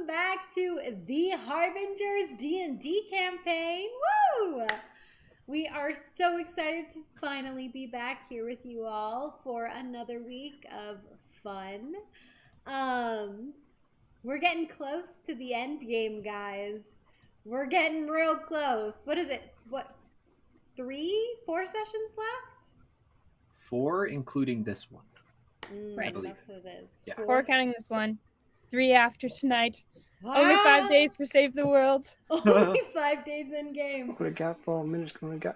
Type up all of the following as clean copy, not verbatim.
back to the Harbingers D&D campaign. Woo! We are so excited to finally be back here with you all for another week of fun. We're getting close to the end game, guys. We're getting real close. What is it? What, 4 sessions left? 4, including this one. Right. That's what it is. Yeah. 4 counting this one. 3 after tonight. Only 5 days to save the world. Only 5 days in game. We got 4 minutes. We got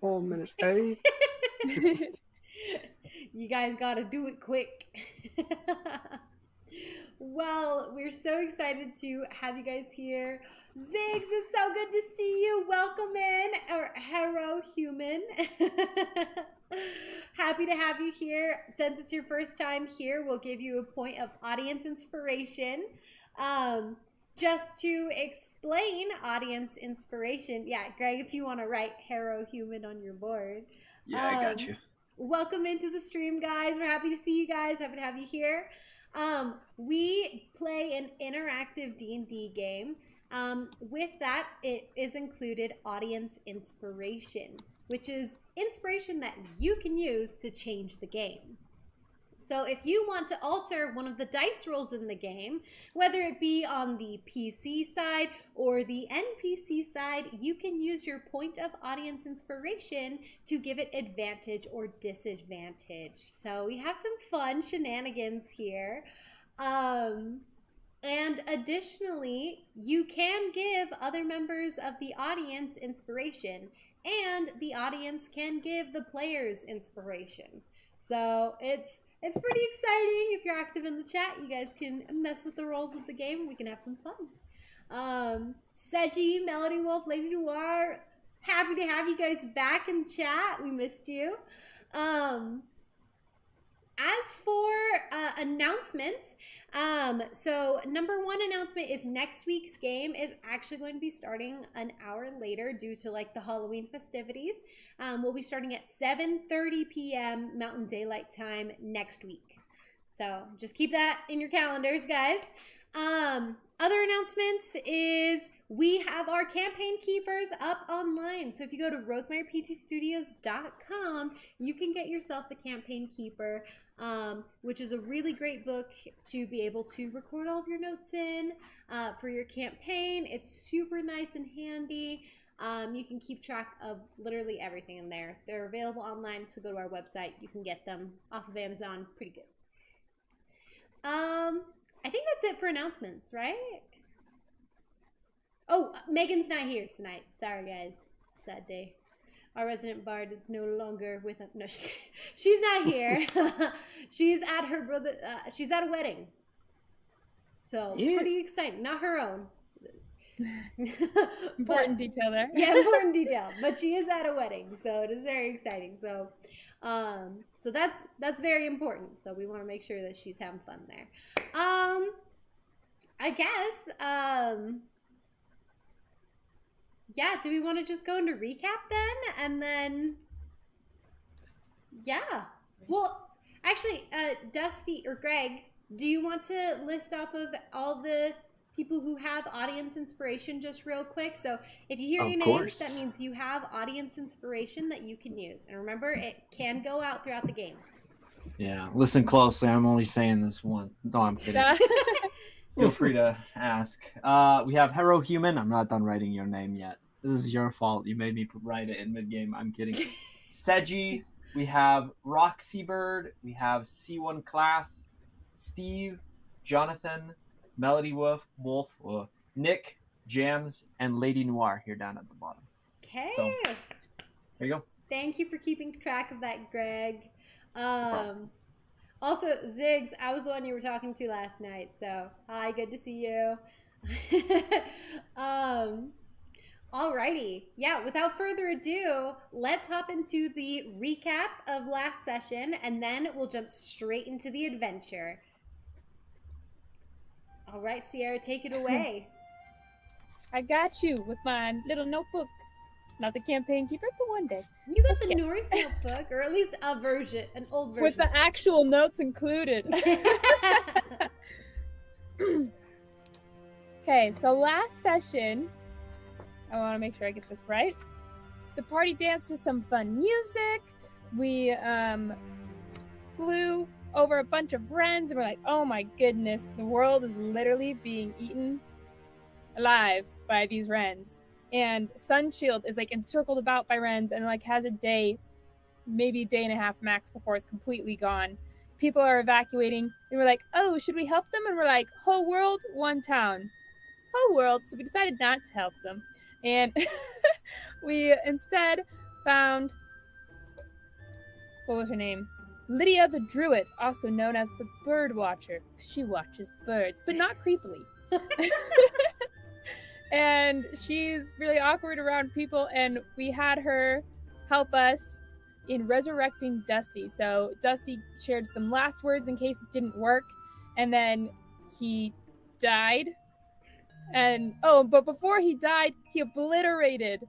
4 minutes. Hey. You guys gotta do it quick. Well, we're so excited to have you guys here. Ziggs, it's so good to see you. Welcome in, or Hero Human. Happy to have you here. Since it's your first time here, we'll give you a point of audience inspiration. Just to explain audience inspiration, yeah, Greg, if you want to write Hero Human on your board. Yeah, I got you. Welcome into the stream, guys. We're happy to see you guys. Happy to have you here. We play an interactive D&D game. With that, it is included audience inspiration, which is inspiration that you can use to change the game. So if you want to alter one of the dice rolls in the game, whether it be on the PC side or the NPC side, you can use your point of audience inspiration to give it advantage or disadvantage. So we have some fun shenanigans here. And additionally, you can give other members of the audience inspiration, and the audience can give the players inspiration. So it's pretty exciting. If you're active in the chat, you guys can mess with the roles of the game and we can have some fun. Seji, Melody Wolf, Lady Noir, happy to have you guys back in chat. We missed you. As for announcements, so number 1 announcement is next week's game is actually going to be starting an hour later due to like the Halloween festivities. We'll be starting at 7:30 p.m. Mountain Daylight Time next week. So just keep that in your calendars, guys. Other announcements is we have our campaign keepers up online. So if you go to rosemarypgstudios.com, you can get yourself a campaign keeper, which is a really great book to be able to record all of your notes in for your campaign. It's super nice and handy. You can keep track of literally everything in there. They're available online, so go to our website. You can get them off of Amazon. Pretty good. I think that's it for announcements, right? Oh, Megan's not here tonight. Sorry, guys. Sad day. Our resident bard is no longer with us. No, she's not here. She's at her brother. She's at a wedding. So pretty exciting. Not her own. Important detail there. Yeah, important detail. But she is at a wedding, so it is very exciting. So, so that's very important. So we want to make sure that she's having fun there. I guess. Yeah, do we want to just go into recap then? And then, yeah. Well, actually, Dusty or Greg, do you want to list off of all the people who have audience inspiration just real quick? So if you hear your names, that means you have audience inspiration that you can use. And remember, it can go out throughout the game. Yeah, listen closely. I'm only saying this one. No, I'm kidding. Feel free to ask. We have Hero Human. I'm not done writing your name yet. This is your fault. You made me write it in mid-game. I'm kidding. Seji. We have Roxy Bird. We have C1 Class. Steve. Jonathan. Melody Wolf. Nick. Jams. And Lady Noir here down at the bottom. Okay. So, there you go. Thank you for keeping track of that, Greg. Also, Ziggs, I was the one you were talking to last night, so hi, good to see you. Alrighty. Yeah, without further ado, let's hop into the recap of last session, and then we'll jump straight into the adventure. All right, Sierra, take it away. I got you with my little notebook. Not the campaign keeper, but one day. You got the Nuri's notebook, or at least a version, an old version. With the actual notes included. Okay, so last session, I want to make sure I get this right. The party danced to some fun music. We flew over a bunch of wrens, and we're like, oh my goodness, the world is literally being eaten alive by these wrens. And Sunshield is like encircled about by wrens and like has a day, maybe a day and a half max before it's completely gone. People are evacuating. And we're like, oh, should we help them? And we're like, whole world, one town. Whole world. So we decided not to help them. And we instead found, what was her name? Lydia the Druid, also known as the Bird Watcher. She watches birds, but not creepily. And she's really awkward around people, and we had her help us in resurrecting Dusty. So Dusty shared some last words in case it didn't work, and then he died. And but before he died, he obliterated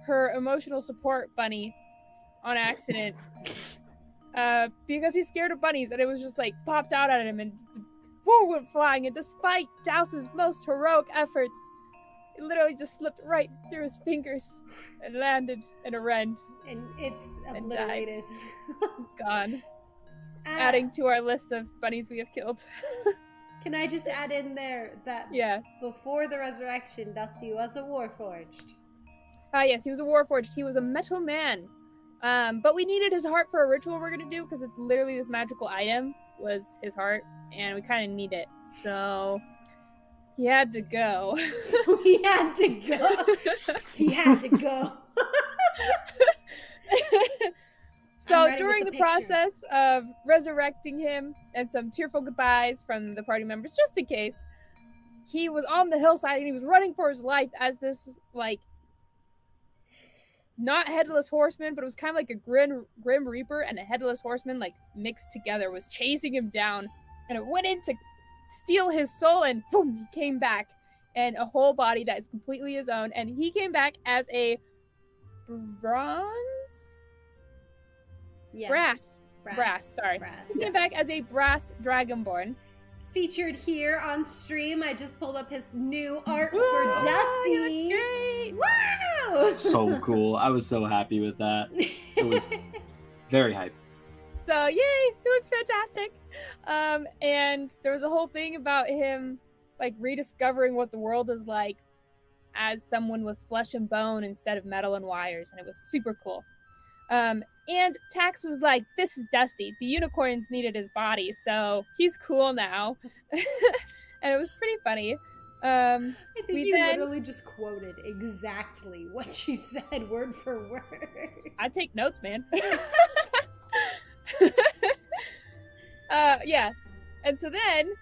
her emotional support bunny on accident because he's scared of bunnies, and it was just like popped out at him and went flying. And despite Douse's most heroic efforts, it literally just slipped right through his fingers and landed in a wren. And it's obliterated. It's gone. Adding to our list of bunnies we have killed. Can I just add in there that before the resurrection, Dusty was a warforged? Yes, he was a warforged. He was a metal man. But we needed his heart for a ritual we're going to do because it's literally this magical item was his heart, and we kind of need it. So he had to go. So he had to go. He had to go. So during the process of resurrecting him and some tearful goodbyes from the party members, just in case, he was on the hillside and he was running for his life as this, like, not headless horseman, but it was kind of like a grim reaper and a headless horseman, like, mixed together, was chasing him down. And it went in to steal his soul, and boom, he came back. And a whole body that is completely his own. And he came back as a bronze? Yeah. Brass. Sorry. He came back as a brass dragonborn. Featured here on stream. I just pulled up his new art for Dusty. That's great. Wow! So cool. I was so happy with that. It was very hype. So yay, he looks fantastic. And there was a whole thing about him like rediscovering what the world is like as someone with flesh and bone instead of metal and wires, and it was super cool. And Tax was like, this is Dusty. The unicorns needed his body, so he's cool now. And it was pretty funny. I think you literally just quoted exactly what she said, word for word. I take notes, man. Yeah. And so then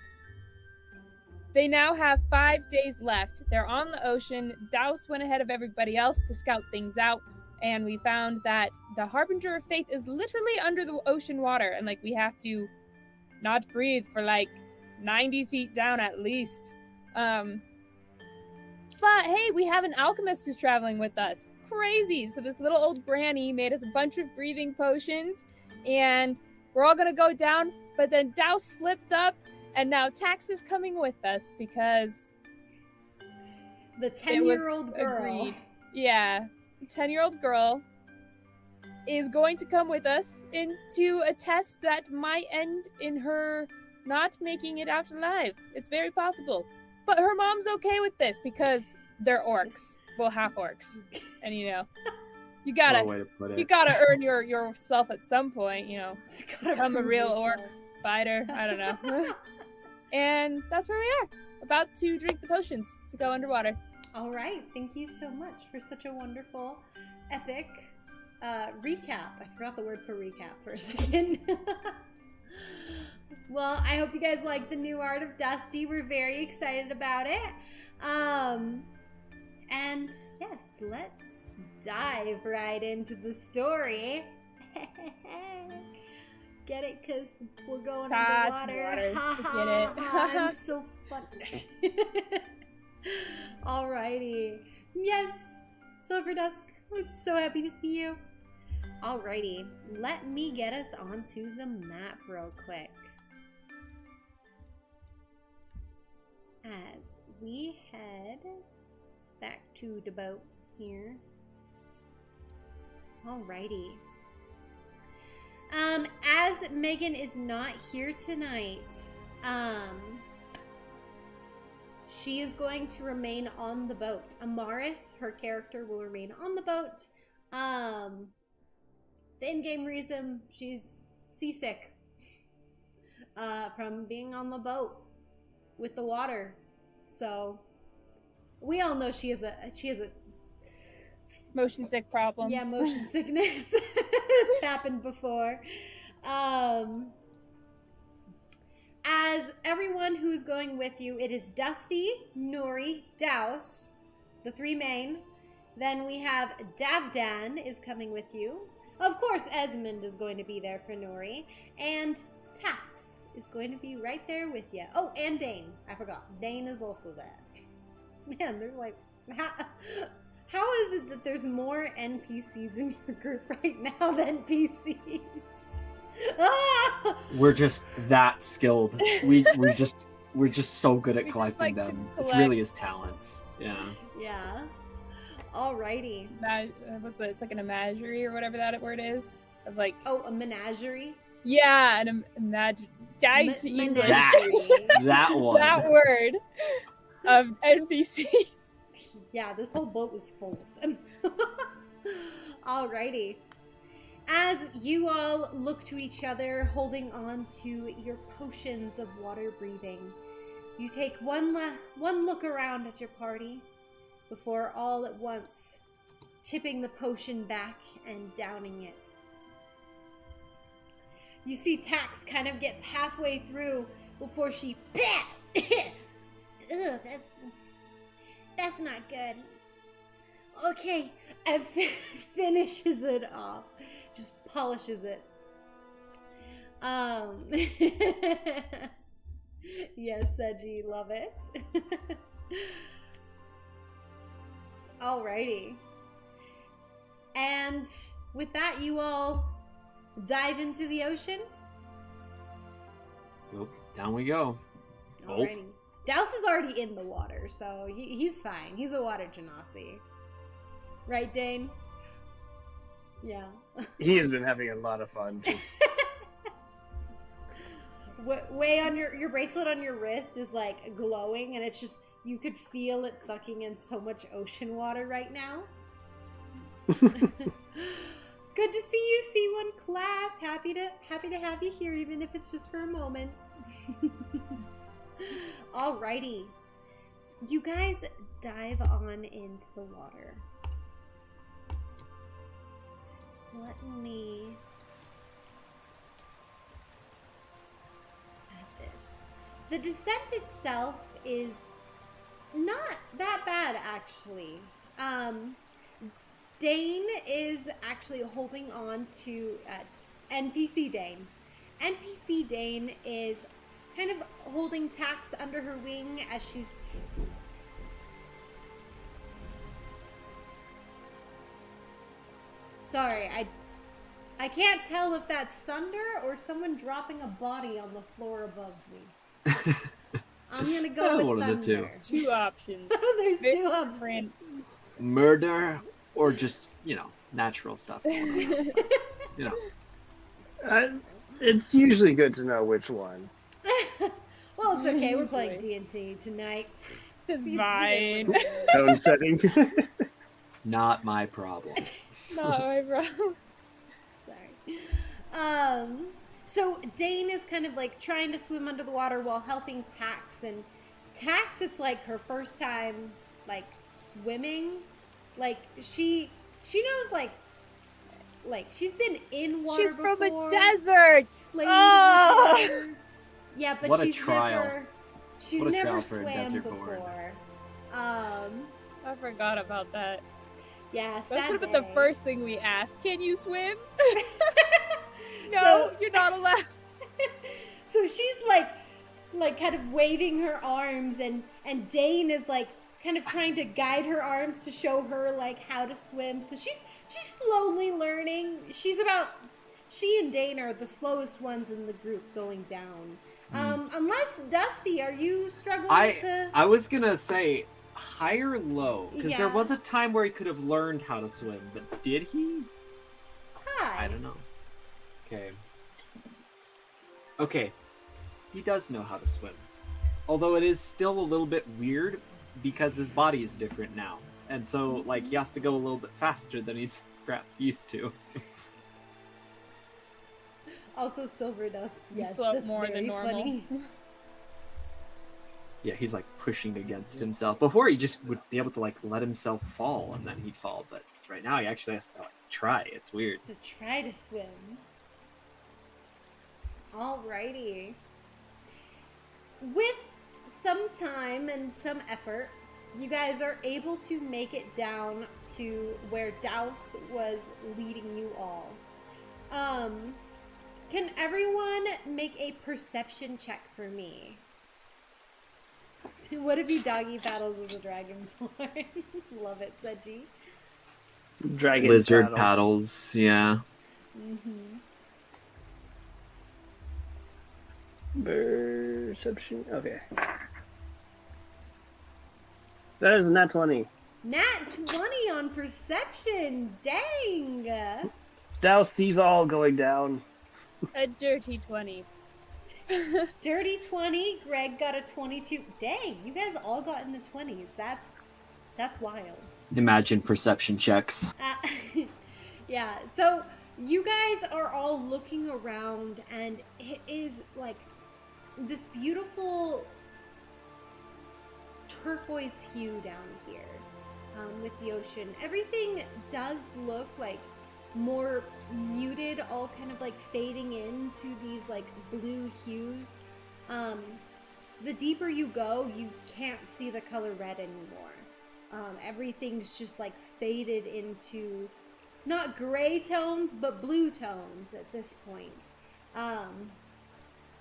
they now have 5 days left. They're on the ocean. Douse went ahead of everybody else to scout things out. And we found that the Harbinger of Fate is literally under the ocean water. And, like, we have to not breathe for, like, 90 feet down at least. But, hey, we have an alchemist who's traveling with us. Crazy. So this little old granny made us a bunch of breathing potions. And we're all going to go down. But then Douse slipped up. And now Tax is coming with us because the 10-year-old girl. Agreed. Yeah. 10-year-old girl is going to come with us into a test that might end in her not making it out alive. It's very possible. But her mom's okay with this because they're orcs. Well, half orcs. And, you know, you gotta earn yourself at some point, you know, become a real orc fighter. I don't know. And that's where we are, about to drink the potions to go underwater. All right. Thank you so much for such a wonderful, epic recap. I forgot the word for recap for a second. Well, I hope you guys like the new art of Dusty. We're very excited about it. And yes, let's dive right into the story. Get it? Because we're going underwater. Get it. I'm so fun. Alrighty. Yes, Silver Dusk, we're so happy to see you. Alrighty, let me get us onto the map real quick. as we head back to the boat here. Alrighty. As Megan is not here tonight, she is going to remain on the boat. Amaris, her character, will remain on the boat. The in-game reason, she's seasick from being on the boat with the water. So we all know she has a Motion sick problem. yeah, motion sickness. It's happened before. As everyone who's going with you, it is Dusty, Nuri, Douse, the three main. Then we have Dabdan is coming with you. Of course, Esmond is going to be there for Nuri. And Tax is going to be right there with you. Oh, and Dane. I forgot. Dane is also there. Man, they're like... How is it that there's more NPCs in your group right now than PCs? Ah! We're just that skilled. We're just so good at We just collecting like to them. It's collect. really his talents. Yeah. Yeah. Alrighty. What's that? It's like an imagery or whatever that word is. Of like, Oh, a menagerie? yeah, an imagine. Guide to English. That one. That word of NPCs. Yeah, this whole boat was full of them. Alrighty. As you all look to each other, holding on to your potions of water breathing, you take one look around at your party before all at once tipping the potion back and downing it. You see Tax kind of gets halfway through before she Ugh, that's not good. Okay, and finishes it off. Just polishes it. Yes, Seji, love it. Alrighty. And with that, you all dive into the ocean. Nope. Down we go. Alrighty. Douse is already in the water, so he's fine. He's a water genasi. Right, Dane? Yeah. He has been having a lot of fun. Just Way on your bracelet on your wrist is like glowing, and it's just, you could feel it sucking in so much ocean water right now. Good to see you, C1 class. Happy to have you here, even if it's just for a moment. Alrighty. You guys dive on into the water. Let me add this. The descent itself is not that bad, actually. Dane is actually holding on to NPC Dane. NPC Dane is kind of holding Tax under her wing as she's... Sorry, I can't tell if that's thunder or someone dropping a body on the floor above me. I'm gonna go with One of the thunder. Two options. There's Very two options. different. Murder or just, natural stuff. it's usually good to know which one. Well, it's okay. We're playing D&T tonight. It's fine. Tone setting. Not my problem. Not my problem. Sorry. So Dane is kind of like trying to swim under the water while helping Tax, and Tax, it's like her first time like swimming. Like she knows like she's been in water She's before. from a desert. Played Oh! with water. Yeah, but What a she's trial. What a never trial for a swam desert before. born. I forgot about that. Yeah, That should sad have been the day. first thing we asked. Can you swim? No, So- you're not allowed. So she's like kind of waving her arms, and Dane is like kind of trying to guide her arms to show her like how to swim. So she's slowly learning. She and Dane are the slowest ones in the group going down. Unless Dusty, are you struggling to? I was gonna say high or low because there Yeah. was a time where he could have learned how to swim, but did he? Hi. I don't know. Okay, he does know how to swim, although it is still a little bit weird because his body is different now, and so like he has to go a little bit faster than he's perhaps used to. Also, Silver Dusk. Yes, float that's more very than normal. funny. Yeah, he's like pushing against himself. Before he just would be able to like let himself fall and then he'd fall, but right now he actually has to like try. It's weird. To try to swim. Alrighty. With some time and some effort, you guys are able to make it down to where Douse was leading you all. Can everyone make a perception check for me? What if he doggy paddles as a dragonborn? Love it, Seji. Dragon Lizard paddles, yeah. Perception. Okay. That is a nat 20. Nat 20 on perception. Dang. Douse sees all going down. A dirty 20. Dirty 20. Greg got a 22. Dang, you guys all got in the 20s. That's wild. Imagine perception checks. Yeah, so you guys are all looking around, and it is like this beautiful turquoise hue down here with the ocean. Everything does look like more muted, all kind of like fading into these like blue hues. The deeper you go, you can't see the color red anymore. Everything's just like faded into not gray tones, but blue tones at this point.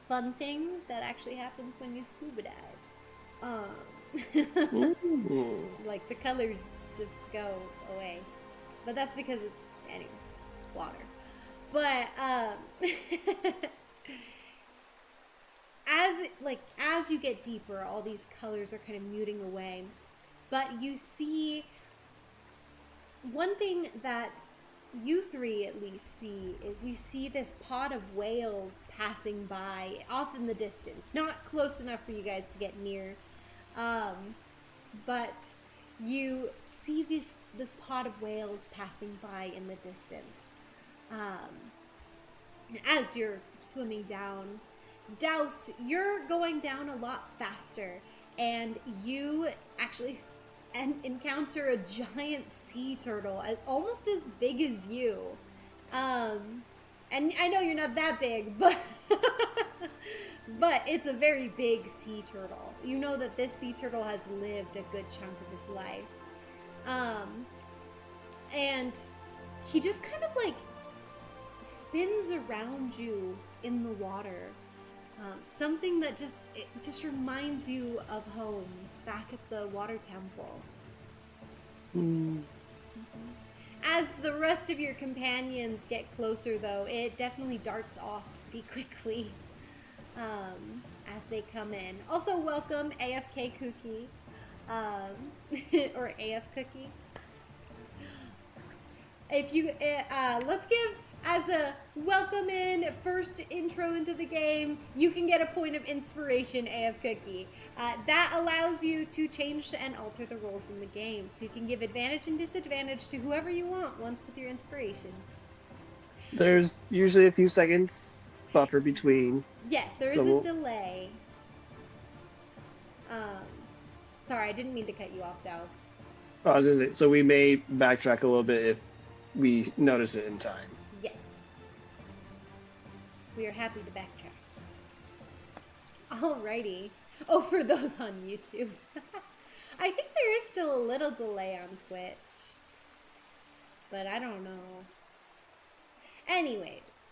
Fun thing that actually happens when you scuba dive. Like the colors just go away. But that's because anyways, water. But as you get deeper, all these colors are kind of muting away. But you see one thing that you three at least see is you see this pod of whales passing by off in the distance. Not close enough for you guys to get near. But you see this pod of whales passing by in the distance. As you're swimming down, Douse, you're going down a lot faster, and you actually encounter a giant sea turtle, almost as big as you. And I know you're not that big, but but it's a very big sea turtle. You know that this sea turtle has lived a good chunk of his life. And he just kind of like spins around you in the water. Something that just reminds you of home, back at the water temple. As the rest of your companions get closer, though, it definitely darts off pretty quickly as they come in. Also, welcome AFK Cookie, or AF Cookie. If you, let's give, as a welcome in, first intro into the game, you can get a point of inspiration, AF Cookie. That allows you to change and alter the roles in the game. So you can give advantage and disadvantage to whoever you want once with your inspiration. There's usually a few seconds buffer between. Yes, there is a delay. Sorry, I didn't mean to cut you off, Douse. I was gonna say, so we may backtrack a little bit if we notice it in time. Yes. We are happy to backtrack. Alrighty. Oh, for those on YouTube. I think there is still a little delay on Twitch. But I don't know. Anyways.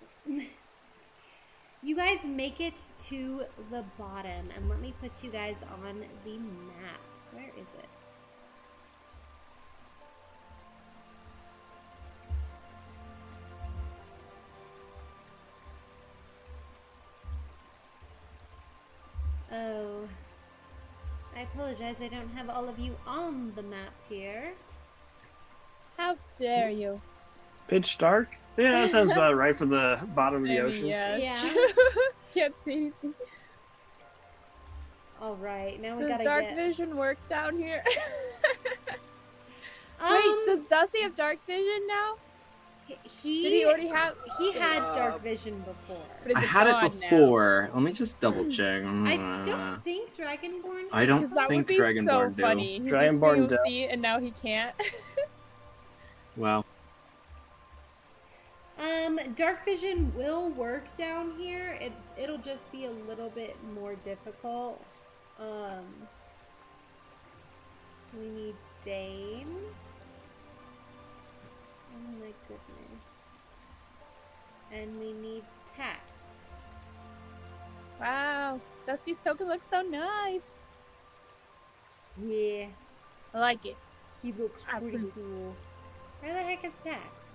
You guys make it to the bottom. And let me put you guys on the map. Where is it? I apologize, I don't have all of you on the map here. How dare you? Pitch dark? Yeah, that sounds about right for the bottom of the ocean. Yeah, it's Yeah. true. Can't see anything. Alright, now we Does gotta dark get... vision work down here? Wait, does Dusty have dark vision now? Did he already have? He had dark vision before. But is I had it gone before. Let me just double check. I don't think Dragonborn I don't Because that think would be so Dragonborn do. funny. He's Dragonborn used to do. see, and now he can't. Well, dark vision will work down here. It'll just be a little bit more difficult. We need Dane. Oh my goodness. And we need Tax. Wow, Dusty's token looks so nice. Yeah, I like it. he looks I pretty approve. cool. Where the heck is Tax?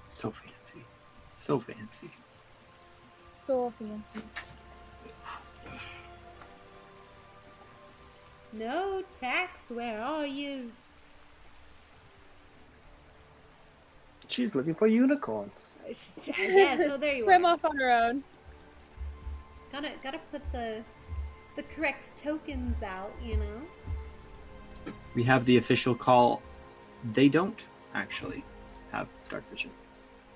so fancy. So fancy. So fancy. No, Tax, where are you? She's looking for unicorns. Yeah, so there you Swim are. off on her own. Gotta put the correct tokens out, you know? We have the official call. They don't actually have dark vision.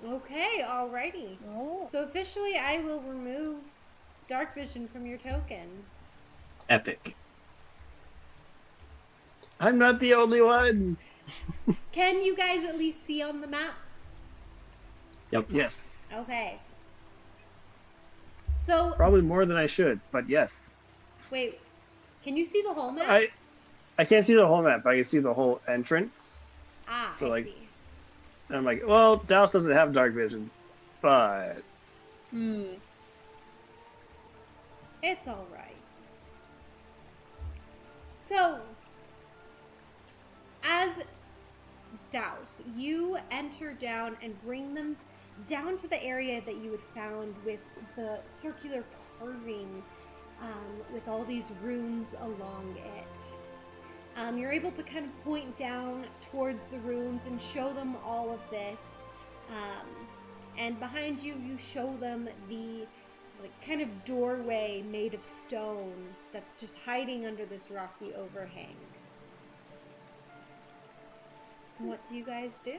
Okay, alrighty. Oh. So officially, I will remove dark vision from your token. Epic. I'm not the only one. Can you guys at least see on the map? Yep. Yes. Okay. So, Probably more than I should, but yes. wait, can you see the whole map? I can't see the whole map, but I can see the whole entrance. I so, like- see. And I'm like, well, Douse doesn't have dark vision, but It's alright. So, as Douse, you enter down and bring them down to the area that you had found with the circular carving with all these runes along it. You're able to kind of point down towards the runes and show them all of this. And behind you, you show them the kind of doorway made of stone that's just hiding under this rocky overhang. What do you guys do?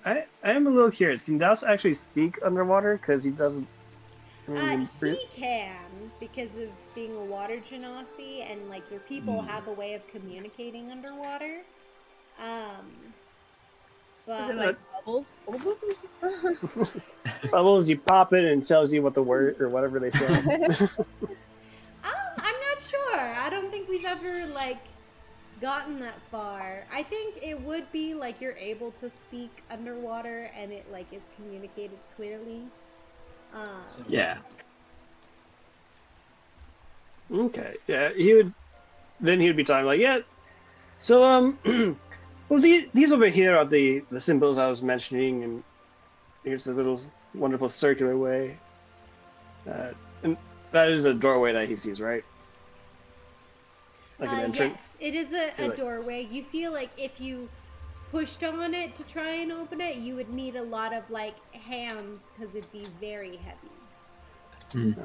I am a little curious. Can Douse actually speak underwater? Because he doesn't. He can, because of being a water genasi, and like your people have a way of communicating underwater. But Is it like bubbles? Bubbles, you pop it and it tells you what the word or whatever they say. I'm not sure. I don't think we've ever like gotten that far. I think it would be like you're able to speak underwater and it like is communicated clearly. Yeah. Okay. Yeah, he would be talking like, yeah. So well, these over here are the symbols I was mentioning, and here's the little wonderful circular way. And that is a doorway that he sees, right? Like an entrance. Yes, it is a Like- doorway. You feel like if you pushed on it to try and open it, you would need a lot of like hands because it'd be very heavy.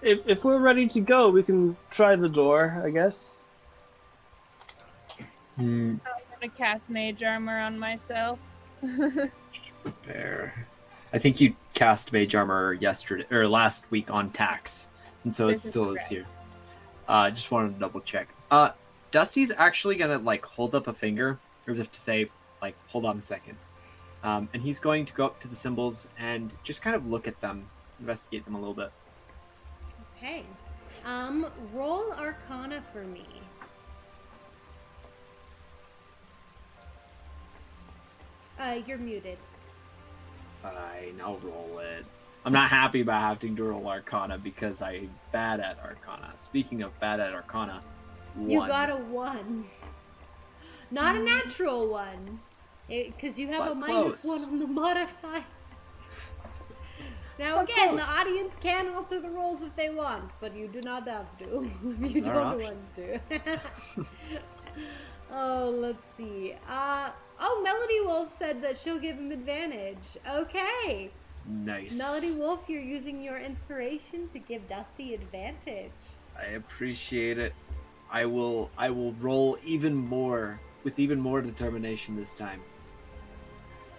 If we're ready to go, we can try the door, I guess. Hmm. I'm gonna cast mage armor on myself. Fair. I think you cast mage armor yesterday or last week on Tax, and so This it is still is correct. here. Just wanted to double check. Dusty's actually gonna like hold up a finger as if to say, like, hold on a second. And he's going to go up to the symbols and just kind of look at them, investigate them a little bit. Okay. Roll Arcana for me. You're muted. I now roll it. I'm not happy about having to roll Arcana because I'm bad at Arcana. Speaking of bad at Arcana, You 1. got a 1. Not a natural 1. Because you have But a -1 close. on the modifier. Now Of again, the course. audience can alter the rules if they want, but you do not have to if you There are don't want to. Oh, let's see. Oh, Melody Wolf said that she'll give him advantage. Okay. Nice. Melody Wolf, you're using your inspiration to give Dusty advantage. I appreciate it. I will roll even more with even more determination this time.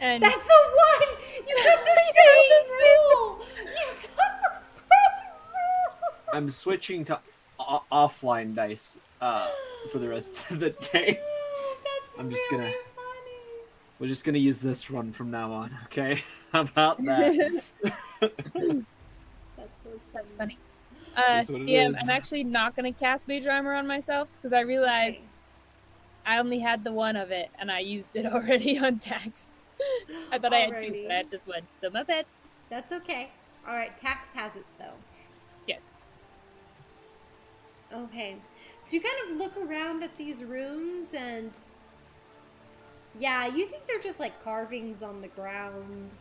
And That's a 1! You got the same rule! You got the same rule! I'm switching to offline dice for the rest of the day. That's I'm just really gonna- funny. We're just gonna use this run from now on, okay? How about that? That's so that's funny. funny. That's what it DM, is. I'm actually not gonna cast Mage Armor on myself because I realized Okay. I only had the one of it and I used it already on Tax. I thought I had two, Alrighty. but I had just one. So my bad. That's okay. Alright, Tax has it though. Yes. Okay. So you kind of look around at these rooms and yeah, you think they're just like carvings on the ground.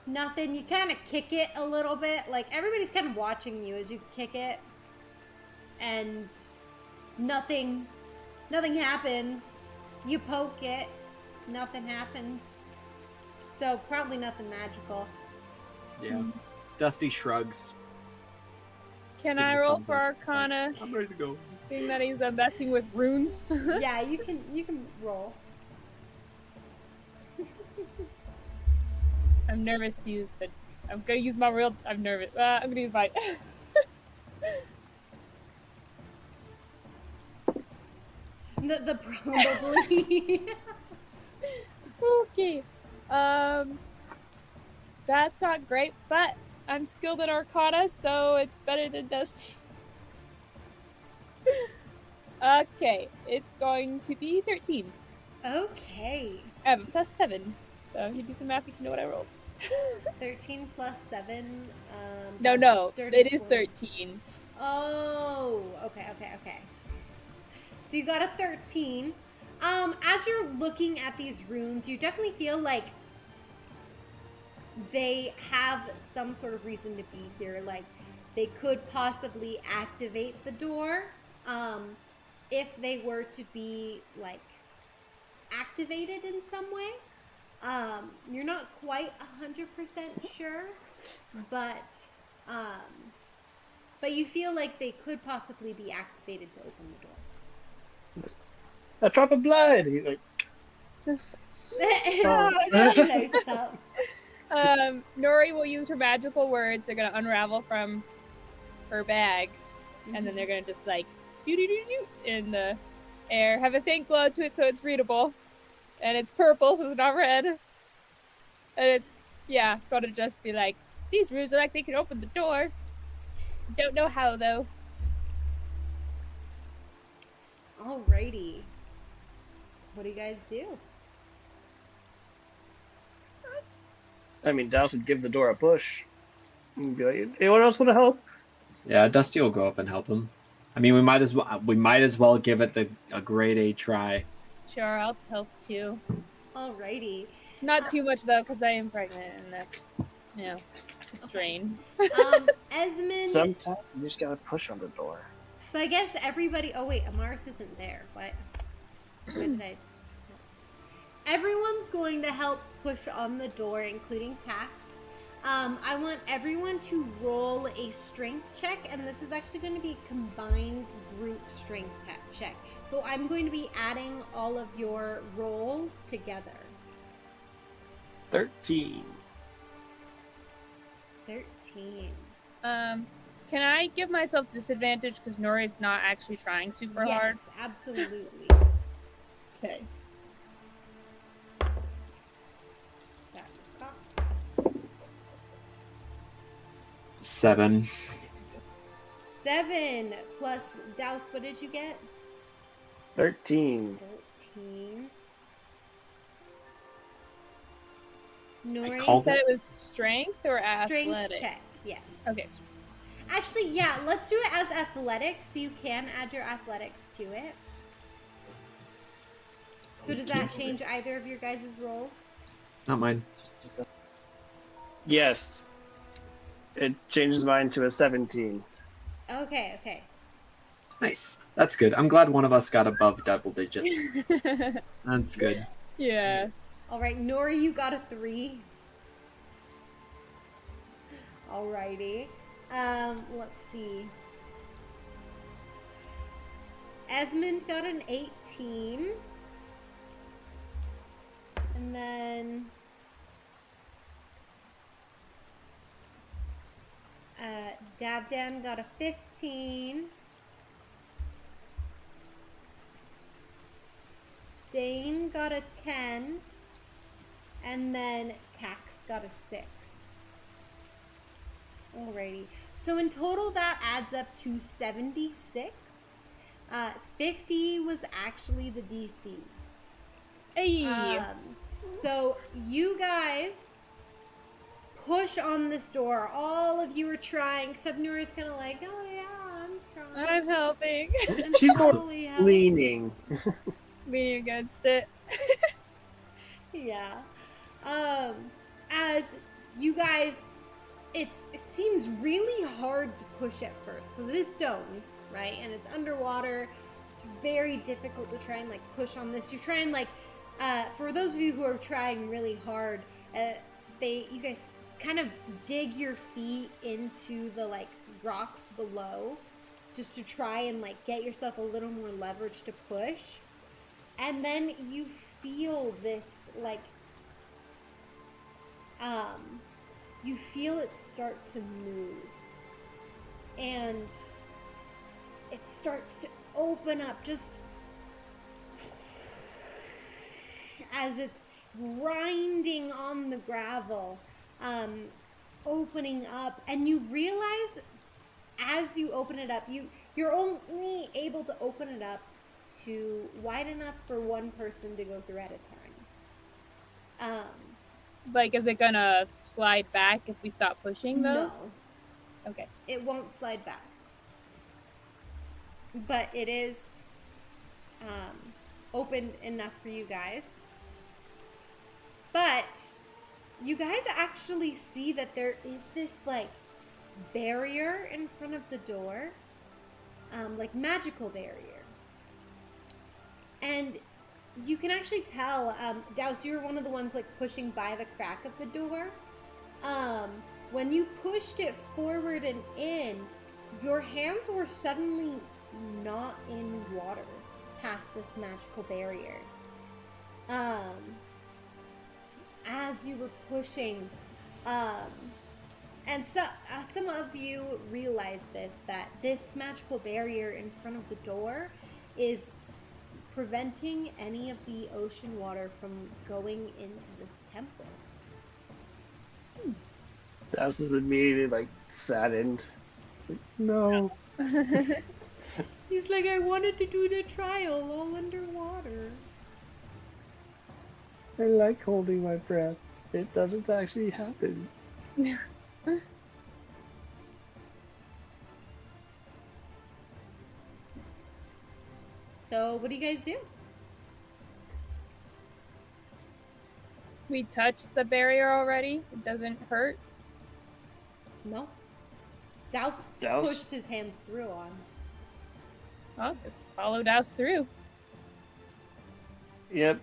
Nothing. You kind of kick it a little bit. Like everybody's kind of watching you as you kick it. And nothing happens. You poke it. Nothing happens. So probably nothing magical. Yeah. Dusty shrugs. Can Gives I a roll thumbs for up. It's like, Arcana, I'm ready to go. seeing that he's messing with runes? Yeah, you can roll. I'm nervous to use the. I'm gonna use my real. I'm nervous. I'm gonna use my. The probably. Okay. That's not great, but I'm skilled in Arcana, so it's better than Dusty. Okay, it's going to be 13. Okay. I have a +7, so if you do some math, you can know what I rolled. 13 plus 7. No, that's it is 34. 13. Oh, okay. So you got a 13. As you're looking at these runes, you definitely feel like they have some sort of reason to be here. Like they could possibly activate the door. If they were to be like activated in some way. You're not quite 100% sure, but you feel like they could possibly be activated to open the door. A drop of blood. He's like, He notes up. Nuri will use her magical words. They're gonna unravel from her bag, and then they're gonna just like doo-doo-doo-doo in the air. Have a faint glow to it so it's readable, and it's purple so it's not red. And it's gonna just be like, these runes are like they can open the door. Don't know how though. Alrighty. What do you guys do? I mean, Douse would give the door a push. And be like, anyone else want to help? Yeah, Dusty will go up and help him. I mean, we might as well give it a grade A try. Sure, I'll help too. Alrighty. Not too much though, because I am pregnant, and that's a strain. Esmond. Sometimes you just gotta push on the door. So I guess everybody. Oh wait, Amaris isn't there. What? When did I? Everyone's going to help push on the door, including Tax. I want everyone to roll a strength check, and this is actually going to be a combined group strength check. So I'm going to be adding all of your rolls together. 13. 13. Can I give myself disadvantage because Nori's not actually trying super hard? Yes, absolutely. Okay. That was cocked. 7. 7 plus Douse. What did you get? 13. 13. I Nori, called You said it was strength or strength athletics? check. Yes. Okay. Actually, yeah, let's do it as athletics, so you can add your athletics to it. So does that change either of your guys' roles? Not mine. Yes. It changes mine to a 17. Okay. Nice. That's good. I'm glad one of us got above double digits. That's good. Yeah. All right, Nuri, you got a 3. Alrighty. Let's see. Esmond got an 18. And then Dabdan got a 15. Dane got a 10. And then Tax got a 6. Alrighty. So in total that adds up to 76. 50 was actually the DC. Hey. So you guys push on this door. All of you are trying, except Nuri's kind of like, oh yeah, I'm trying. I'm helping. She's more totally helping. leaning. Being against it. Yeah. As you guys, it seems really hard to push at first because it is stone, right? And it's underwater. It's very difficult to try and like push on this. You're trying like, for those of you who are trying really hard, you guys kind of dig your feet into the like rocks below just to try and like get yourself a little more leverage to push. And then you feel this like you feel it start to move, and it starts to open up just as it's grinding on the gravel, opening up, and you realize as you open it up, you're only able to open it up to wide enough for one person to go through at a time. Like, is it gonna slide back if we stop pushing, though? No. Okay. It won't slide back. But it is open enough for you guys. But you guys actually see that there is this, like, barrier in front of the door. Like, magical barrier. And you can actually tell, Douse, you were one of the ones like pushing by the crack of the door. When you pushed it forward and in, your hands were suddenly not in water past this magical barrier. As you were pushing, and so some of you realize that this magical barrier in front of the door is preventing any of the ocean water from going into this temple. Douse is immediately like saddened. It's like, no. He's like, I wanted to do the trial all underwater. I like holding my breath. It doesn't actually happen. So what do you guys do? We touched the barrier already. It doesn't hurt. No. Douse pushed his hands through on. Well, just follow Douse through. Yep.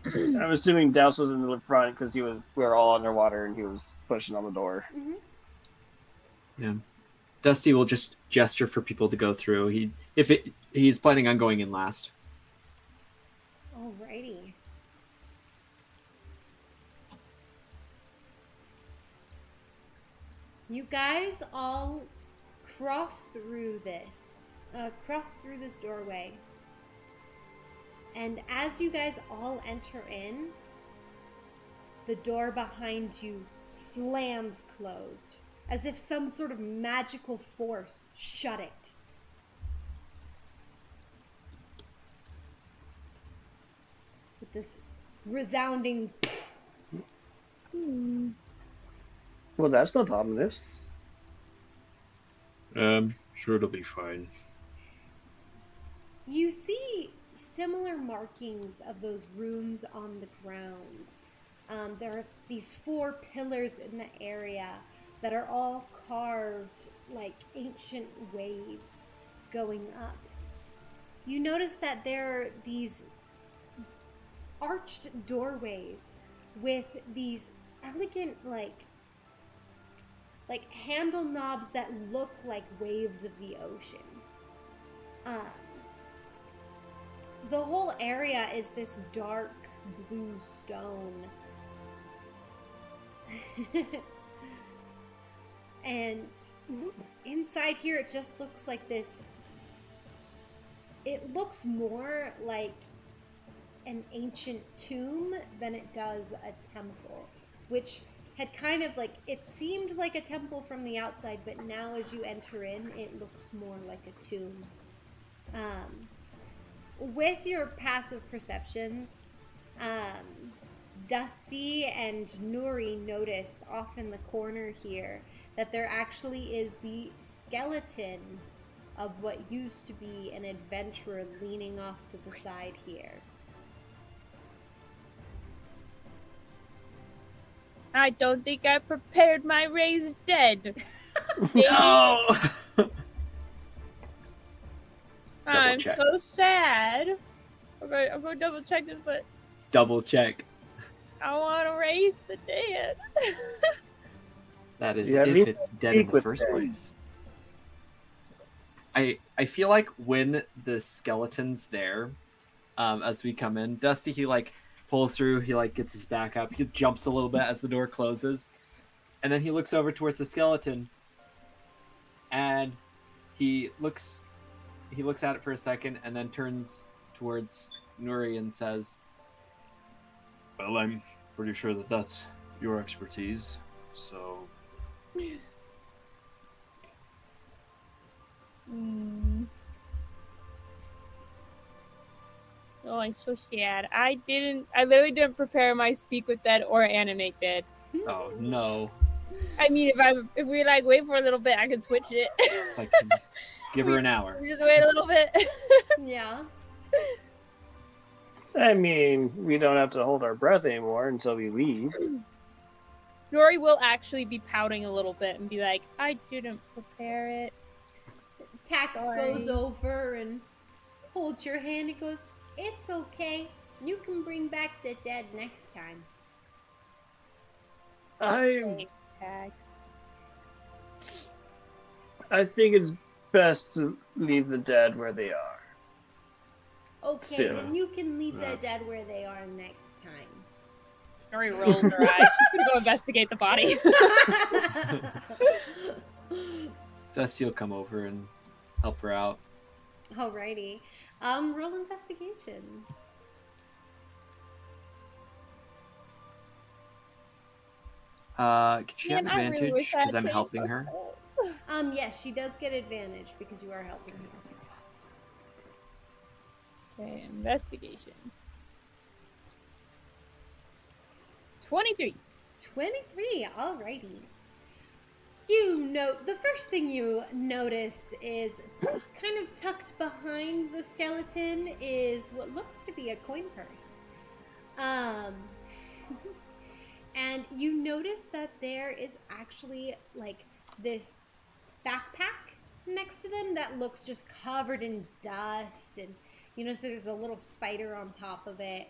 I'm assuming Douse was in the front because we were all underwater and he was pushing on the door. Mm-hmm. Yeah. Dusty will just gesture for people to go through. He's planning on going in last. Alrighty. You guys all cross through this doorway. And as you guys all enter in, the door behind you slams closed, as if some sort of magical force shut it. With this resounding... Well, that's not ominous. Sure it'll be fine. You see similar markings of those runes on the ground. There are these 4 pillars in the area that are all carved like ancient waves going up. You notice that there are these arched doorways with these elegant like handle knobs that look like waves of the ocean. The whole area is this dark blue stone. And inside here it just looks like this. It looks more like an ancient tomb than it does a temple, which had kind of like, it seemed like a temple from the outside, but now as you enter in, it looks more like a tomb. With your passive perceptions, Dusty and Nuri notice off in the corner here that there actually is the skeleton of what used to be an adventurer leaning off to the side here. I don't think I prepared my raised dead. No. I'm check. so sad. I'm going to double check this, but Double check. I want to raise the dead. That is Yeah, if it's dead in speak the with first them. place. I feel like when the skeleton's there, as we come in, Dusty, he like pulls through, he like gets his back up, he jumps a little bit as the door closes, and then he looks over towards the skeleton, and he looks at it for a second, and then turns towards Nuri and says, "Well, I'm pretty sure that that's your expertise, so." Oh, I'm so sad. I literally didn't prepare my speak with dead or animate dead. Oh no! I mean, if we like wait for a little bit, I can switch it. Like, give her an hour. We just wait a little bit. Yeah. I mean, we don't have to hold our breath anymore until we leave. Nori will actually be pouting a little bit and be like, I didn't prepare it. Tax Sorry. goes over and holds your hand and goes, "It's okay. You can bring back the dead next time." Thanks, Tax. I think it's best to leave the dead where they are. Okay, Still. then you can leave the dead where they are next time. Nori rolls her eyes. She's gonna go investigate the body. Dusty will come over and help her out. Alrighty. Roll investigation. Could she have Man, I really advantage wish I had because I'm changed helping those her? spells. Yes, she does get advantage because you are helping her. Okay, investigation. 23. 23, alrighty. You note, the first thing you notice is kind of tucked behind the skeleton is what looks to be a coin purse. And you notice that there is actually like this backpack next to them that looks just covered in dust, and you notice there's a little spider on top of it.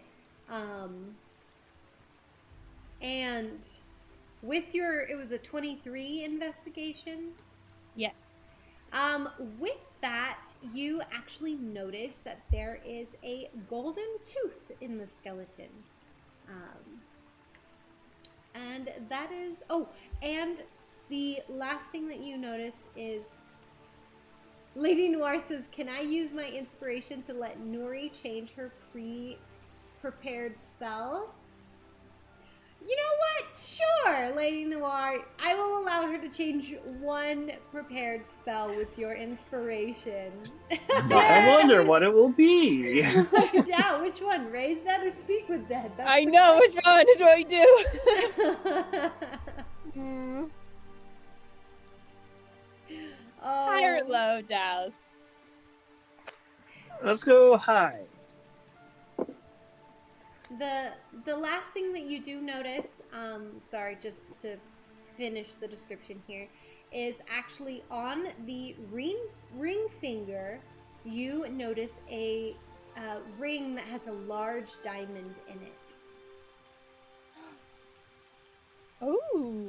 And with your, it was a 23 investigation. Yes. With that, you actually notice that there is a golden tooth in the skeleton. And that is, oh, and the last thing that you notice is Lady Noir says, "Can I use my inspiration to let Nuri change her pre-prepared spells?" You know what? Sure, Lady Noir. I will allow her to change one prepared spell with your inspiration. I wonder what it will be. Find out which one, raise dead or speak with dead. That's I the know which one do I do. question. High or Oh, low, Douse? Let's go high. the last thing that you do notice, sorry, just to finish the description here, is actually on the ring finger, you notice a ring that has a large diamond in it. Oh,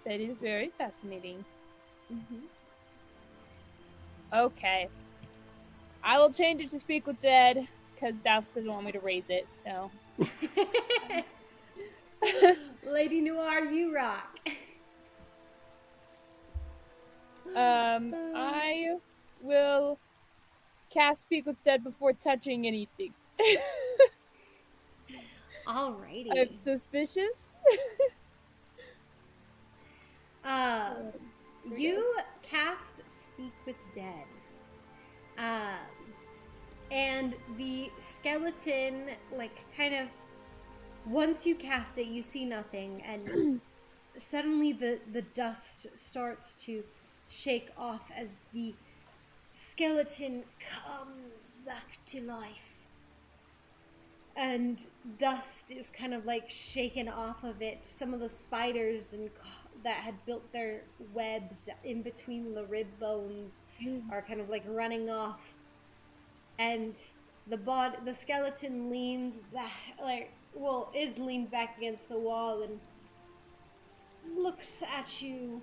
that is very fascinating. Mm-hmm. Okay, I will change it to speak with dead because Douse doesn't want me to raise it. So, Lady Noir, you rock. I will cast speak with dead before touching anything. Alrighty. I'm suspicious. You cast Speak with Dead. And the skeleton, like, kind of, once you cast it, you see nothing, and suddenly the dust starts to shake off as the skeleton comes back to life. And dust is kind of like shaken off of it. Some of the spiders that had built their webs in between the rib bones are kind of like running off. And the skeleton leans back, is leaned back against the wall and looks at you.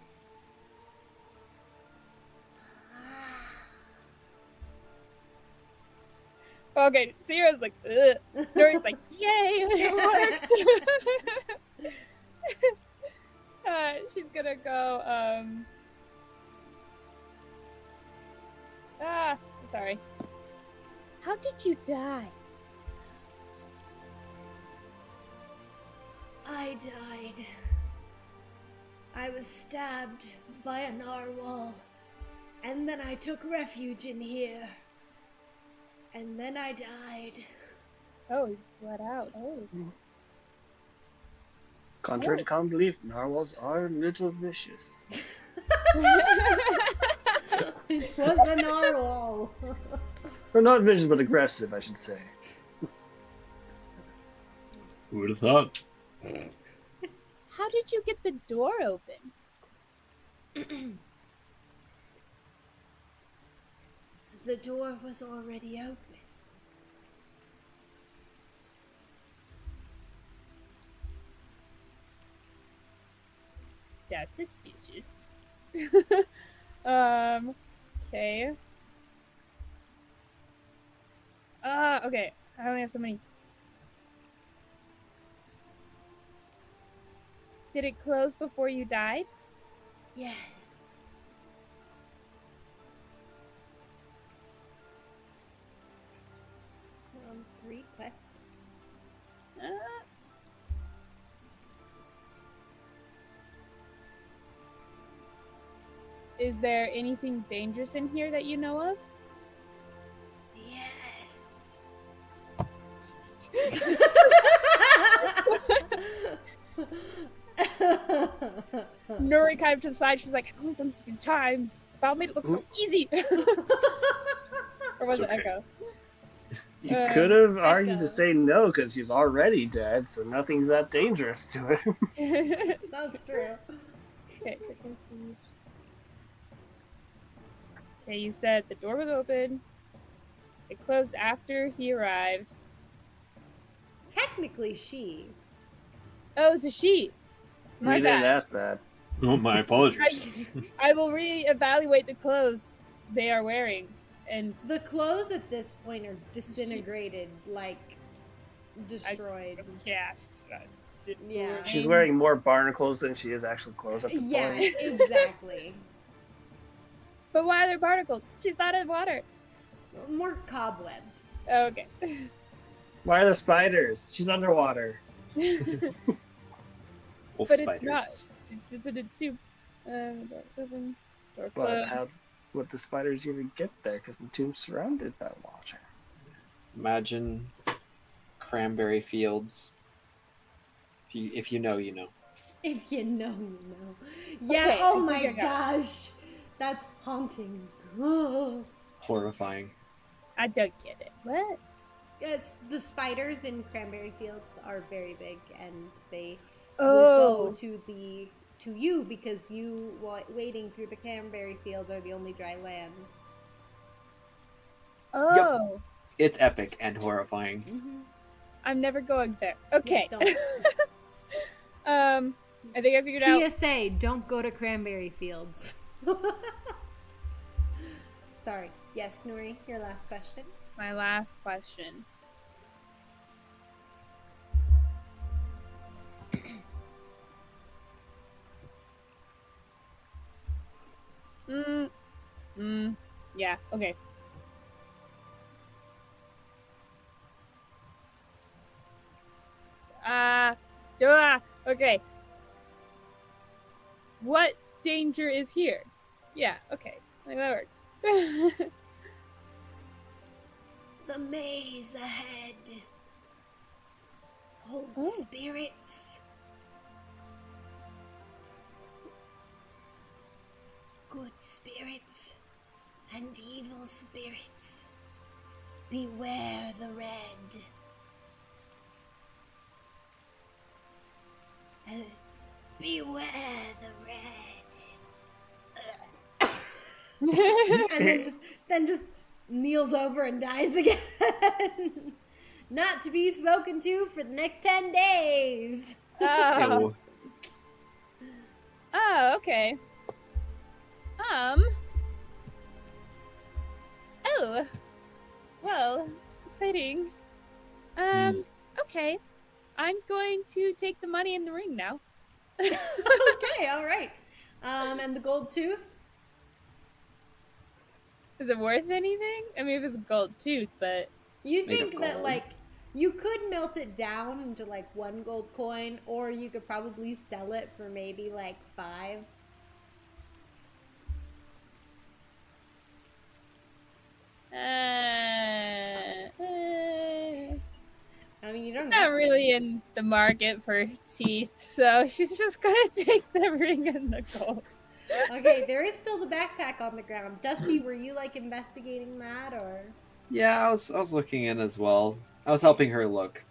Okay, Sierra's like, ugh. Nuri's like, yay, it worked. She's gonna go, sorry. How did you die? I died. I was stabbed by a narwhal, and then I took refuge in here. And then I died. Oh, you bled out. Oh. Contrary to common belief, narwhals are a little vicious. It was a narwhal. Or not vicious, but aggressive, I should say. Who would have thought? How did you get the door open? The door was already open. That's suspicious. Okay. Okay. I only have so many. Did it close before you died? Yes. 3 questions. Is there anything dangerous in here that you know of? Yes. Nuri kind of to the side. She's like, I've only done this a few times. Val made it look so easy. Or was it okay. Echo? You could have argued Echo. to say no, because she's already dead, so nothing's that dangerous to her. That's true. Okay. Okay, you said the door was open. It closed after he arrived. Technically, she. Oh, it's a she. My We didn't bad. ask that. Oh, my apologies. I will reevaluate the clothes they are wearing. And The clothes at this point are disintegrated, like destroyed. Yeah. She's wearing more barnacles than she is actual clothes at the Yeah, point. exactly. But why are there particles? She's not in water. More cobwebs. Okay. Why are there spiders? She's underwater. Wolf But spiders. it's not. It's in a tube. Door open. Door But closed. how would the spiders even get there? Because the tomb's surrounded by water. Imagine cranberry fields. If you know, you know. If you know, you know. Yeah, Okay, oh I my think I got gosh. That's haunting. Horrifying. I don't get it. What? the spiders in cranberry fields are very big, and they will go to you because you wading through the cranberry fields are the only dry land. Oh. It's epic and horrifying. Mm-hmm. I'm never going there. Okay. Yeah, I think I figured out. PSA, don't go to cranberry fields. Sorry. Yes, Nuri, your last question. My last question. Yeah, okay. Okay. What danger is here? Yeah, okay. I think that works. The maze ahead holds Oh. spirits. Good spirits and evil spirits. Beware the red. Beware the red. And then just kneels over and dies again. Not to be spoken to for the next 10 days. Oh. Ew. Oh, okay. Oh. Well, exciting. Okay. I'm going to take the money in the ring now. Okay, all right. And the gold tooth? Is it worth anything? I mean, if it's a gold tooth, but... You Made think of that, gold. like, you could melt it down into, like, 1 gold coin, or you could probably sell it for maybe, like, 5. I mean, you don't Not know. really in the market for teeth, so she's just gonna take the ring and the gold. Okay, there is still the backpack on the ground. Dusty, were you, like, investigating that, or...? Yeah, I was looking in as well. I was helping her look,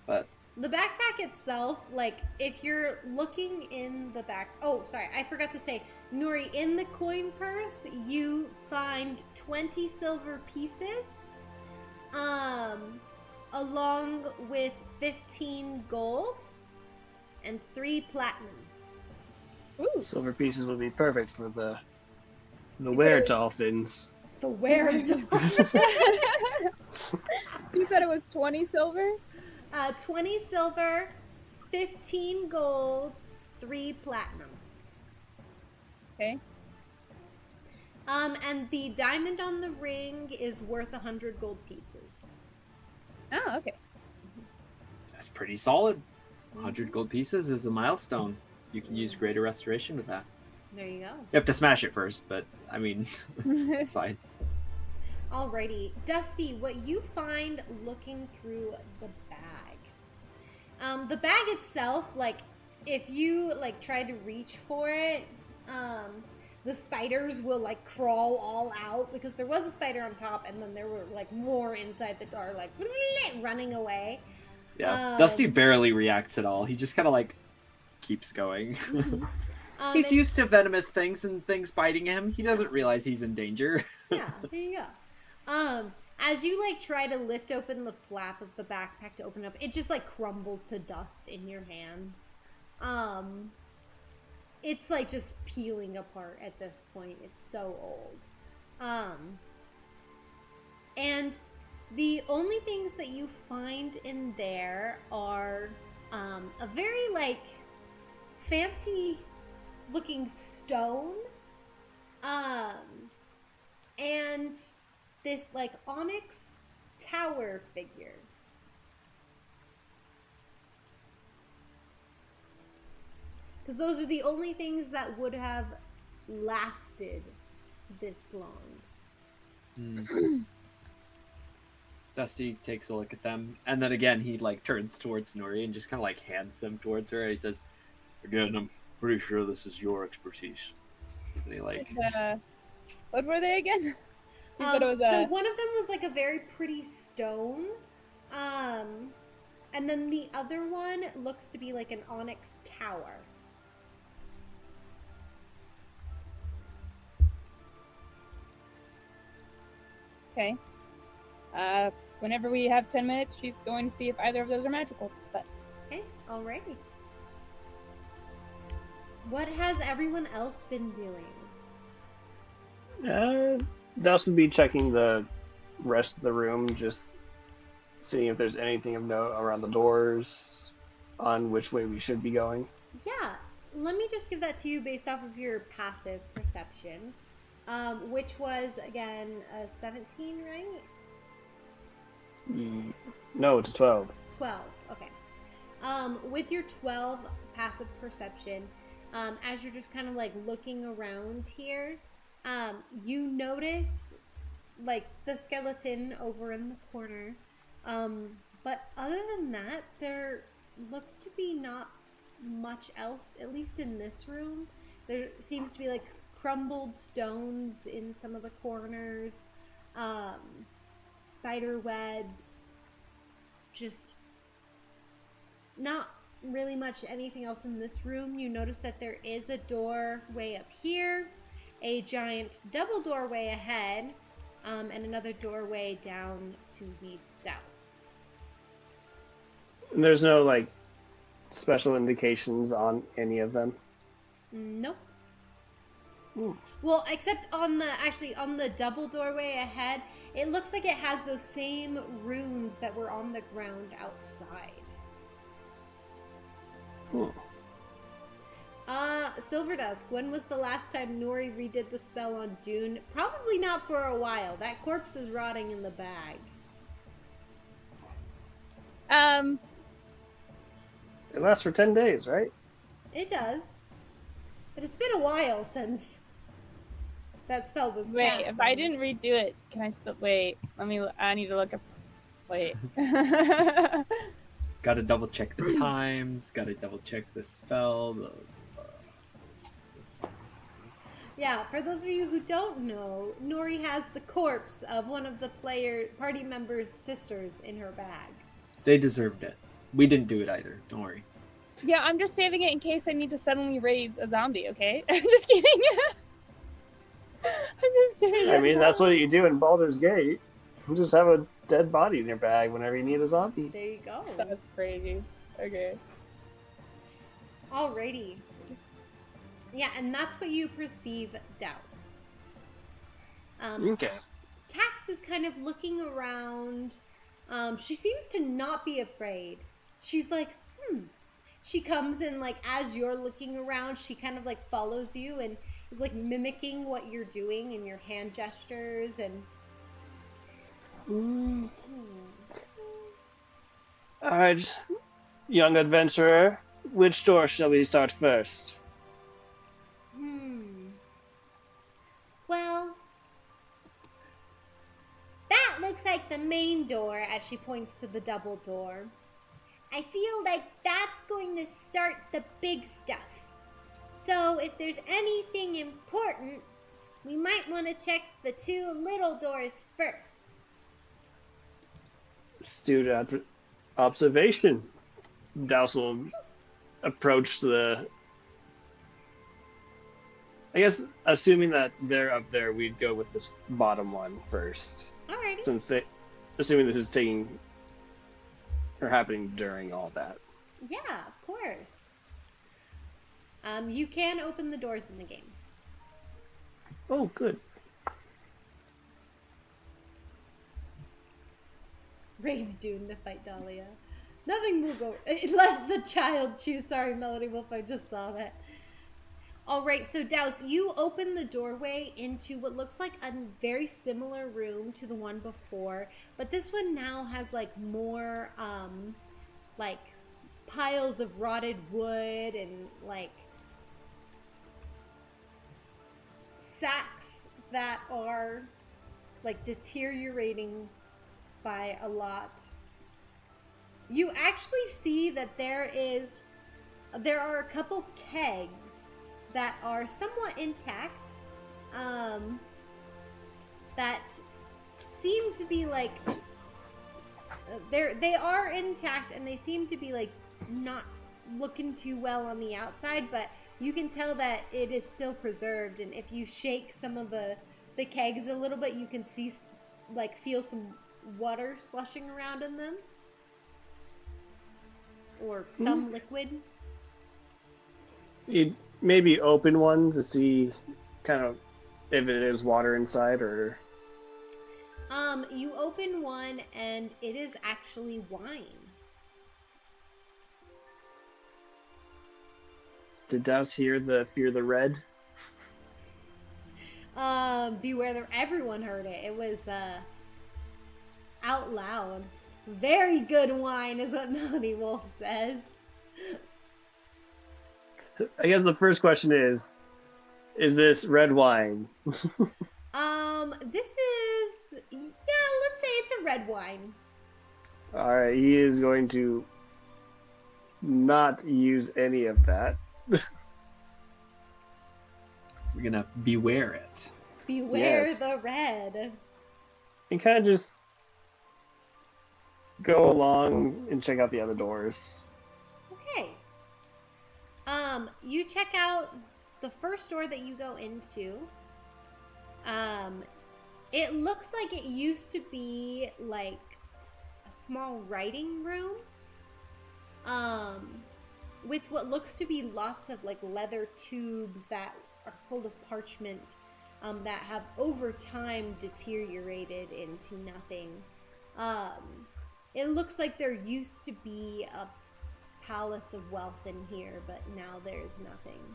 but The backpack itself, like, if you're looking in the back... Oh, sorry, I forgot to say. Nuri, in the coin purse, you find 20 silver pieces, along with 15 gold and 3 platinum. Ooh. Silver pieces would be perfect for the said were it- dolphins. The were-dolphin. You said it was 20 silver? 20 silver, 15 gold, 3 platinum. Okay. And the diamond on the ring is worth 100 gold pieces. Oh, okay. that's pretty solid. 100 gold pieces is a milestone. You can use Greater Restoration with that. There you go. You have to smash it first, but I mean, it's fine. Alrighty, Dusty, what you find looking through the bag. The bag itself, like, if you, like, try to reach for it, the spiders will, like, crawl all out, because there was a spider on top, and then there were, like, more inside the door, like, running away. Yeah, Dusty barely reacts at all. He just kind of like keeps going. He's and- used to venomous things and things biting him. He doesn't realize he's in danger. Yeah, there you go. As you, like, try to lift open the flap of the backpack to open up, it just, like, crumbles to dust in your hands. It's, like, just peeling apart at this point. It's so old. And the only things that you find in there are, a very, like, fancy looking stone, and this, like, onyx tower figure. Because those are the only things that would have lasted this long. Dusty takes a look at them, and then again he like turns towards Nuri and just kind of like hands them towards her. He says, "Again, I'm pretty sure this is your expertise." And he like, What were they again? You said it was So one of them was like a very pretty stone, And then the other one looks to be like an onyx tower. Okay. Whenever we have 10 minutes, she's going to see if either of those are magical. But Okay, alrighty. What has everyone else been doing? Douse would be checking the rest of the room, just seeing if there's anything of note around the doors, on which way we should be going. Yeah, let me just give that to you based off of your passive perception, which was, again, a 17, right? No, it's a 12. 12, okay. With your 12 passive perception, as you're just kind of like looking around here, you notice like the skeleton over in the corner. But other than that, there looks to be not much else, at least in this room. There seems to be like crumbled stones in some of the corners, spider webs, just not really much anything else in this room. You notice that there is a doorway up here, a giant double doorway ahead, and another doorway down to the south. And there's no, like, special indications on any of them? Nope. Ooh. Well, except on the double doorway ahead, it looks like it has those same runes that were on the ground outside. Silver Dusk, when was the last time Nuri redid the spell on Dune? Probably not for a while. That corpse is rotting in the bag. It lasts for 10 days, right? It does. But it's been a while since that spell was wait, cast. if I didn't redo it, can I still wait? I need to look up. Wait. Gotta double check the times. Gotta double check the spell. Yeah, for those of you who don't know, Nuri has the corpse of one of the party members' sisters in her bag. They deserved it. We didn't do it either. Don't worry. Yeah, I'm just saving it in case I need to suddenly raise a zombie, okay? I'm just kidding. I'm just kidding. I mean, that's what you do in Baldur's Gate. You just have a dead body in your bag whenever you need a zombie. There you go. That's crazy. Okay. Alrighty. Yeah, and that's what you perceive Douse. Okay. Tax is kind of looking around. She seems to not be afraid. She's like, She comes in, like, as you're looking around, she kind of, like, follows you and is, like, mimicking what you're doing in your hand gestures and... Alright, young adventurer, which door shall we start first? Well, that looks like the main door as she points to the double door. I feel like that's going to start the big stuff. So if there's anything important, we might want to check the two little doors first. Astute observation. Douse will approach the... I guess, assuming that they're up there, we'd go with this bottom one first. Alrighty. Since assuming this is taking... or happening during all that. Yeah, of course. You can open the doors in the game. Oh, good. Raise Dune to fight Dahlia. Nothing will go... Let the child choose. Sorry, Melody Wolf, I just saw that. Alright, so Douse, you open the doorway into what looks like a very similar room to the one before, but this one now has, like, more, like, piles of rotted wood and, like, sacks that are, like, deteriorating by a lot. You actually see that there are a couple kegs that are somewhat intact, that seem to be like they are intact, and they seem to be like not looking too well on the outside, but you can tell that it is still preserved. And if you shake some of the kegs a little bit, you can see, like, feel some water slushing around in them, or some liquid. You'd maybe open one to see kind of if it is water inside, or... You open one, and it is actually wine. Did Douse hear the Fear the Red? Beware everyone heard it. It was, out loud. Very good wine is what Melody Wolf says. I guess the first question is this red wine? This is, yeah, let's say it's a red wine. Alright, he is going to not use any of that. We're gonna beware it. Beware Yes. the red. And kind of just go along and check out the other doors. Okay. You check out the first door that you go into. It looks like it used to be like a small writing room. With what looks to be lots of like leather tubes that are full of parchment, that have over time deteriorated into nothing. It looks like there used to be a palace of wealth in here, but now there's nothing.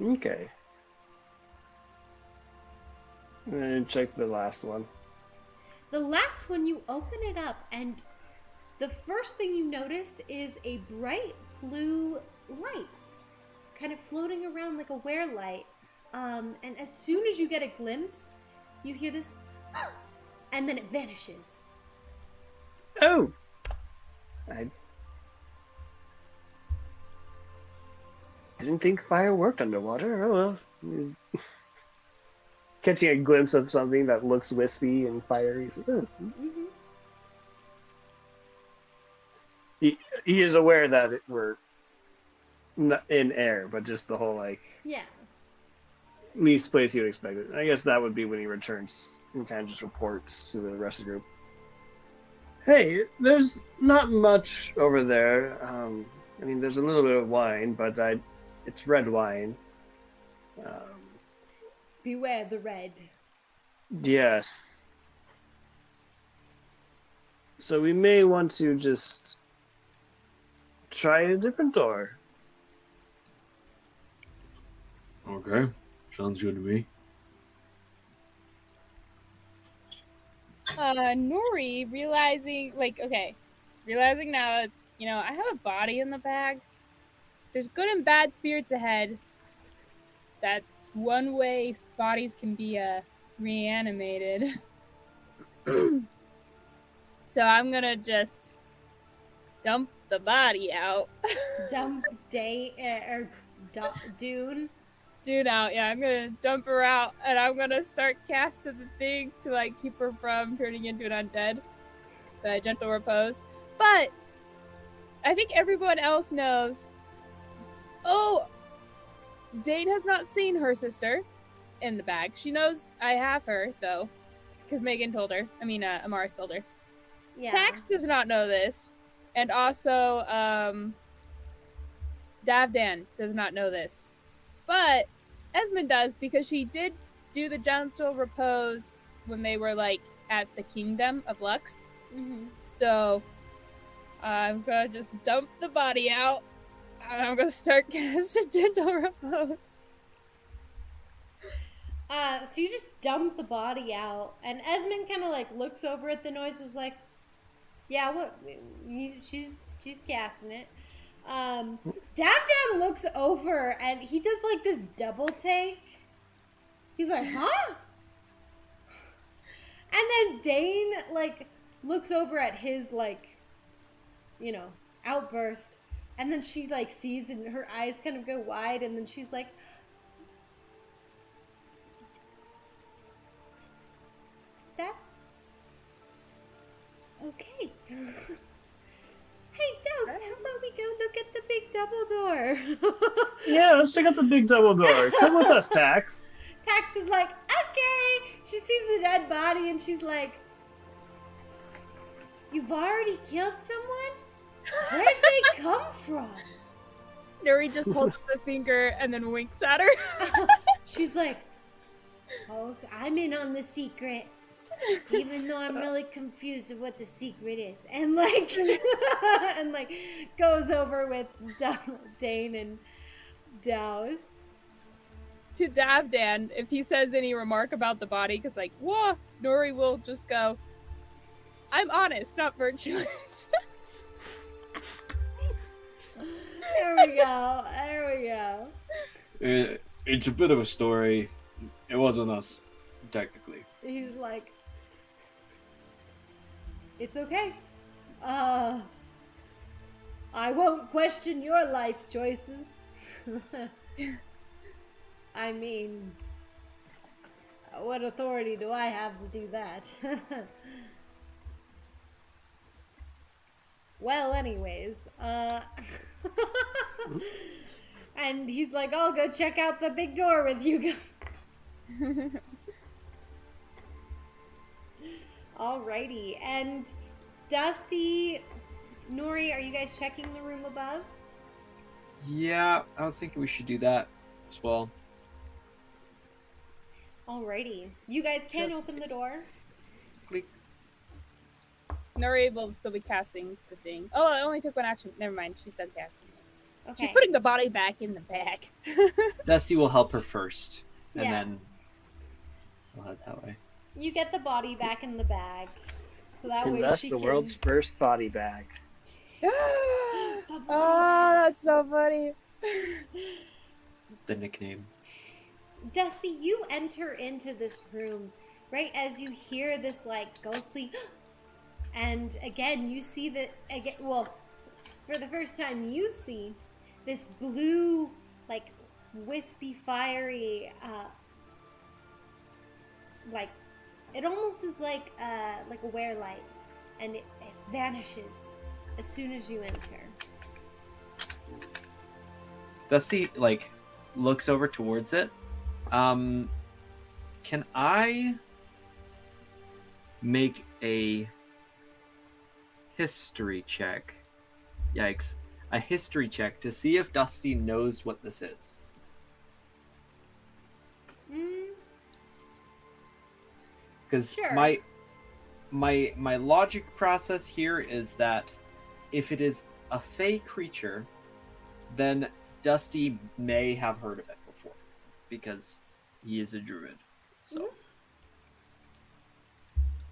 Okay. And check the last one. The last one, you open it up, and the first thing you notice is a bright blue light kind of floating around like a wear light. And as soon as you get a glimpse, you hear this and then it vanishes. Oh! I didn't think fire worked underwater. Oh well. Catching a glimpse of something that looks wispy and fiery. He's like, oh. Mm-hmm. He is aware that we're not in air, but just the whole, like, Yeah. least place you'd expect it. I guess that would be when he returns and kind of just reports to the rest of the group. Hey, there's not much over there. I mean, there's a little bit of wine, but it's red wine. Beware the red. Yes. So we may want to just try a different door. Okay, sounds good to me. Nuri realizing now, you know, I have a body in the bag. There's good and bad spirits ahead. That's one way bodies can be reanimated. So I'm gonna just dump the body out. Dump Dune. Dude out, yeah, I'm gonna dump her out, and I'm gonna start casting the thing to like keep her from turning into an undead. The gentle repose. But I think everyone else knows. Oh, Dane has not seen her sister in the bag. She knows I have her though, because Megan told her. I mean, Amaris told her. Yeah. Tax does not know this, and also Davdan does not know this, but Esmond does, because she did do the gentle repose when they were like at the Kingdom of Lux. Mm-hmm. So I'm gonna just dump the body out, and I'm gonna start casting gentle repose. So you just dump the body out, and Esmond kind of like looks over at the noises, like, yeah, what? She's casting it. Davdan looks over, and he does like this double take. He's like, huh? And then Dane like looks over at his like, you know, outburst, and then she like sees, and her eyes kind of go wide, and then she's like, double door. Yeah, let's check out the big double door. Come with us, Tax. Tax is like, okay. She sees the dead body and she's like, you've already killed someone? Where'd they come from? Nuri just holds up the finger and then winks at her. She's like, oh, I'm in on the secret. Even though I'm really confused of what the secret is. And like, and like goes over with Dane and Douse. To Davdan, if he says any remark about the body, because like, whoa, Nuri will just go, I'm honest, not virtuous. There we go. There we go. It's a bit of a story. It wasn't us, technically. He's like, it's okay. I won't question your life choices. I mean, what authority do I have to do that? Well, anyways, and he's like, I'll go check out the big door with you guys. Alrighty, and Dusty, Nuri, are you guys checking the room above? Yeah, I was thinking we should do that as well. Alrighty, you guys can Just open the please. door. Click. Nuri will still be casting the thing. Oh, I only took one action. Never mind, she's done casting it. Okay. She's putting the body back in the bag. Dusty will help her first, and Yeah. then we'll head that way. You get the body back in the bag, so that And way that's she the can. world's first body bag. Oh, that's so funny. The nickname. Dusty, you enter into this room right as you hear this like ghostly, and again you see that again. Well, for the first time, you see this blue, like wispy, fiery, like it almost is like a wear light, and it vanishes as soon as you enter. Dusty like looks over towards it. Can I make a history check? Yikes. A history check to see if Dusty knows what this is. Because Sure. my logic process here is that if it is a fey creature, then Dusty may have heard of it before, because he is a druid. So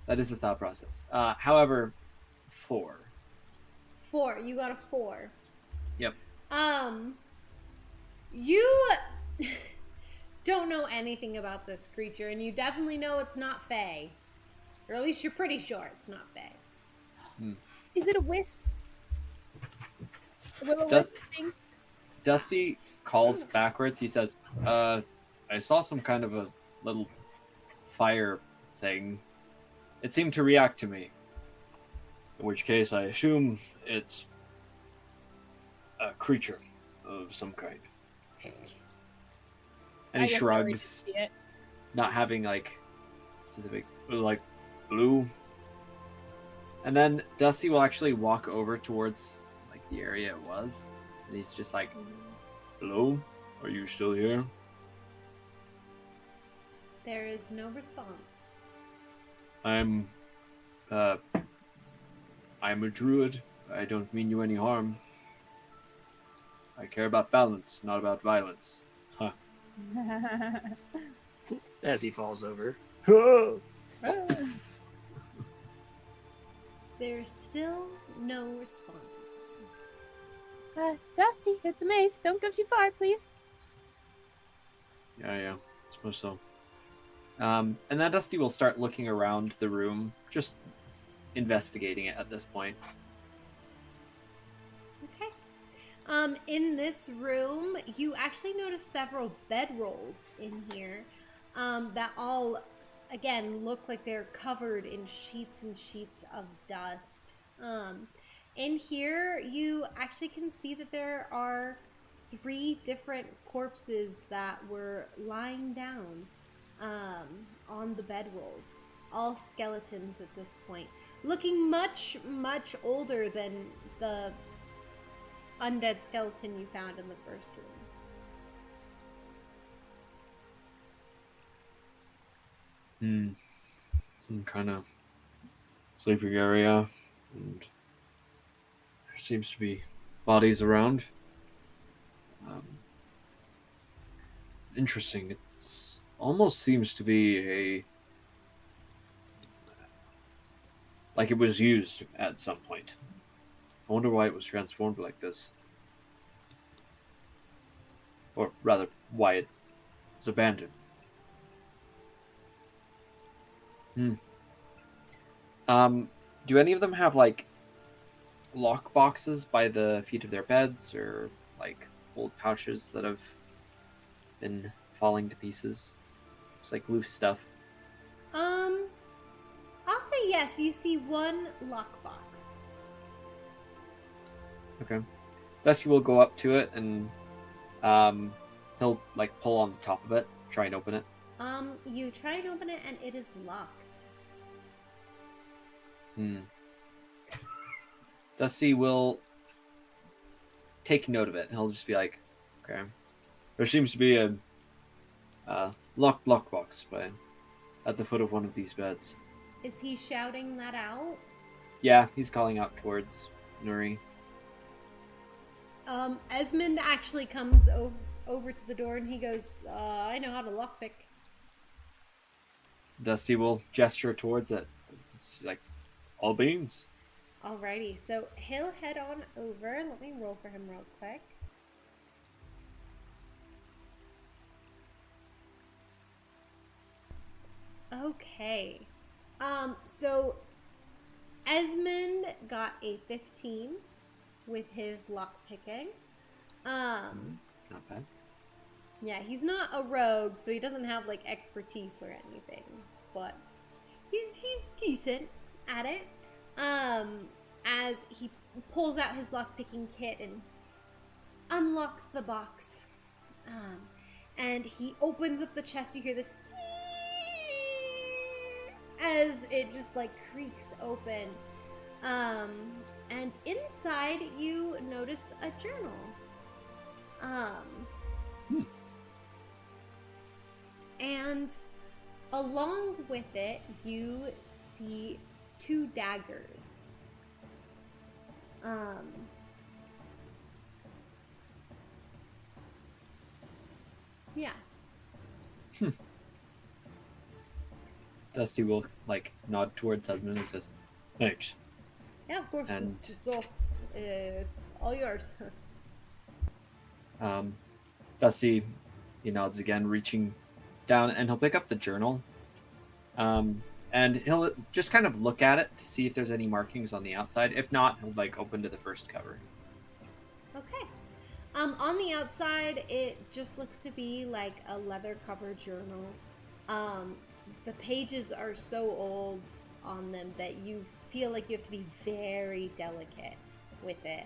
that is the thought process. However, 4. 4. You got a 4. Yep. You don't know anything about this creature, and you definitely know it's not Fae. Or at least you're pretty sure it's not Fae. Is it a wisp? A will-o-wisp thing? Dusty calls backwards. He says, I saw some kind of a little fire thing. It seemed to react to me. In which case, I assume it's a creature of some kind. And I he guess Nuri can shrugs, see it. not having like specific, like blue. And then Dusty will actually walk over towards like the area it was, and he's just like, "Hello, are you still here?" There is no response. I'm a druid. I don't mean you any harm. I care about balance, not about violence. Huh. As he falls over. There's still no response. Dusty, it's a maze. Don't go too far, please. Yeah, suppose so. And then Dusty will start looking around the room, just investigating it at this point. Okay. In this room, you actually notice several bedrolls in here that all, again, look like they're covered in sheets and sheets of dust. In here, you actually can see that there are 3 different corpses that were lying down on the bedrolls. All skeletons at this point. Looking much, much older than the undead skeleton you found in the first room. Some kind of sleeping area, and there seems to be bodies around. Interesting. It almost seems to be like it was used at some point. I wonder why it was transformed like this, or rather, why it was abandoned. Do any of them have like lock boxes by the feet of their beds, or like old pouches that have been falling to pieces? Just like loose stuff. I'll say yes. You see 1 lockbox. Okay. Dusty will go up to it and he'll like pull on the top of it, try and open it. You try and open it and it is locked. Dusty will take note of it. He'll just be like, okay. There seems to be a locked lockbox at the foot of one of these beds. Is he shouting that out? Yeah, he's calling out towards Nuri. Esmond actually comes over to the door and he goes, I know how to lockpick. Dusty will gesture towards it. It's like, all beans. Alrighty, so he'll head on over. Let me roll for him real quick. Okay. So Esmond got a 15 with his lockpicking. Not bad. Yeah, he's not a rogue, so he doesn't have like expertise or anything, but he's decent at it. As he pulls out his lockpicking kit and unlocks the box, and he opens up the chest. You hear this as it just like creaks open, and inside you notice a journal. And along with it, you see 2 daggers. Yeah. Dusty will like nod towards Esmond and says, "Thanks." Yeah, of course. And- It's all yours. Dusty, he nods again, reaching down, and he'll pick up the journal. And he'll just kind of look at it to see if there's any markings on the outside. If not, he'll like open to the first cover. Okay. On the outside, it just looks to be like a leather cover journal. The pages are so old on them that you feel like you have to be very delicate with it.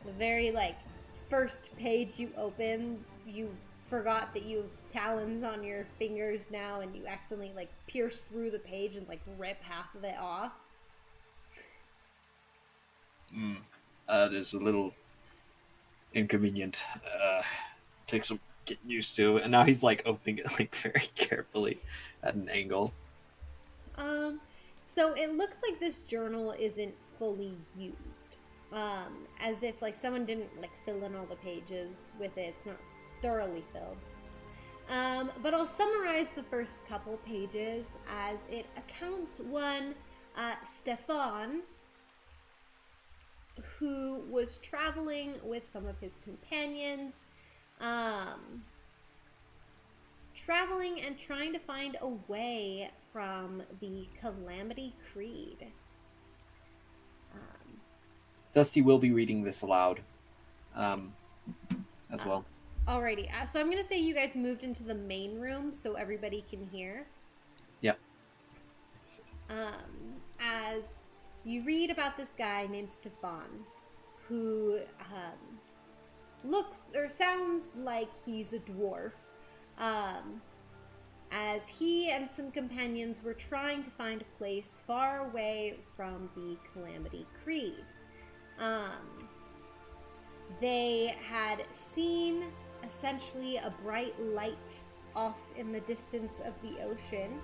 The very like first page you open, you forgot that you have talons on your fingers now, and you accidentally like pierce through the page and like rip half of it off. That is a little inconvenient. Takes some getting used to. And now he's like opening it like very carefully at an angle. So it looks like this journal isn't fully used. As if like someone didn't like fill in all the pages with it. It's not thoroughly filled. But I'll summarize the first couple pages as it accounts one Stefan, who was traveling with some of his companions, traveling and trying to find a way from the Calamity Creed. Dusty will be reading this aloud as well. Alrighty, so I'm going to say you guys moved into the main room so everybody can hear. Yep. As you read about this guy named Stefan, who looks or sounds like he's a dwarf, as he and some companions were trying to find a place far away from the Calamity Creed. They had seen essentially a bright light off in the distance of the ocean,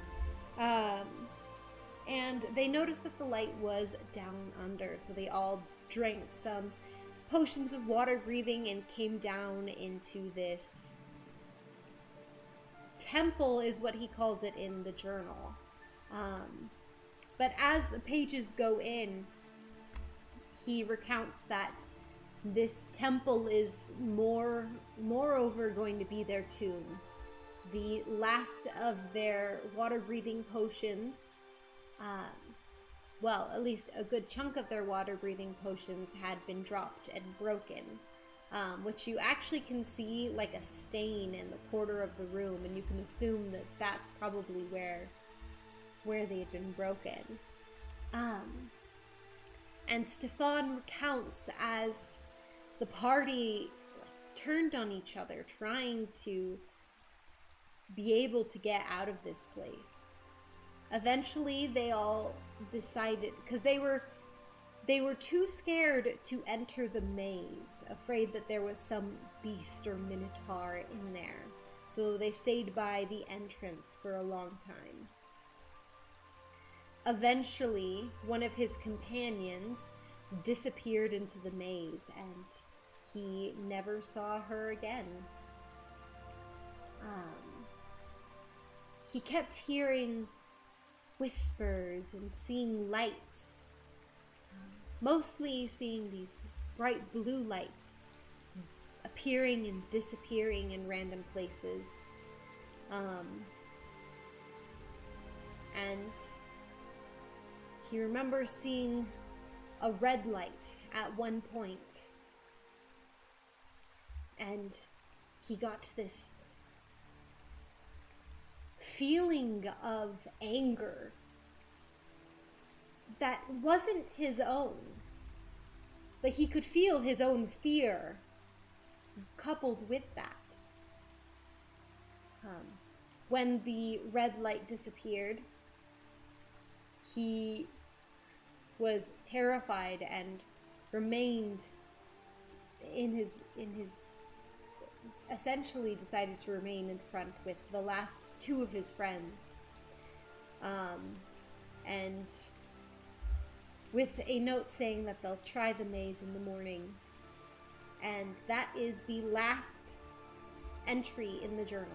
and they noticed that the light was down under, so they all drank some potions of water breathing and came down into this temple, is what he calls it in the journal. But as the pages go in, he recounts that this temple is moreover going to be their tomb. The last of their water-breathing potions, well, at least a good chunk of their water-breathing potions had been dropped and broken, which you actually can see like a stain in the corner of the room, and you can assume that that's probably where they had been broken. And Stefan recounts as the party turned on each other, trying to be able to get out of this place. Eventually, they all decided, because they were too scared to enter the maze, afraid that there was some beast or minotaur in there. So they stayed by the entrance for a long time. Eventually, one of his companions disappeared into the maze, and he never saw her again. He kept hearing whispers and seeing lights, mostly seeing these bright blue lights appearing and disappearing in random places. And he remembers seeing a red light at one point, and he got this feeling of anger that wasn't his own, but he could feel his own fear coupled with that. When the red light disappeared, he was terrified and remained in his essentially decided to remain in front with the last two of his friends, and with a note saying that they'll try the maze in the morning. And that is the last entry in the journal.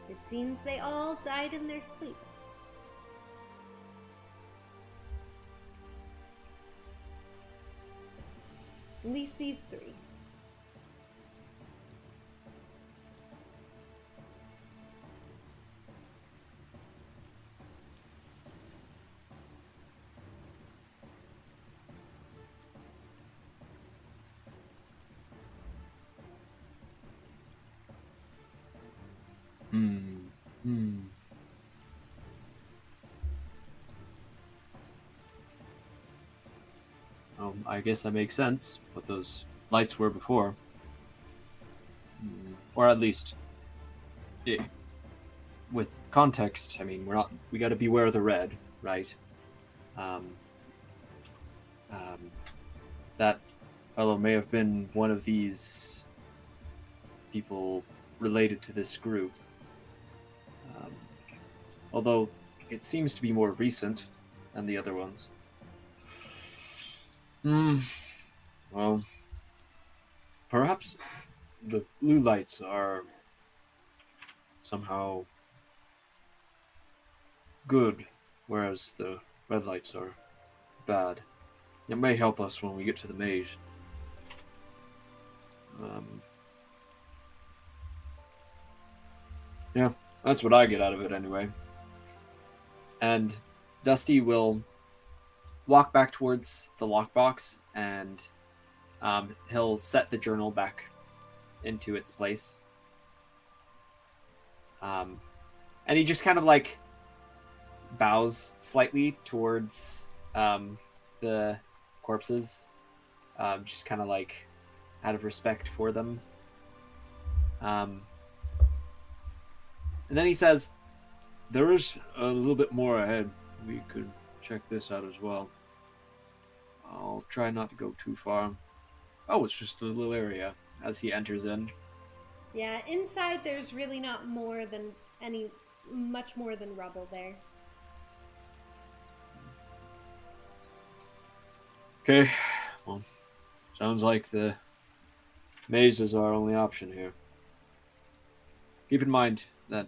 It seems they all died in their sleep. At least these three. I guess that makes sense, what those lights were before. Or at least, with context, I mean, we gotta beware of the red, right? That fellow may have been one of these people related to this group. Although it seems to be more recent than the other ones. Well, perhaps the blue lights are somehow good, whereas the red lights are bad. It may help us when we get to the maze. Yeah, that's what I get out of it anyway. And Dusty will walk back towards the lockbox, and he'll set the journal back into its place. And he just kind of like bows slightly towards the corpses, just kind of like out of respect for them. And then he says, "There is a little bit more ahead. We could check this out as well. I'll try not to go too far." Oh, it's just a little area as he enters in. Yeah, inside there's really not much more than rubble there. Okay, well, sounds like the maze is our only option here. Keep in mind that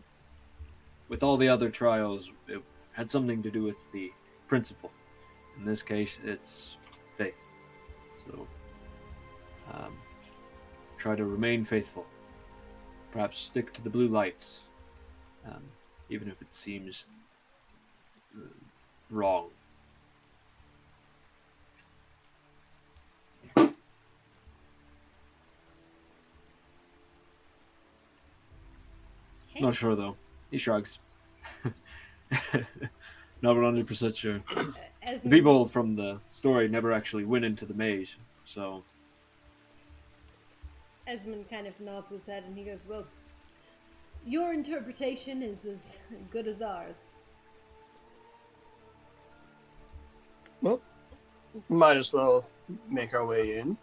with all the other trials, it had something to do with the principle. In this case, it's faith. So, try to remain faithful. Perhaps stick to the blue lights, even if it seems wrong. Okay. Not sure though. He shrugs. Not 100% sure. The Esmond, people from the story never actually went into the maze, so Esmond kind of nods his head and he goes, "Well, your interpretation is as good as ours." Well, might as well make our way in.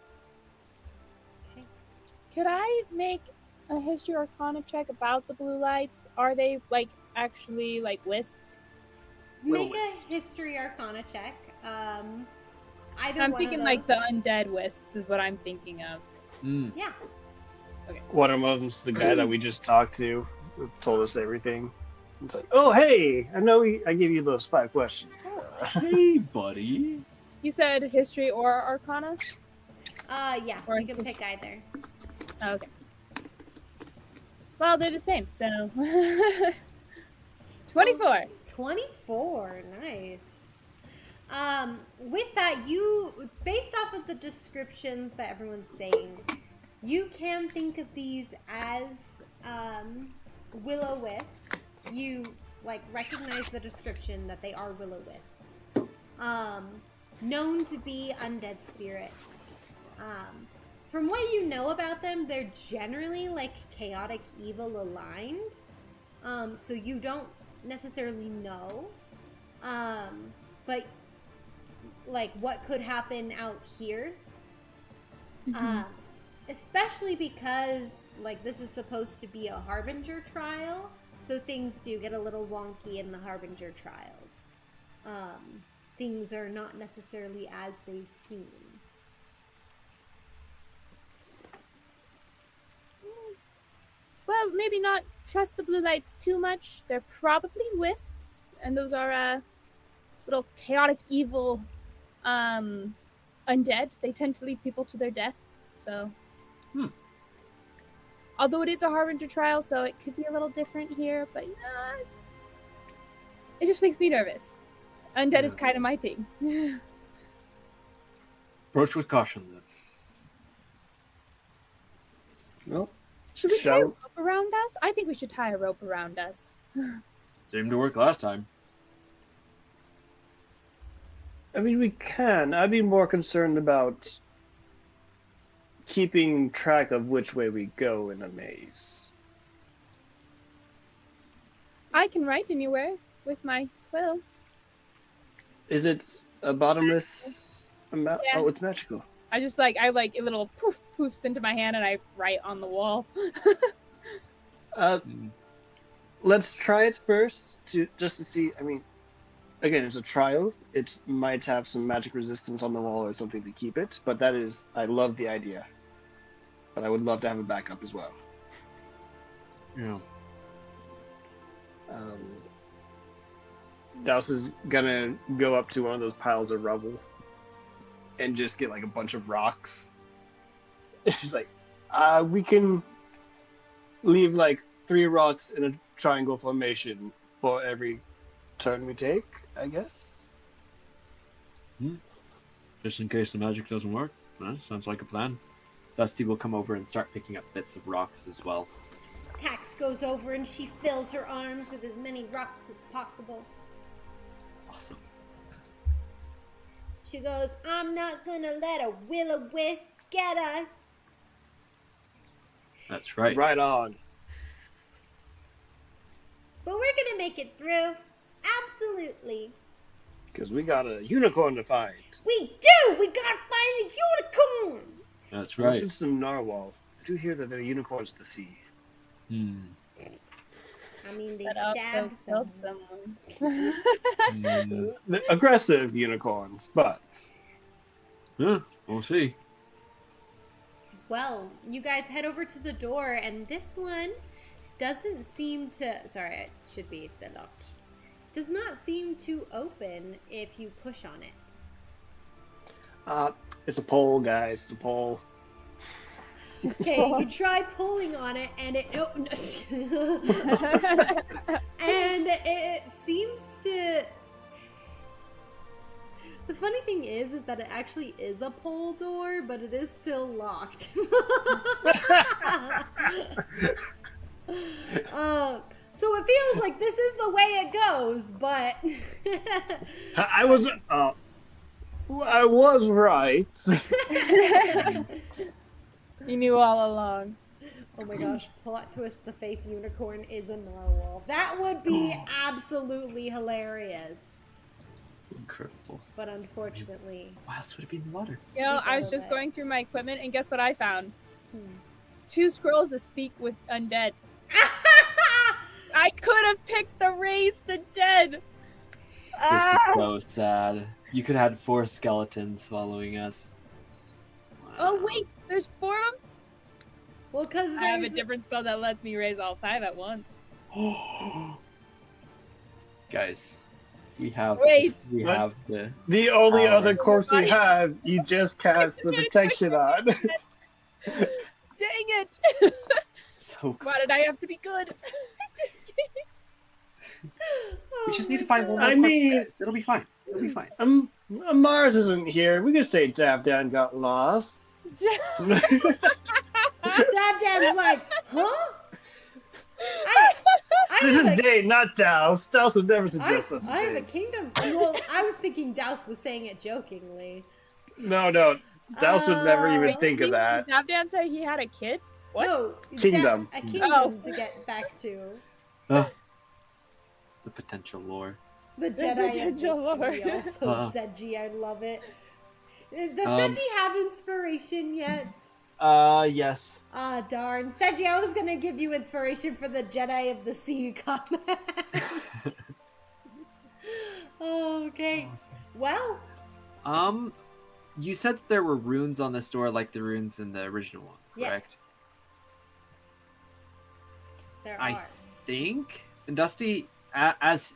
Could I make a history arcana check about the blue lights? Are they like actually like wisps? Make wisps. a history arcana check. Either I'm one thinking of like those. the undead wisps is what I'm thinking of. Yeah. One of them's the guy that we just talked to, who told us everything. It's like, oh hey, I gave you those 5 questions. hey, buddy. You said history or arcana? Yeah, Or you can just- pick either. Oh, okay. Well, they're the same, so 24. 24, nice. With that, you, based off of the descriptions that everyone's saying, you can think of these as will-o-wisps. You recognize the description that they are will-o-wisps, known to be undead spirits. From what you know about them, they're generally chaotic evil aligned. So you don't necessarily know, but what could happen out here, especially because this is supposed to be a Harbinger trial, so things do get a little wonky in the Harbinger trials. Things are not necessarily as they seem. Well, maybe not trust the blue lights too much. They're probably wisps, and those are little chaotic evil undead. They tend to lead people to their death. So, although it is a Harbinger trial, so it could be a little different here, but it just makes me nervous. Undead is kind of my thing. Approach with caution, then. Well, Should we tie a Shall- rope around us? I think we should tie a rope around us. Seemed to work last time. I mean, we can. I'd be more concerned about keeping track of which way we go in a maze. I can write anywhere with my quill. Is it a bottomless amount? Yeah. Oh, it's magical. I just a little poof poofs into my hand and I write on the wall. Let's try it first just to see. I mean, again, it's a trial. It might have some magic resistance on the wall or something to keep it, but I love the idea. But I would love to have a backup as well. Yeah. Douse is gonna go up to one of those piles of rubble and just get a bunch of rocks. He's like, we can leave 3 rocks in a triangle formation for every turn we take, I guess. Just in case the magic doesn't work. Sounds like a plan. Dusty will come over and start picking up bits of rocks as well. Tax goes over and she fills her arms with as many rocks as possible. Awesome. She goes, I'm not gonna let a will-o-wisp get us. That's right. Right on. But we're gonna make it through. Absolutely. Because we got a unicorn to find. We do! We gotta find a unicorn! That's Right. right. Since some narwhal. I do hear that there are unicorns at the sea. Hmm. I mean, they That also stabbed killed someone. someone. Hmm. The aggressive unicorns, but Yeah, we'll see. Well, you guys head over to the door, and this one doesn't seem to... Sorry, it should be locked. Does not seem to open if you push on it. it's a pole, guys. It's a pole. Okay, you try pulling on it, and it... Oh, no, just kidding. And it seems to... The funny thing is that it actually is a pole door, but it is still locked. So it feels like this is the way it goes, but... I was right. You knew all along. Oh my gosh, plot twist, the faith unicorn is a narwhal. That would be absolutely hilarious. Incredible. But unfortunately... Why else would it be in the water? You know, Keep I out was of just it. going through my equipment, and guess what I found? Hmm. 2 scrolls to speak with undead. I could have picked the raise the dead. This Ah! is so sad. You could have had 4 skeletons following us. Oh Wow. wait, there's 4 of them. Well, because I have a there's... different spell that lets me raise all 5 at once. Guys, we have Wait. the The only Power. other course we have, you just cast the protection on. Dang it! so Why did I have to be good? Just kidding. we just need to find one more I quick, mean- guys. It'll be fine. It'll be fine. Mars isn't here. We could say Dabdan got lost. Dabdan's like, huh? I This have is a- Dane, not Douse. Douse would never suggest such a I have a thing. kingdom. Well, I was thinking Douse was saying it jokingly. No. Douse would never even think of that. Dabdan said he had a kid? What? No, Kingdom. A kingdom to get back to. The potential lore. The Jedi potential of the lore. sea, also Seji. I love it. Does Seji have inspiration yet? Yes. Ah, darn. Seji, I was gonna give you inspiration for the Jedi of the Sea comment. Okay. Awesome. Well, You said that there were runes on this door like the runes in the original one, correct? yes. There I are. think. And Dusty, as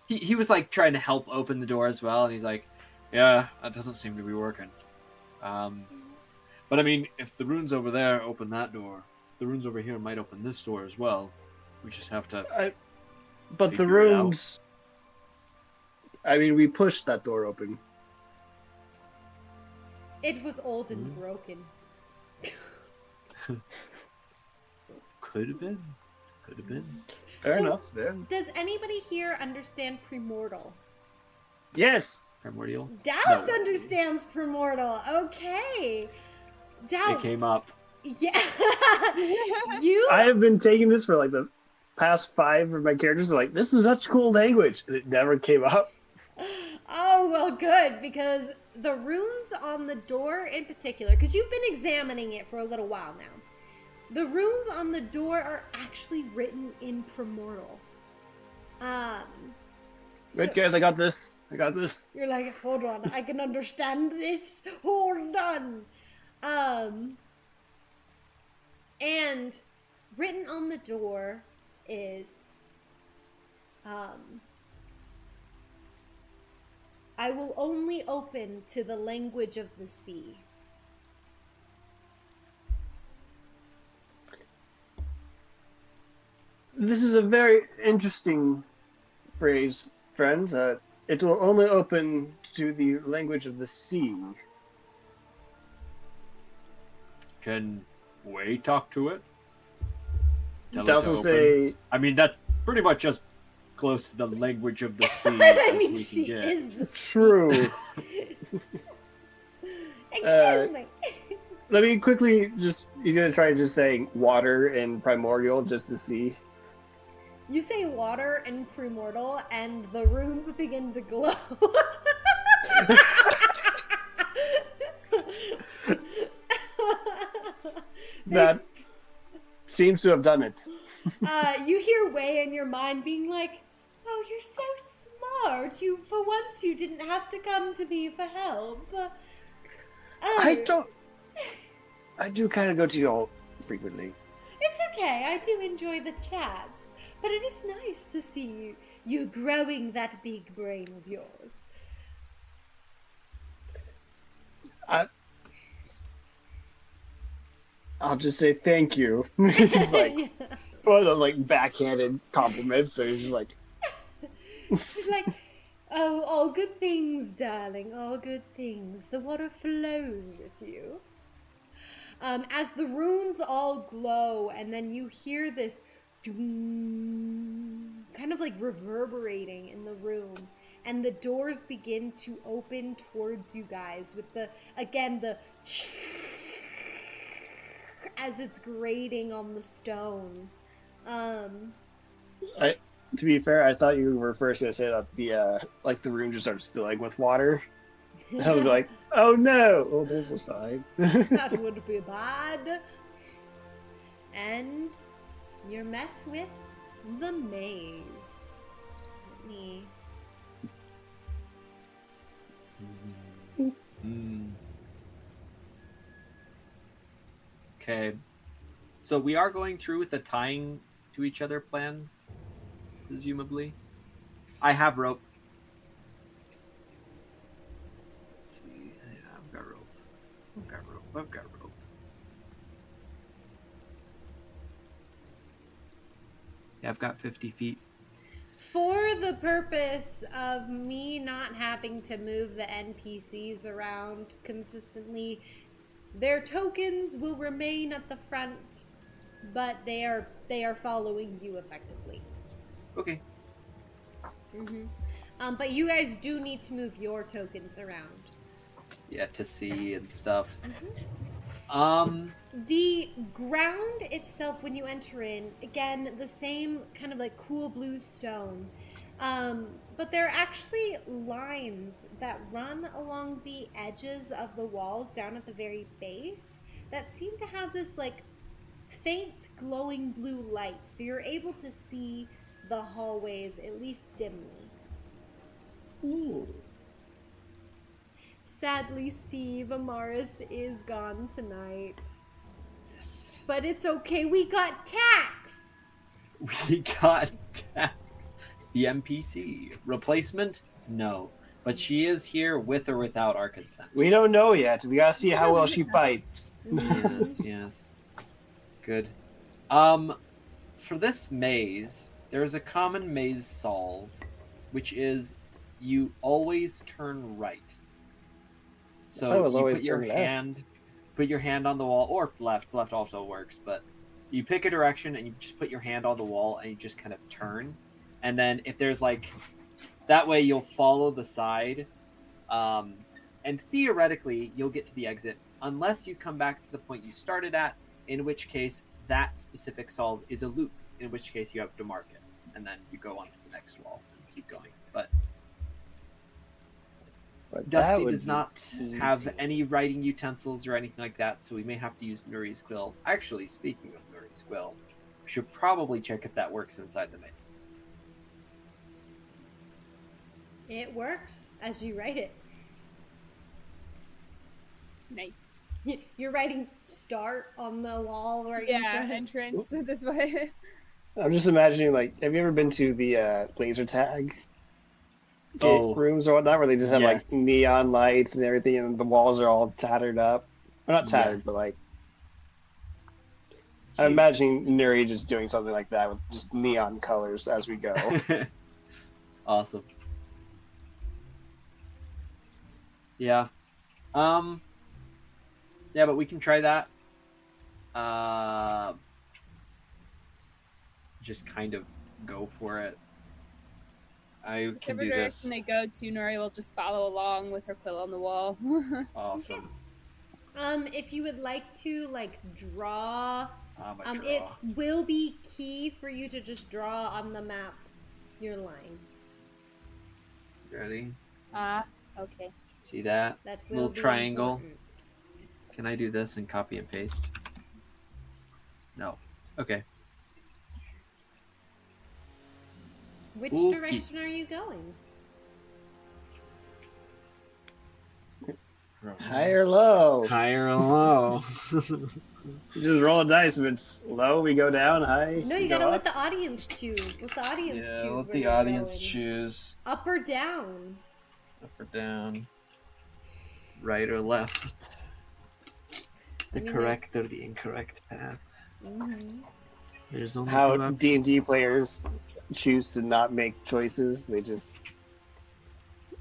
he was like trying to help open the door as well, and he's like, "Yeah, that doesn't seem to be working." But I mean, if the runes over there open that door, the runes over here might open this door as well. We just have to. But the Figure it out. runes. I mean, we pushed that door open. It was old and broken. Could have been. Could have been. Fair So- enough. Yeah. Does anybody here understand Primordial? Yes. Primordial. Douse No. understands Primordial. Okay. Douse. It came up. Yeah. You. I have been taking this for like the past 5 of my characters. Are like, this is such cool language, and it never came up. Oh, well, good, because the runes on the door in particular, because you've been examining it for a little while now, the runes on the door are actually written in Primordial. So Right, guys, I got this. I got this. you're like, hold on, I can understand this. Hold on. And written on the door is, I will only open to the language of the sea. This is a very interesting phrase, friends. It will only open to the language of the sea. Can we talk to it? Tell it Douse to will open. say, I mean, that's pretty much just close to the language of the sea I as mean, we she can get. is the true. Excuse me. Let me quickly just, he's going to try just saying water and primordial just to see. You say water and primordial, and the runes begin to glow. That seems to have done it. You hear Wei in your mind being like, "Oh, you're so smart. For once, you didn't have to come to me for help." I do kind of go to y'all frequently. It's okay. I do enjoy the chats, but it is nice to see you growing that big brain of yours. I'll just say thank you. He's like, one of those like backhanded compliments. So he's just like, She's like, "Oh, all good things, darling. All good things. The water flows with you." As the runes all glow, and then you hear this doom, kind of like reverberating in the room, and the doors begin to open towards you guys with the as it's grating on the stone. to be fair, I thought you were first gonna say that the room just starts filling with water. I was like, oh no! Oh, this is fine. That would be bad. And you're met with the maze. Let me... Okay. So we are going through with the tying to each other plan, presumably. I have rope. Let's see. Yeah, I've got rope. I've got rope. Yeah, I've got 50 feet. For the purpose of me not having to move the NPCs around consistently, their tokens will remain at the front, but they are following you effectively. Okay. But you guys do need to move your tokens around. Yeah, to see and stuff. The ground itself, when you enter in, again, the same kind of like cool blue stone. But there are actually lines that run along the edges of the walls down at the very base that seem to have this like faint glowing blue light. So you're able to see the hallways, at least dimly. Ooh. Sadly, Steve, Amaris is gone tonight. Yes. But it's okay, we got Tax! We got Tax. The NPC. Replacement? No. But she is here with or without our consent. We don't know yet. We gotta see how well she fights. Yes. Good. For this maze, there's a common maze solve, which is you always turn right. So I was you always put your turn left. hand on the wall, or left. Left also works, but you pick a direction and you just put your hand on the wall and you just kind of turn. And then if there's like, that way you'll follow the side, and theoretically you'll get to the exit unless you come back to the point you started at, in which case that specific solve is a loop, in which case you have to mark it, and then you go on to the next wall and keep going. But Dusty does not have any writing utensils or anything like that, so we may have to use Nuri's quill. Actually, speaking of Nuri's quill, we should probably check if that works inside the maze. It works as you write it. Nice. You're writing start on the wall right Yeah, in front. entrance this way. I'm just imagining, like, have you ever been to the laser tag rooms or whatnot, where they just have Yes. like neon lights and everything, and the walls are all tattered up? Well, not tattered, Yes. but like, I'm imagining Nuri just doing something like that with just neon colors as we go. Awesome. Yeah. Yeah, but we can try that. just kind of go for it. I can Whichever do direction this. they go to, Nuri will just follow along with her quill on the wall. Awesome. If you would like to like draw, I'm a it draw. will be key for you to just draw on the map your line. Ready? Okay. See that? That will Little be triangle. important. Can I do this and copy and paste? No. Okay. Which Okay. direction are you going? High or low? Higher and low. You just roll a dice. If it's low, we go down. High, No, we you go gotta let up. the audience choose. Let the audience Yeah, choose let where the you're audience going. choose. Up or down? Up or down. Right or left. The I mean, correct or the incorrect path. Mm-hmm. There's only How two options. D&D players choose to not make choices. They just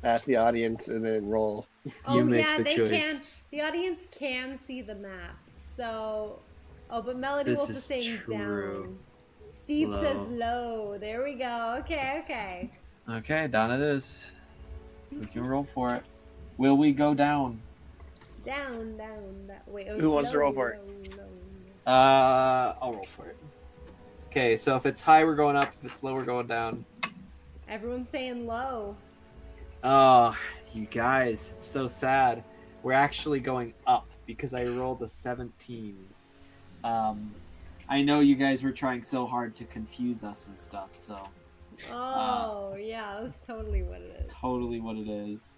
ask the audience and then roll. Oh You make yeah, the they choice. can. The audience can see the map. So, but Melody This Wolf is is saying true. down. Steve Low. says low. There we go. Okay. Okay, down it is. We can roll for it. Will we go down? Down. Wait. Oh, Who it's wants to low, roll for it? low. I'll roll for it. Okay, so if it's high, we're going up. If it's low, we're going down. Everyone's saying low. Oh, you guys, it's so sad. We're actually going up because I rolled a 17. I know you guys were trying so hard to confuse us and stuff, so Oh yeah, that's totally what it is. totally what it is.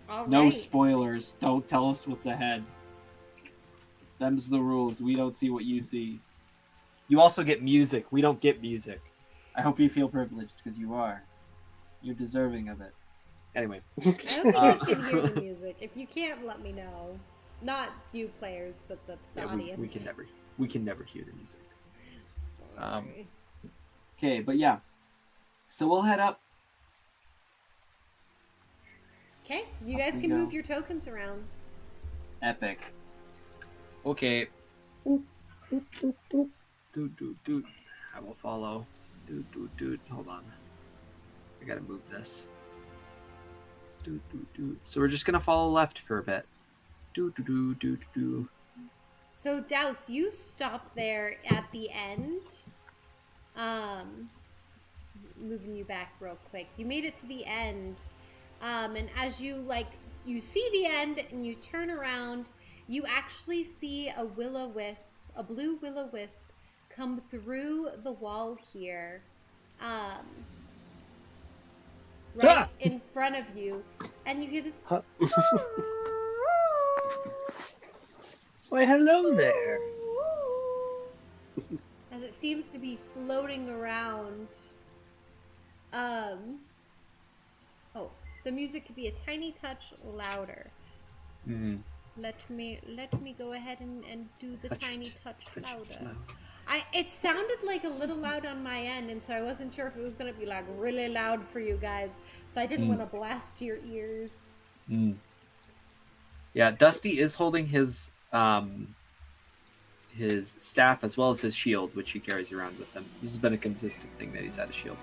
All No right. spoilers. Don't tell us what's ahead. Them's the rules. We don't see what you see. You also get music. We don't get music. I hope you feel privileged, because you are. You're deserving of it. Anyway, I hope you guys can hear the music. If you can't, let me know. Not you players, but the yeah, audience. we can never hear the music. Sorry. Okay, but yeah. So we'll head up. Okay, you Up guys we can go. move your tokens around. Epic. Okay. Dude. I will follow. Dude. Hold on. I gotta move this. Dude. So we're just gonna follow left for a bit. Do. So Douse, you stop there at the end. Moving you back real quick. You made it to the end. And as you you see the end and you turn around, you actually see a will-o-wisp, a blue will-o-wisp, come through the wall here, right in front of you, and you hear this. Why, hello there. As it seems to be floating around. Oh, the music could be a tiny touch louder. Mm. Let me go ahead and do the tiny touch louder. loud. It sounded like a little loud on my end, and so I wasn't sure if it was gonna be like really loud for you guys. So I didn't want to blast your ears. Yeah, Dusty is holding his staff as well as his shield, which he carries around with him. This has been a consistent thing that he's had a shield.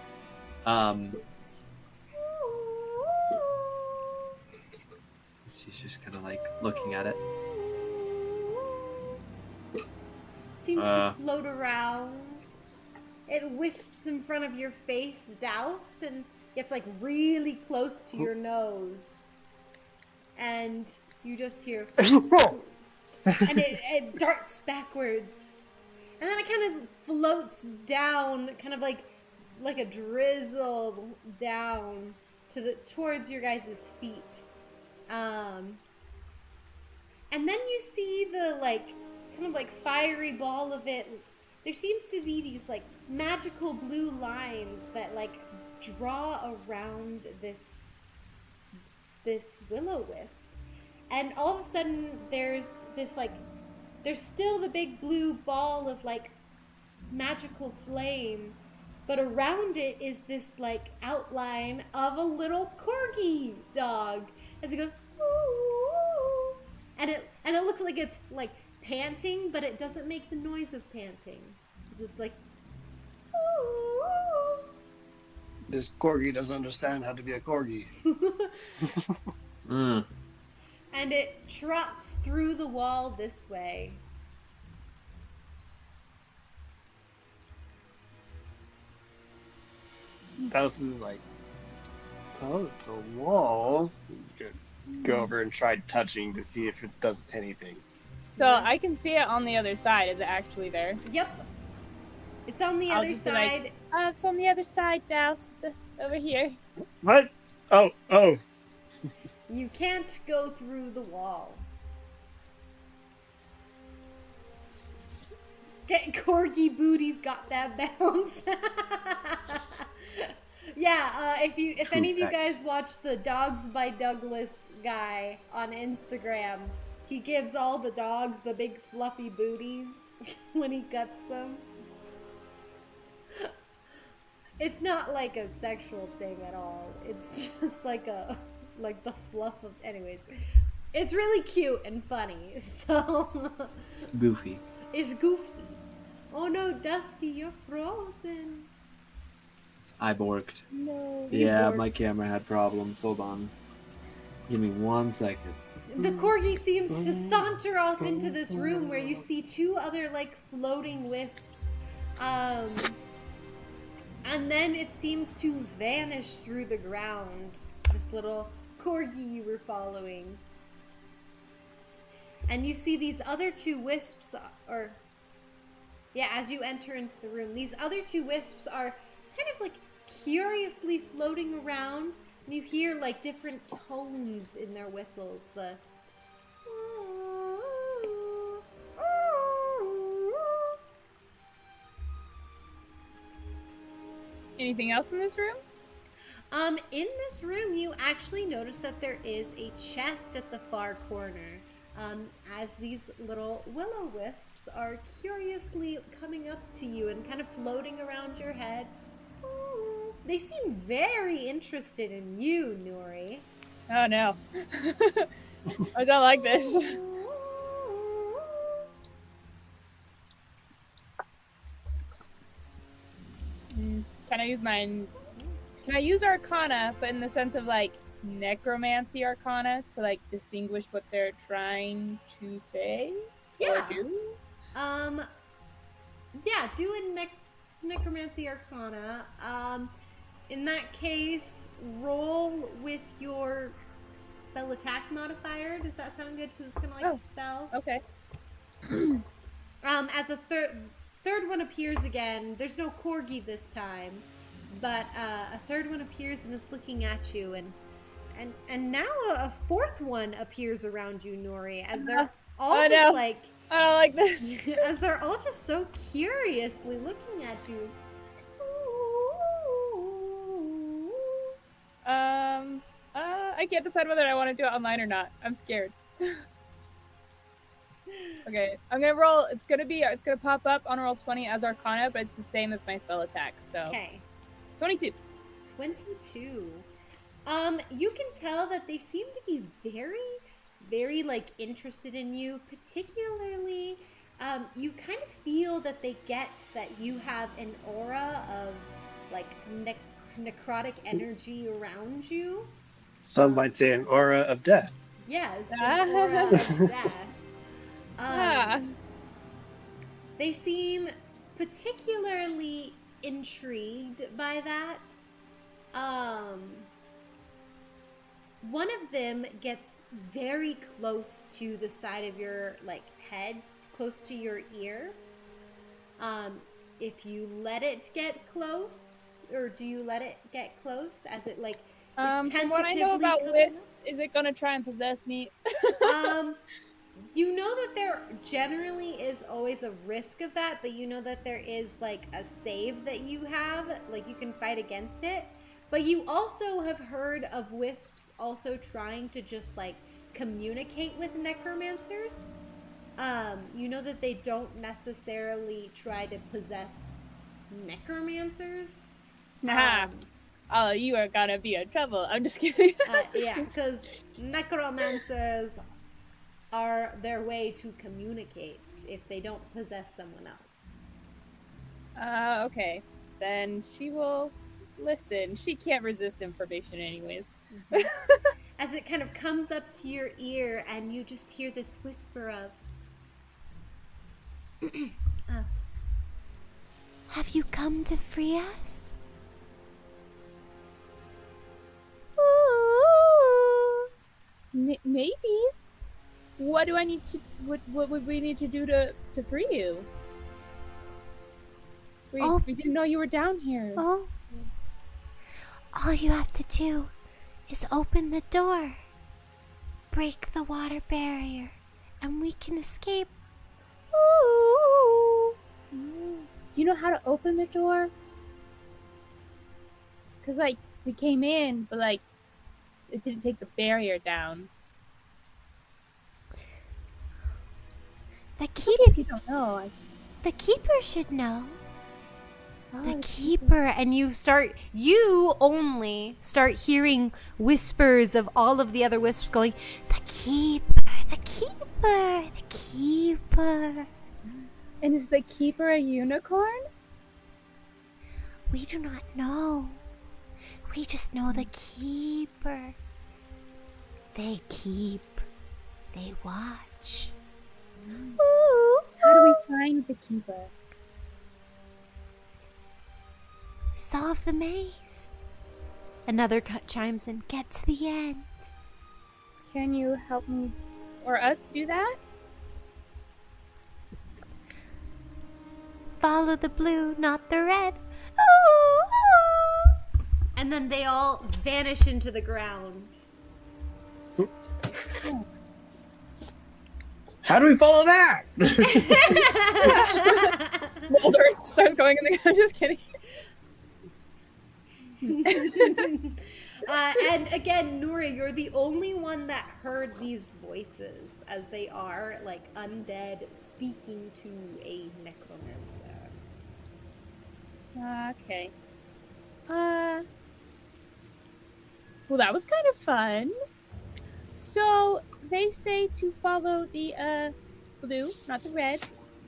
He's just kind of like looking at it. Seems to float around. It wisps in front of your face, Douse, and gets like really close to your nose. And you just hear, and it darts backwards. And then it kind of floats down, kind of like a drizzle down towards your guys' feet. And then you see the kind of fiery ball of it. There seems to be these magical blue lines that draw around this will-o-wisp. And all of a sudden there's this there's still the big blue ball of magical flame, but around it is this outline of a little corgi dog as it goes, "Ooh," and it looks like it's panting, but it doesn't make the noise of panting, because it's This corgi doesn't understand how to be a corgi. Mm. And it trots through the wall this way. Douse is like, oh, it's a wall. You should go over and try touching to see if it does anything. So I can see it on the other side. Is it actually there? Yep. It's on the I'll other just be like, side. oh, it's on the other side, Douse. It's over here. What? Oh. You can't go through the wall. That corgi booty's got that bounce. Yeah, if any of you guys watch the Dogs by Douglas guy on Instagram, he gives all the dogs the big fluffy booties when he cuts them. It's not like a sexual thing at all. It's just like the fluff of, anyways. It's really cute and funny. So Goofy. it's goofy. Oh no, Dusty, you're frozen. I borked. No. Yeah, borked. my camera had problems. Hold on. Give me 1 second. The corgi seems to saunter off into this room where you see two other like floating wisps. And then it seems to vanish through the ground. This little corgi you were following. And you see these other two wisps as you enter into the room, these other two wisps are kind of like curiously floating around. And you hear like different tones in their whistles. The Anything else in this room? in this room, you actually notice that there is a chest at the far corner. As these little will-o-wisps are curiously coming up to you and kind of floating around your head. They seem very interested in you, Nuri. Oh no. I don't like this. Can I use Arcana, but in the sense of like necromancy Arcana to like distinguish what they're trying to say Yeah. or do? Yeah, do a necromancy arcana. In that case, roll with your spell attack modifier. Does that sound good? Because it's kind of like Oh. spell. Okay. As a third one appears again, there's no corgi this time, but a third one appears and is looking at you, and now a fourth one appears around you, Nuri, as they're all Oh, just no. like, I don't like this. as they're all just so curiously looking at you. I can't decide whether I want to do it online or not. I'm scared. Okay, I'm gonna roll. It's gonna pop up on roll 20 as Arcana, but it's the same as my spell attack. So Okay. 22. 22. You can tell that they seem to be very, very, like, interested in you. Particularly, you kind of feel that they get that you have an aura of, like, necrotic energy around you. Some might say an aura of death. Yeah, it's an aura of death. Ah. They seem particularly intrigued by that. One of them gets very close to the side of your like head, close to your ear. If you let it get close, or do you let it get close as it like is From what I know about tentatively wisps, is it gonna try and possess me? You know that there generally is always a risk of that, but you know that there is like a save that you have, like you can fight against it. But you also have heard of wisps also trying to just like communicate with necromancers. You know that they don't necessarily try to possess necromancers. Nah. Oh, you are gonna be in trouble. I'm just kidding. Yeah, because necromancers are their way to communicate if they don't possess someone else. Okay. then she will listen. She can't resist information anyways. As it kind of comes up to your ear and you just hear this whisper of, have you come to free us? Ooh. Maybe. What do I need to? What would we need to do to free you? We didn't know you were down here. Oh. All you have to do is open the door, break the water barrier, and we can escape. Ooh. Do you know how to open the door? Cause like we came in, but like it didn't take the barrier down. If you don't know, The keeper should know. Oh, The keeper, and you only start hearing whispers of all of the other wisps going, the keeper, the keeper, the keeper. And is the keeper a unicorn? We do not know. We just know the keeper. They keep. They watch. Ooh. How do we find the keeper? Solve the maze. Another chimes in. Get to the end. Can you help me or us do that? Follow the blue, not the red. Ooh. And then they all vanish into the ground. How do we follow that? Mulder starts going in the. I'm just kidding. And again, Nuri, you're the only one that heard these voices, as they are like undead speaking to a necromancer. Okay. Well, that was kind of fun. So they say to follow the blue, not the red,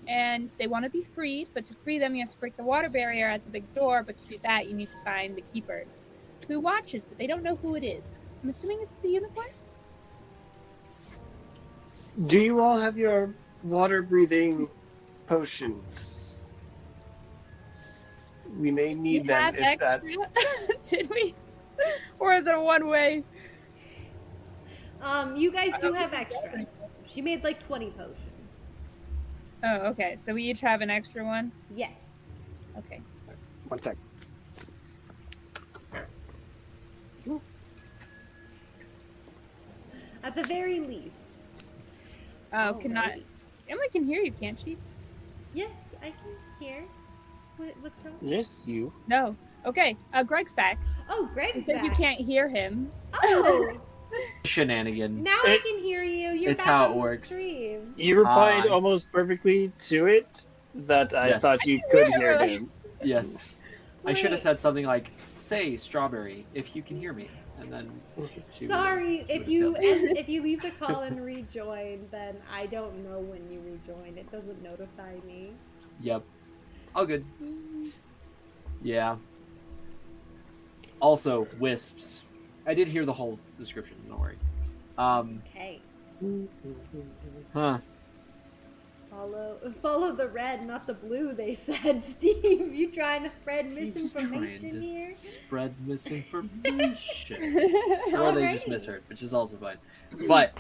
and they want to be freed. But to free them, you have to break the water barrier at the big door. But to do that, you need to find the keeper, who watches, but they don't know who it is. I'm assuming it's the unicorn. Do you all have your water-breathing potions? We may need them have if extra? Did we? Or is it a one-way? You guys do have extras. She made like 20 potions. Oh, okay. So we each have an extra one? Yes. Okay. One sec. At the very least. Oh, cannot. Alrighty. Emily can hear you, can't she? Yes, I can hear. What's wrong? Yes, you. No. Okay. Greg's back. Oh, It Greg's says back. you can't hear him. Oh, Shenanigan. now I can hear you. You're It's back how on it the works. stream. You replied Hi. almost perfectly to it that I Yes. thought you could hear Really? him. Yes. I should have Wait. said something like, say strawberry, if you can hear me. And then she would've- Sorry, she if would've you killed me. if you leave the call and rejoin, then I don't know when you rejoin. It doesn't notify me. Yep. All good. Yeah. Also, wisps. I did hear the whole description, don't worry. Okay. Huh. Follow the red, not the blue, they said. Steve, you trying to spread He's misinformation trying to here? Spread misinformation. Or they just Alrighty. misheard, which is also fine. But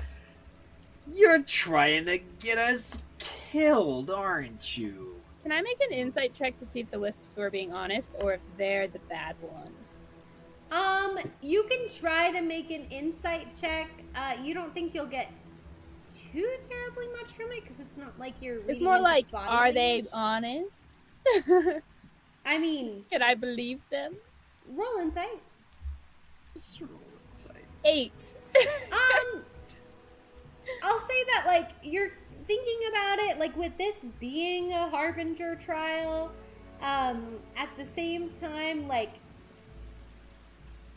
you're trying to get us killed, aren't you? Can I make an insight check to see if the wisps were being honest or if they're the bad ones? You can try to make an insight check. You don't think you'll get too terribly much from it because it's not like you're. It's reading more into like, body are they language. honest? I mean, Can I believe them? roll insight. Just roll insight. 8. I'll say that like you're thinking about it like with this being a harbinger trial. At the same time, like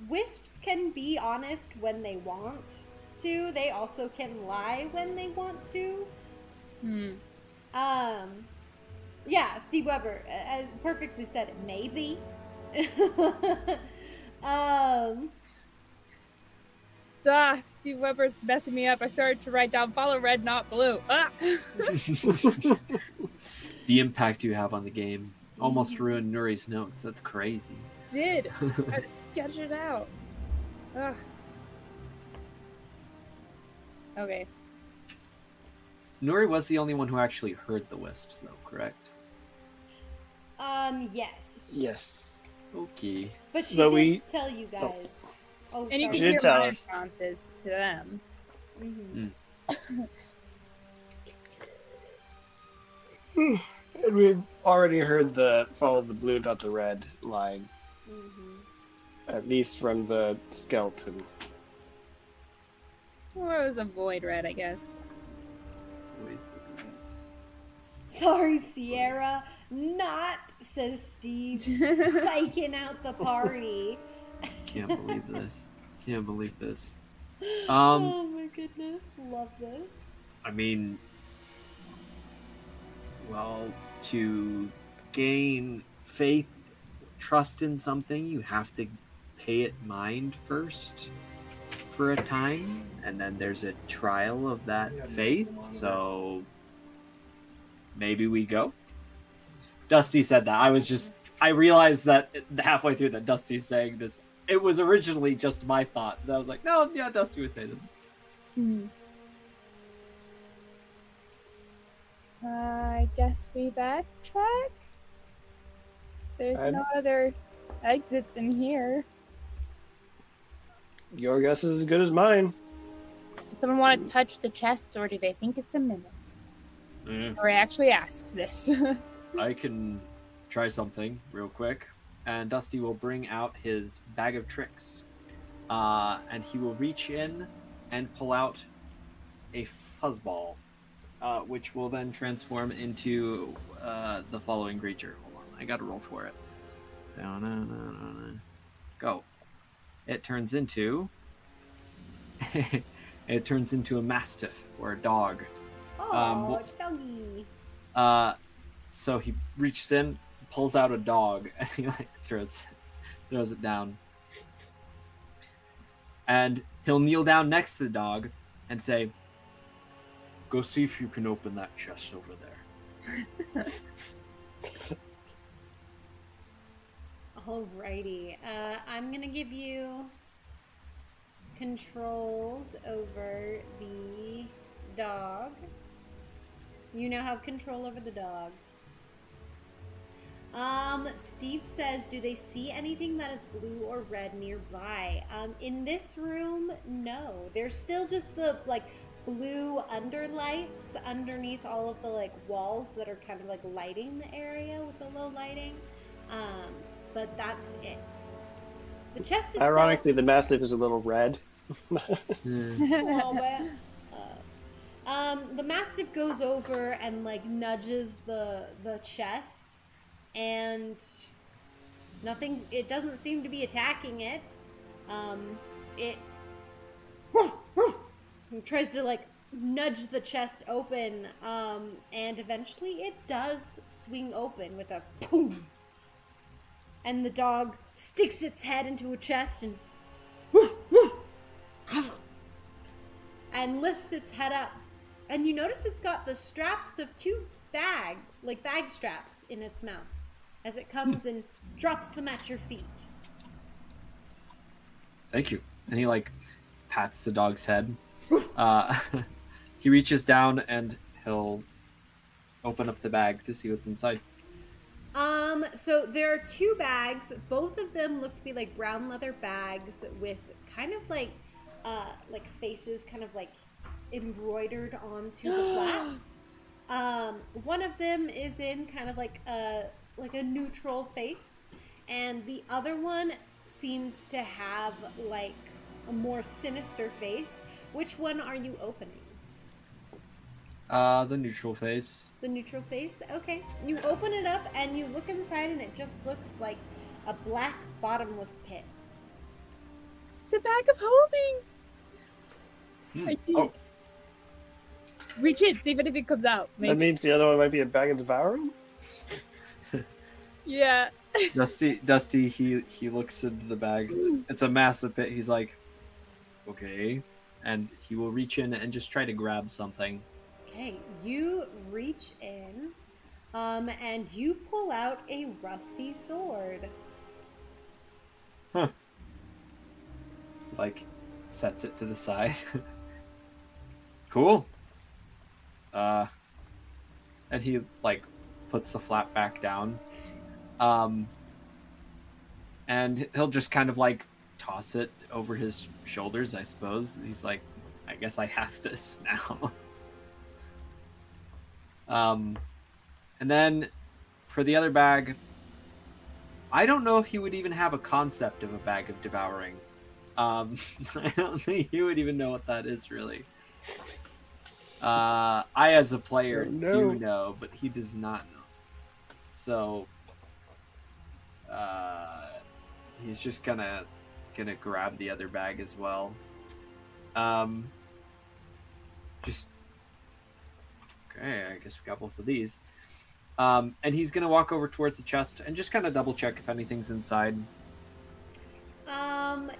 wisps can be honest when they want to. They also can lie when they want to. Hmm. Yeah, Steve Weber perfectly said it. Maybe. Steve Weber's messing me up. I started to write down follow red, not blue. Ah! The impact you have on the game almost ruined Nuri's notes. That's crazy. Did. I had to sketch it out. Ugh. Okay. Nuri was the only one who actually heard the wisps, though, correct? Yes. Yes. Okay. But she But did tell you guys. Oh, And you sorry. can She did hear tell my us. responses to them. Mhm. And we've already heard the follow the blue, not the red line, Mhm. at least from the skeleton. Or it was a void red, I guess. Wait. Sorry, Sierra. Not, says Steve, psyching out the party. Can't believe this. Can't believe this. Oh my goodness, love this. I mean, well, to gain faith, trust in something, you have to pay it mind first for a time, and then there's a trial of that faith, so maybe we go? Dusty said that. I realized that halfway through that Dusty's saying this. It was originally just my thought. And I was like, no, yeah, Dusty would say this. I guess we backtrack? There's no other exits in here. Your guess is as good as mine. Does someone want to touch the chest, or do they think it's a mimic? Or he actually asks this. I can try something real quick. And Dusty will bring out his bag of tricks. And he will reach in and pull out a fuzzball, which will then transform into the following creature. Hold on, I gotta roll for it. Go. It turns into... it turns into a mastiff, or a dog. Oh, doggy. So he reaches in, pulls out a dog, and he like throws it down. And he'll kneel down next to the dog and say, "Go see if you can open that chest over there." Alrighty. I'm gonna give you controls over the dog. You now have control over the dog. Steve says, do they see anything that is blue or red nearby? In this room, no. There's still just the, like, blue underlights underneath all of the, like, walls that are kind of, like, lighting the area with the low lighting. But that's it. The chest itself... Ironically, the Mastiff is a little red. Oh, man. The Mastiff goes over and, like, nudges the chest, and nothing, it doesn't seem to be attacking it. It tries to, like, nudge the chest open, and eventually it does swing open with a boom. And the dog sticks its head into a chest and lifts its head up. And you notice it's got the straps of two bags, like bag straps, in its mouth as it comes and drops them at your feet. Thank you. And he like pats the dog's head. He reaches down and he'll open up the bag to see what's inside. So there are two bags. Both of them look to be like brown leather bags with kind of like faces kind of like embroidered onto the flaps. One of them is in kind of like a neutral face, and the other one seems to have like a more sinister face. Which one are you opening? The neutral face. The neutral face? Okay. You open it up and you look inside and it just looks like a black bottomless pit. It's a bag of holding! I think. Oh, Reach in, see if anything comes out. That means the other one might be a bag of devouring? Yeah. Dusty, he looks into the bag. It's a massive pit. He's like, okay, and he will reach in and just try to grab something. Okay, you reach in, and you pull out a rusty sword. Huh. Like, sets it to the side. Cool. And he like puts the flap back down. And he'll just kind of like toss it over his shoulders, I suppose. He's like, I guess I have this now. And then for the other bag, I don't know if he would even have a concept of a bag of devouring. I don't think he would even know what that is, really. I, as a player, do know, but he does not know. So, he's just gonna grab the other bag as well. Just okay. I guess we got both of these. And he's gonna walk over towards the chest and just kind of double check if anything's inside.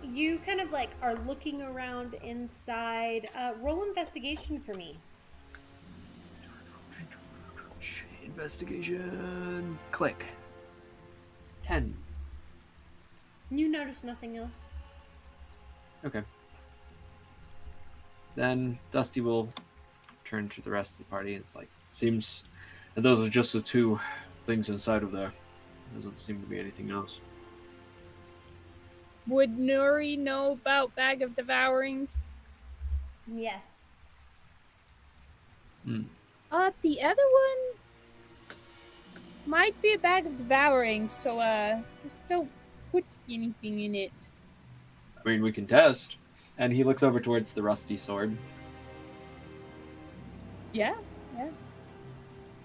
You kind of like are looking around inside. Roll investigation for me. Investigation. Click. 10. You notice nothing else. Okay. Then Dusty will turn to the rest of the party and it's like, seems that those are just the two things inside of there. Doesn't seem to be anything else. Would Nuri know about Bag of Devourings? Yes. The other one might be a Bag of Devourings, so just don't put anything in it. I mean, we can test. And he looks over towards the rusty sword. Yeah.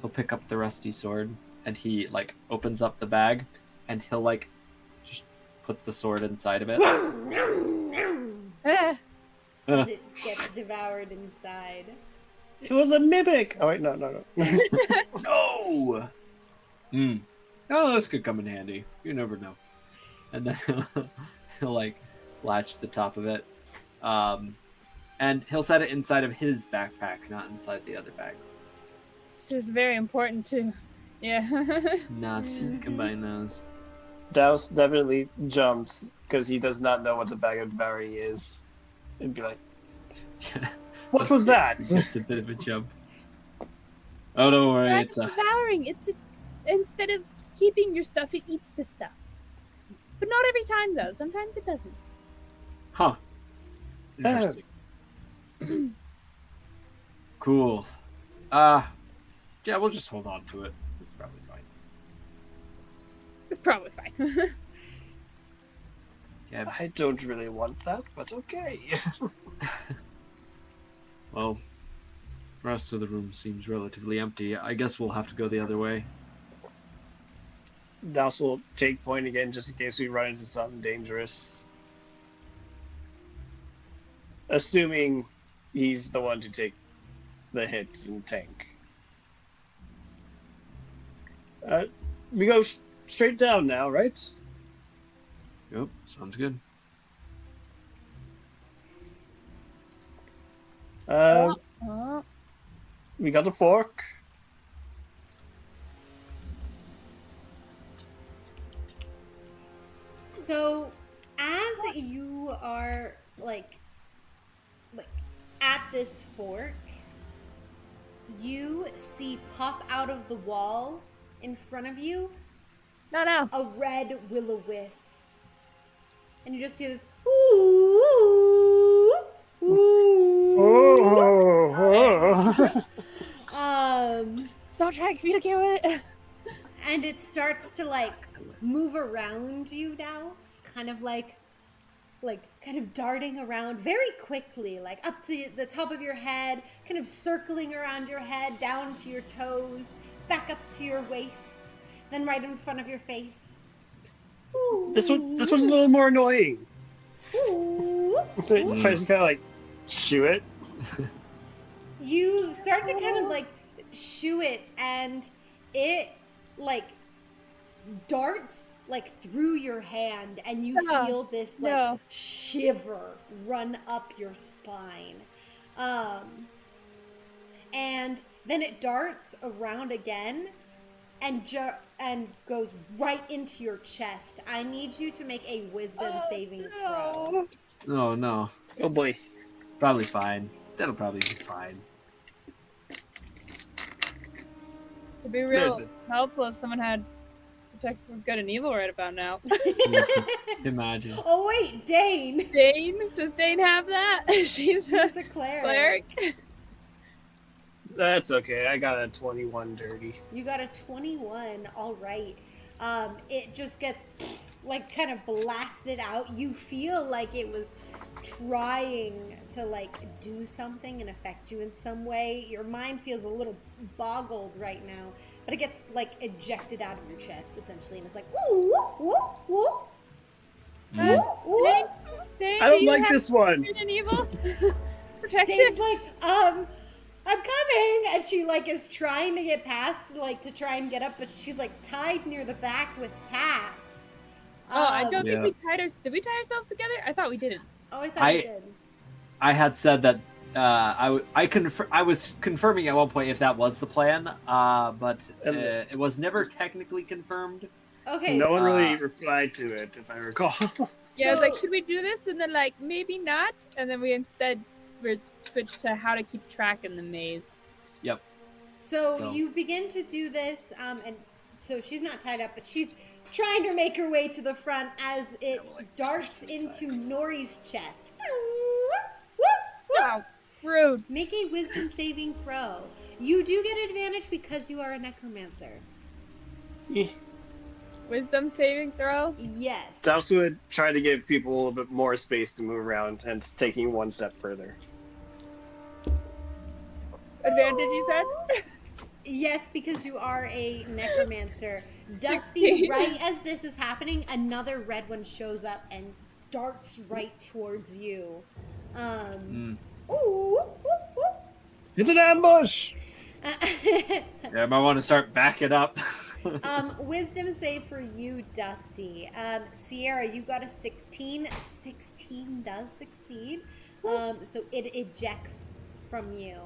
He'll pick up the rusty sword and he like opens up the bag and he'll like just put the sword inside of it. As it gets devoured inside. It was a mimic! Oh wait, no. No! Oh, this could come in handy. You never know. And then he'll like latch the top of it. And he'll set it inside of his backpack, not inside the other bag. It's just very important to, Not combine those. Douse definitely jumps because he does not know what a bag of devouring is. It'd be like, what was that? It's a bit of a jump. Oh, don't worry, Bag it's of Devouring. Instead of keeping your stuff, it eats the stuff. But not every time, though. Sometimes it doesn't. Huh. Interesting. Cool. Yeah, we'll just hold on to it. It's probably fine. It's probably fine. Yeah. I don't really want that, but okay. Well, the rest of the room seems relatively empty. I guess we'll have to go the other way. Douse will take point again just in case we run into something dangerous. Assuming he's the one to take the hits and tank. We go straight down now, right? Yep, sounds good. We got a fork. So, as you are like at this fork, you see pop out of the wall in front of you No. a red will-o-wisp, and you just hear this ooh, ooh. Don't try to communicate with it. And it starts to like move around you now, kind of like kind of darting around very quickly, like up to the top of your head, kind of circling around your head, down to your toes, back up to your waist, then right in front of your face. Ooh. This one's a little more annoying. Ooh. It tries to kind of like shoo it. You start to kind of like shoo it, and it like darts like through your hand, and you No, feel this like no. shiver run up your spine. And then it darts around again and goes right into your chest. I need you to make a wisdom saving throw. No. Oh no. Oh boy. Probably fine. That'll probably be fine. It'd be real helpful if someone had protection from good and evil right about now. Imagine. Oh wait, Dane. Dane? Does Dane have that? She's a She's a cleric. cleric. That's okay. I got a 21 dirty. You got a 21. All right. It just gets like kind of blasted out. You feel like it was trying to like do something and affect you in some way. Your mind feels a little boggled right now, but it gets like ejected out of your chest essentially, and it's like ooh, woo, woo, woo, woo. Dane, Dane, I don't do you like have this one. good and evil protection? Dane's like, I'm coming, and she like is trying to get past, like to try and get up, but she's like tied near the back with tacks. Oh, I don't Yeah. think we tied did we tie ourselves together? I thought we didn't. Oh, I thought you did. I had said that I was confirming at one point if that was the plan, but it was never technically confirmed. Okay. No one really Uh, replied to it, if I recall. Yeah, I was like, So- should we do this? And then like, maybe not. And then we instead switched to how to keep track in the maze. So you begin to do this, and so she's not tied up, but she's trying to make her way to the front as it darts into Nori's chest. Oh, rude. Make a wisdom saving throw. You do get advantage because you are a necromancer. Wisdom saving throw. Yes. Douse would try to give people a little bit more space to move around and taking one step further. Advantage, you said? Yes, because you are a necromancer. Dusty, 16. right as this is happening, another red one shows up and darts right towards you. Ooh, whoop, whoop. It's an ambush! Yeah, I might want to start backing up. Wisdom save for you, Dusty. Sierra, you got a 16. 16 does succeed. So it ejects from you.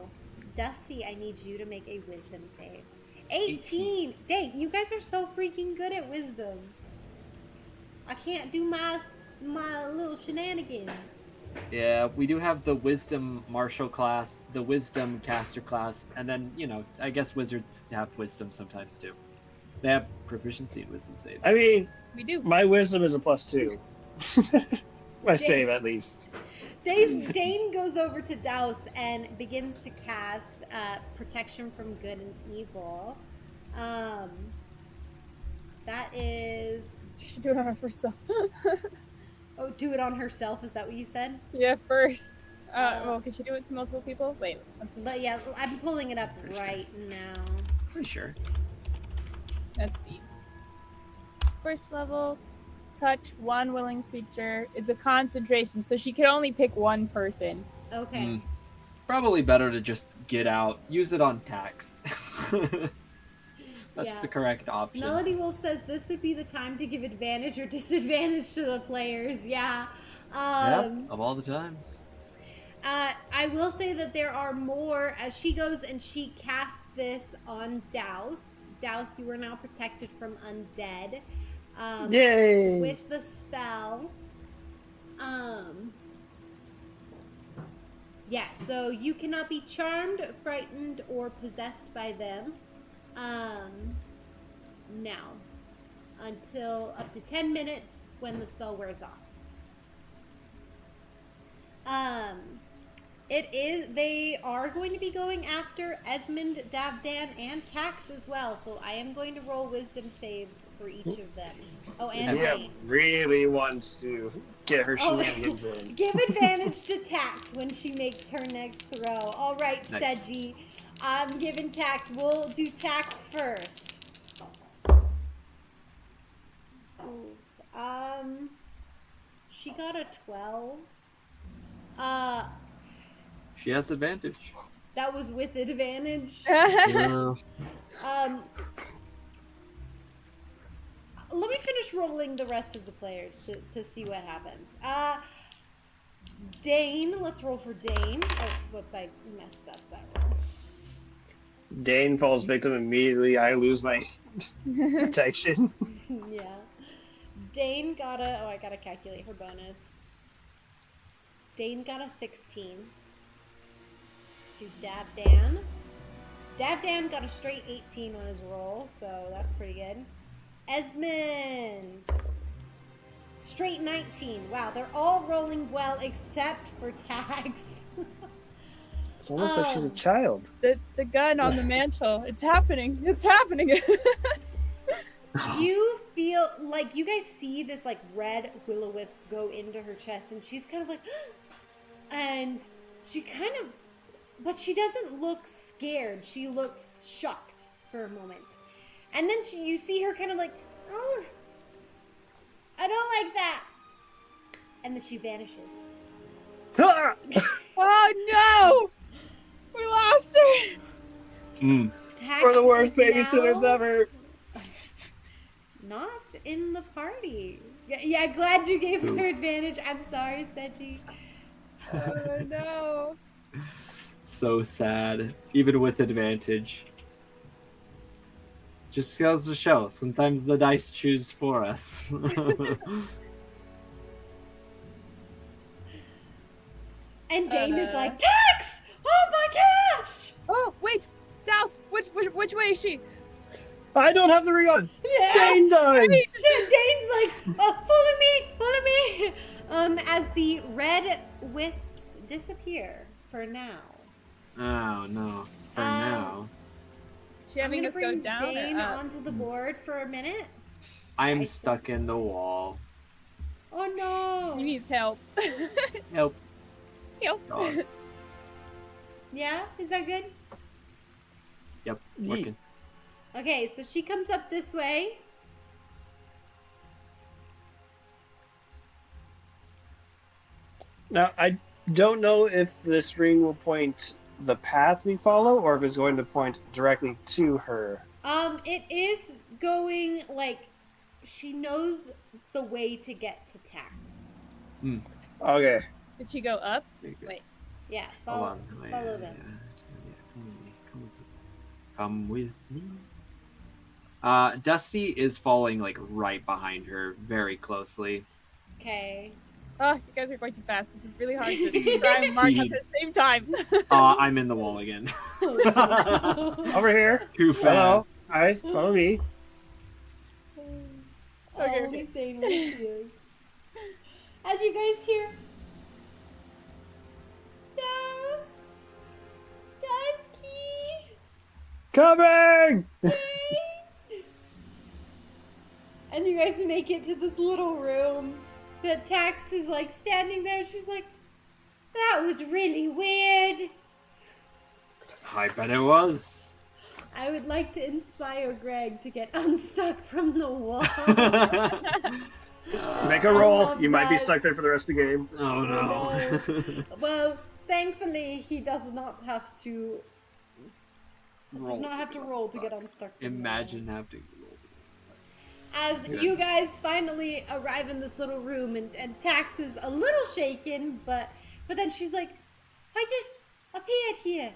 Dusty, I need you to make a wisdom save. 18! Dang, you guys are so freaking good at wisdom. I can't do my little shenanigans. Yeah, we do have the Wisdom Martial class, the Wisdom Caster class, and then, you know, I guess wizards have Wisdom sometimes too. They have proficiency in Wisdom saves. I mean, We do. my wisdom is a +2. My save, at least. Dane goes over to Douse and begins to cast protection from good and evil. That is... She should do it on her first self. Oh, do it on herself, is that what you said? Yeah, first. Well, can she do it to multiple people? Wait. Let's see. But yeah, I'm pulling it up right now. Pretty sure. Let's see. First level, touch one willing creature. It's a concentration, so she can only pick one person. Okay. Probably better to just get out. Use it on tax. That's Yeah. the correct option. Melody Wolf says this would be the time to give advantage or disadvantage to the players. Yeah. Yep, of all the times. I will say that there are more as she goes and she casts this on Douse. Douse, you are now protected from undead. Yay! With the spell. Yeah, so you cannot be charmed, frightened, or possessed by them. Now, until up to 10 minutes when the spell wears off. They are going to be going after Esmond, Davdan, and Tax as well, so I am going to roll wisdom saves for each of them. Oh, and Yeah, Dane. really wants to get her Oh. shenanigans in. Give advantage to Tax when she makes her next throw. All right, Nice. Seji. I'm giving Tax. We'll do Tax first. Ooh, she got a 12. She has advantage. That was with advantage. Yeah. let me finish rolling the rest of the players to see what happens. Dane, let's roll for Dane. Oh, whoops, I messed up that roll. Dane falls victim immediately. I lose my protection. Yeah. Dane got a, oh, I gotta calculate her bonus. Dane got a 16. So Davdan. Davdan got a straight 18 on his roll, so that's pretty good. Esmond. Straight 19. Wow, they're all rolling well except for Tags. It's almost like she's a child. The gun on the mantle. It's happening. It's happening. You feel like you guys see this like red will-o-wisp go into her chest, and she's kind of like, and she kind of, but she doesn't look scared. She looks shocked for a moment, and then you see her kind of like, oh, I don't like that, and then she vanishes. Oh no! We lost her. Tax We're the worst is babysitters now ever. Not in the party. Yeah, glad you gave her advantage. I'm sorry, Seji. Oh no. So sad, even with advantage. Just goes to show, sometimes the dice choose for us. And Dane is like, Tax! Oh my gosh! Oh wait, Douse. Which way is she? I don't have the ring on. Yeah. Dane does. Dane's like, oh, follow me. As the red wisps disappear for now. Oh no, for now. She having us go bring down Dane or up? onto the board for a minute. I'm stuck in the wall. Oh no. He needs help. Help. Help. God. Yeah, is that good? Yep, working. Okay, so she comes up this way. Now, I don't know if this ring will point the path we follow or if it's going to point directly to her. It is going, like, she knows the way to get to Tax. Okay. Did she go up? Very good. Wait. Yeah, Hold follow, on. follow them. Come with me. Dusty is following like right behind her, very closely. Okay. Oh, you guys are going too fast. This is really hard to try and mark at the same time. I'm in the wall again. Over here. Too fast. Hello. Hi. Follow me. Okay, Oh, okay. Dane refuses. As you guys hear, Dust, Dusty, Coming! and you guys make it to this little room. That Tax is like standing there. She's like, "That was really weird. I bet it was. I would like to inspire Greg to get unstuck from the wall." Make a I roll. love You might be that. stuck there for the rest of the game. Oh no. Well, thankfully, he does not have to. Does not have to roll to get unstuck. From Imagine having to roll. As you guys finally arrive in this little room, and Tax is a little shaken, but then she's like, "I just appeared here."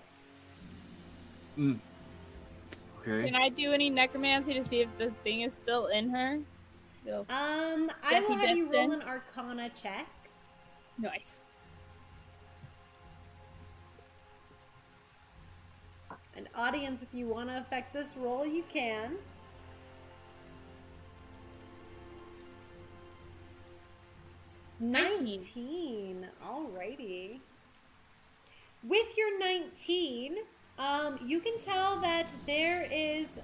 Okay. Can I do any necromancy to see if the thing is still in her? I will Deathy have you death roll an sense? Arcana check. Nice. And audience, if you want to affect this roll, you can. 19. Alrighty. With your 19, you can tell that there is,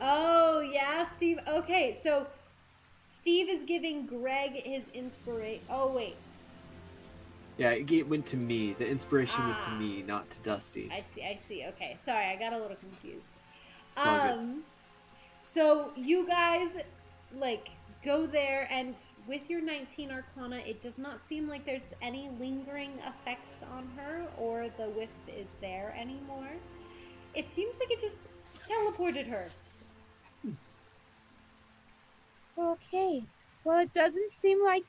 oh yeah, Steve. Okay, so Steve is giving Greg his inspiration. Oh wait, Yeah, it went to me. The inspiration went to me, not to Dusty. I see. Okay, sorry, I got a little confused. It's all good. So you guys like go there, and with your 19 Arcana, it does not seem like there's any lingering effects on her, or the wisp is there anymore. It seems like it just teleported her. Okay. Well, it doesn't seem like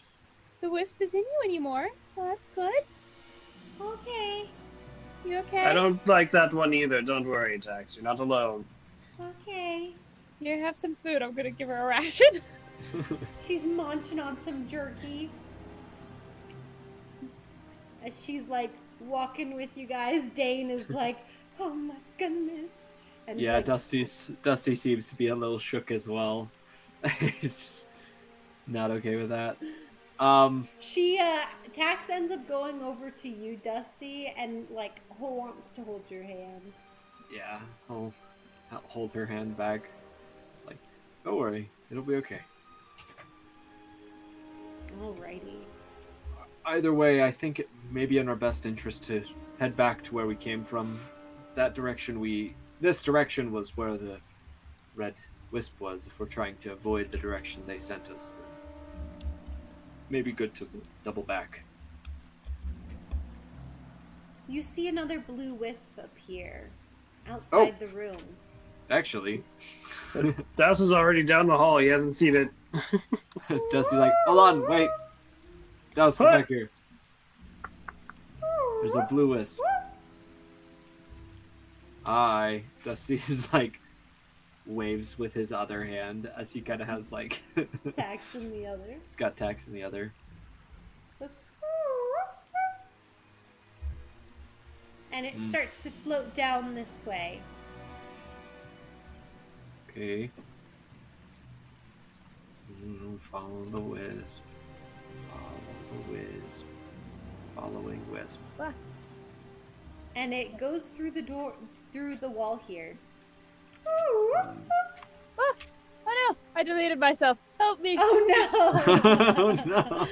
the wisp is in you anymore, so that's good. Okay. You okay? I don't like that one either. Don't worry, Tax. You're not alone. Okay. Here, have some food. I'm gonna give her a ration. She's munching on some jerky. As she's like walking with you guys, Dane is like, oh my goodness. And Yeah, like, Dusty seems to be a little shook as well. He's just not okay with that. she Tax ends up going over to you, Dusty, and like wants to hold your hand. Yeah, I'll hold her hand back. It's like, don't worry, it'll be okay. Alrighty. Either way, I think it may be in our best interest to head back to where we came from. This direction was where the red wisp was. If we're trying to avoid the direction they sent us, then maybe good to double back. You see another blue wisp appear outside the room. Actually, Douse is already down the hall. He hasn't seen it. Dusty's like, hold on, wait. Douse, come What? back here. There's a blue wisp. Dusty's like waves with his other hand as he kind of has like Tax in the other. he's got Tax in the other. And it starts to float down this way. Okay. Follow the wisp. Follow the wisp. Following wisp. And it goes through the door, through the wall here. Oh no! I deleted myself. Help me! Oh no! Oh no!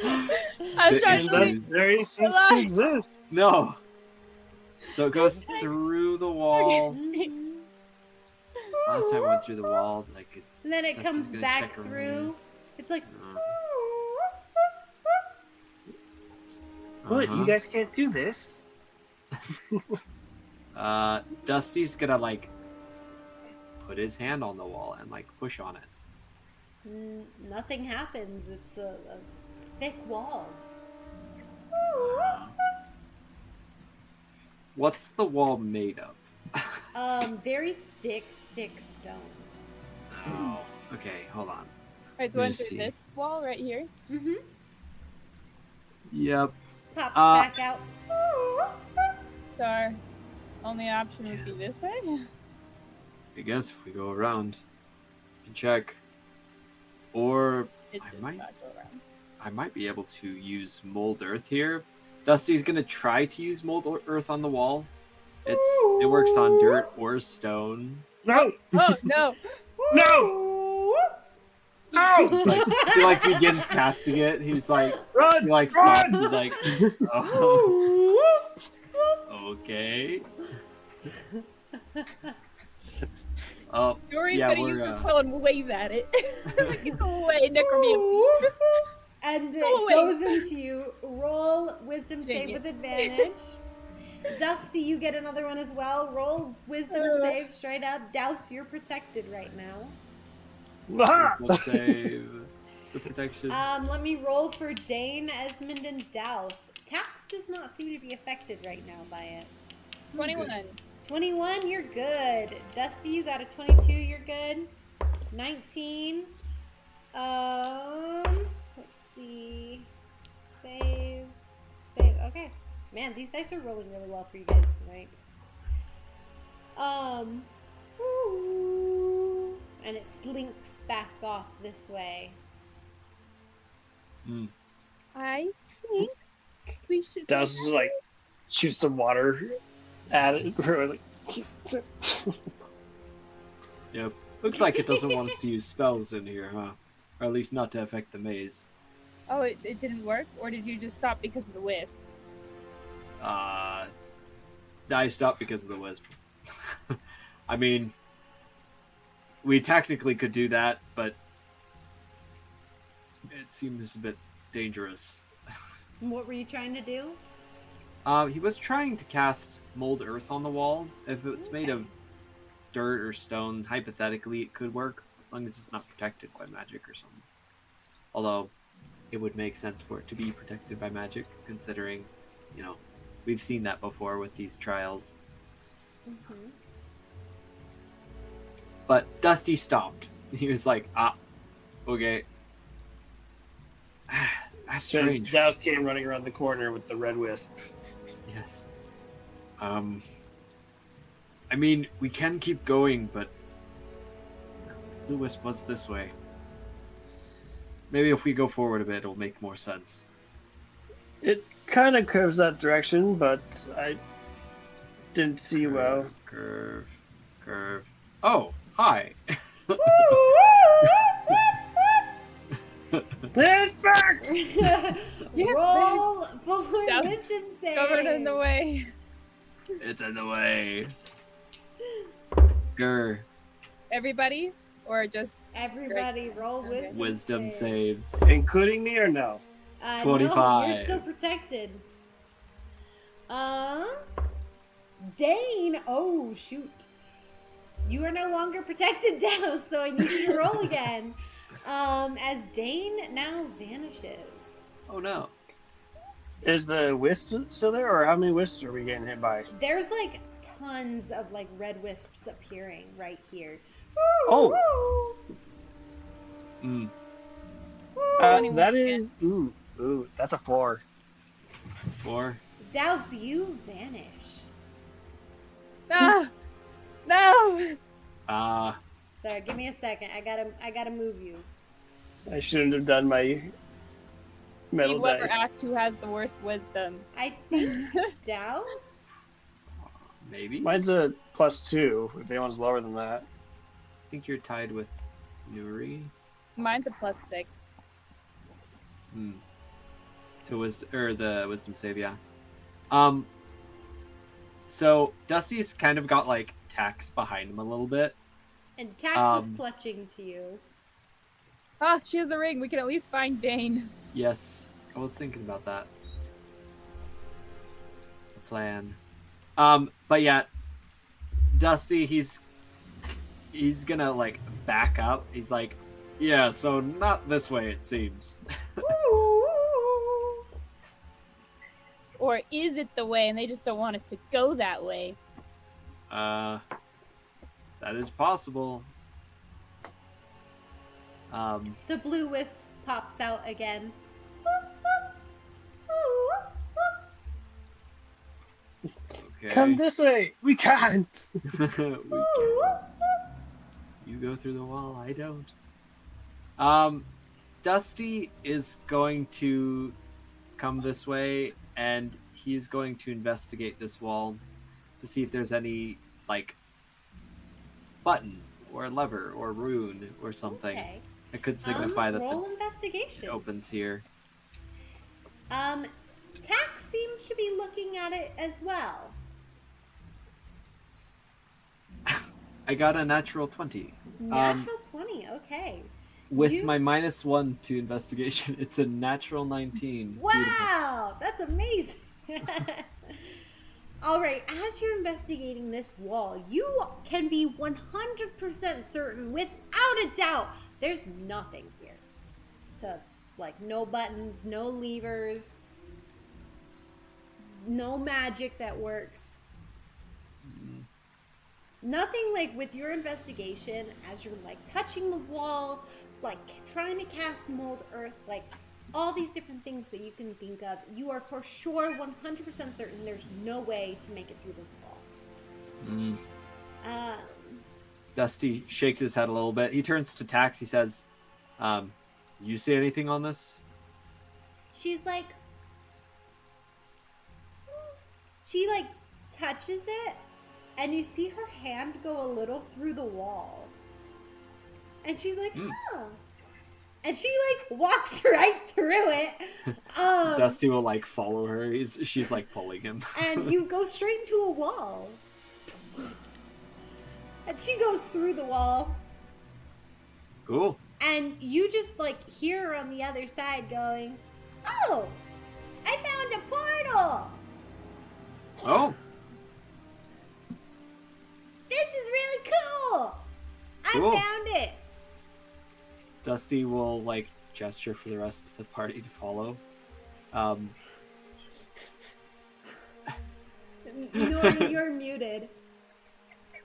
I was The trying to issues. leave. There he ceased to Alive. exist. No. So it goes through the wall. Thanks. Last time I went through the wall, like it. And then it Dusty's comes gonna back check her through. It's like, What? Uh-huh. You guys can't do this. Dusty's gonna like put his hand on the wall and like push on it. nothing happens. It's a thick wall. What's the wall made of? Very thick stone. Oh, okay, hold on. Alright, so Let I me went through see. this wall right here. Mm-hmm. Yep. Pops back out. So our only option would be this way. I guess if we go around, we can check. Or It I does might- not go around. I might be able to use mold earth here. Dusty's gonna try to use mold earth on the wall. It works on dirt or stone. No! Oh no! No! No! He like begins casting it. He's like Run! he like Run! stops. He's like, oh, okay. Oh, Nuri's yeah, gonna we're, use her quill and wave at it. Like, go away, necromancy. And it Go away. goes into you. Roll wisdom Dang save it. with advantage. Dusty, you get another one as well. Roll wisdom save straight up. Douse, you're protected right now. Ah! wisdom save the protection. Let me roll for Dane, Esmond, and Douse. Tax does not seem to be affected right now by it. 21. 21, you're good. Dusty, you got a 22, you're good. 19. Let's see. Save. Okay. Man, these dice are rolling really well for you guys tonight. And it slinks back off this way. I think we should. Douse is like, shoot some water at it. Like, Yep. Looks like it doesn't want us to use spells in here, huh? Or at least not to affect the maze. Oh, it didn't work? Or did you just stop because of the wisp? I stopped because of the wisp. I mean, we technically could do that, but it seems a bit dangerous. What were you trying to do? He was trying to cast mold earth on the wall. If it's made of dirt or stone, hypothetically it could work. as long as it's not protected by magic or something. Although, it would make sense for it to be protected by magic, considering, you know, we've seen that before with these trials. Mm-hmm. But Dusty stopped. He was like, okay. That's strange. Douse came running around the corner with the red wisp. Yes. I mean, we can keep going, but the blue wisp was this way. Maybe if we go forward a bit, it'll make more sense. It kind of curves that direction, but I didn't see well. Curve. Oh, hi. It's back! Roll for Douse wisdom save. Covered in the way. It's in the way. Grr. Everybody? Or just... Everybody, roll Okay. wisdom Wisdom saves. Including me or no? 25. No, you're still protected. Dane. Oh shoot. You are no longer protected, Douse, so I need you to roll again. As Dane now vanishes. Oh no. Is the wisp still there, or how many wisps are we getting hit by? There's like tons of like red wisps appearing right here. Oh. Mm. That is... Ooh, that's a 4. 4. Douse, you vanish. Ah! No! Sorry, give me a second. I gotta move you. I shouldn't have done my metal Whoever dice. asked who has the worst wisdom. I think Douse? Maybe? Mine's a +2, if anyone's lower than that. I think you're tied with Nuri. Mine's a +6. The wisdom save, yeah. So Dusty's kind of got like Tax behind him a little bit. And Tax is clutching to you. Ah, she has a ring. We can at least find Dane. Yes, I was thinking about that. The plan. But yeah, Dusty, he's gonna like back up. He's like, yeah, so not this way it seems. Or is it the way and they just don't want us to go that way? That is possible. The blue wisp pops out again. Okay. Come this way! We can't! We can. You go through the wall, I don't. Dusty is going to come this way, and he's going to investigate this wall to see if there's any, like, button or lever or rune or something Okay. that could signify that roll it investigation. opens here. Tax seems to be looking at it as well. I got a natural 20. Natural 20, okay. With You- my -1 to investigation, it's a natural 19. Wow, Beautiful. that's amazing. All right, as you're investigating this wall, you can be 100% certain, without a doubt, there's nothing here. So, like, no buttons, no levers, no magic that works. Nothing, like, with your investigation, as you're, like, touching the wall, like, trying to cast mold earth, like, all these different things that you can think of, you are for sure 100% certain there's no way to make it through this wall. Dusty shakes his head a little bit. He turns to Tax. He says, you see anything on this? She's like, she like touches it, and you see her hand go a little through the wall. And she's like, oh. And she like walks right through it. Dusty will like follow her. She's like pulling him. And you go straight into a wall. And she goes through the wall. Cool. And you just like hear her on the other side going, oh, I found a portal. Oh, This is really cool. Cool. I found it. Dusty will like gesture for the rest of the party to follow. Nuri, you're muted.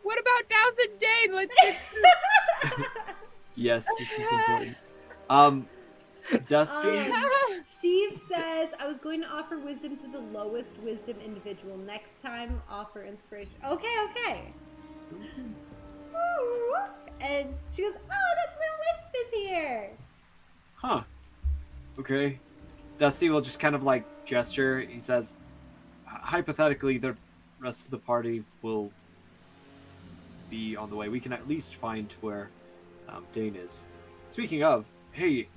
What about Douse and Dane? Let's Yes, this is important. Dusty. Steve says, I was going to offer wisdom to the lowest wisdom individual. Next time, offer inspiration. Okay. Ooh. And she goes, oh, the blue wisp is here. Huh. Okay. Dusty will just kind of like gesture. He says, hypothetically, the rest of the party will be on the way. We can at least find where Dane is. Speaking of, hey,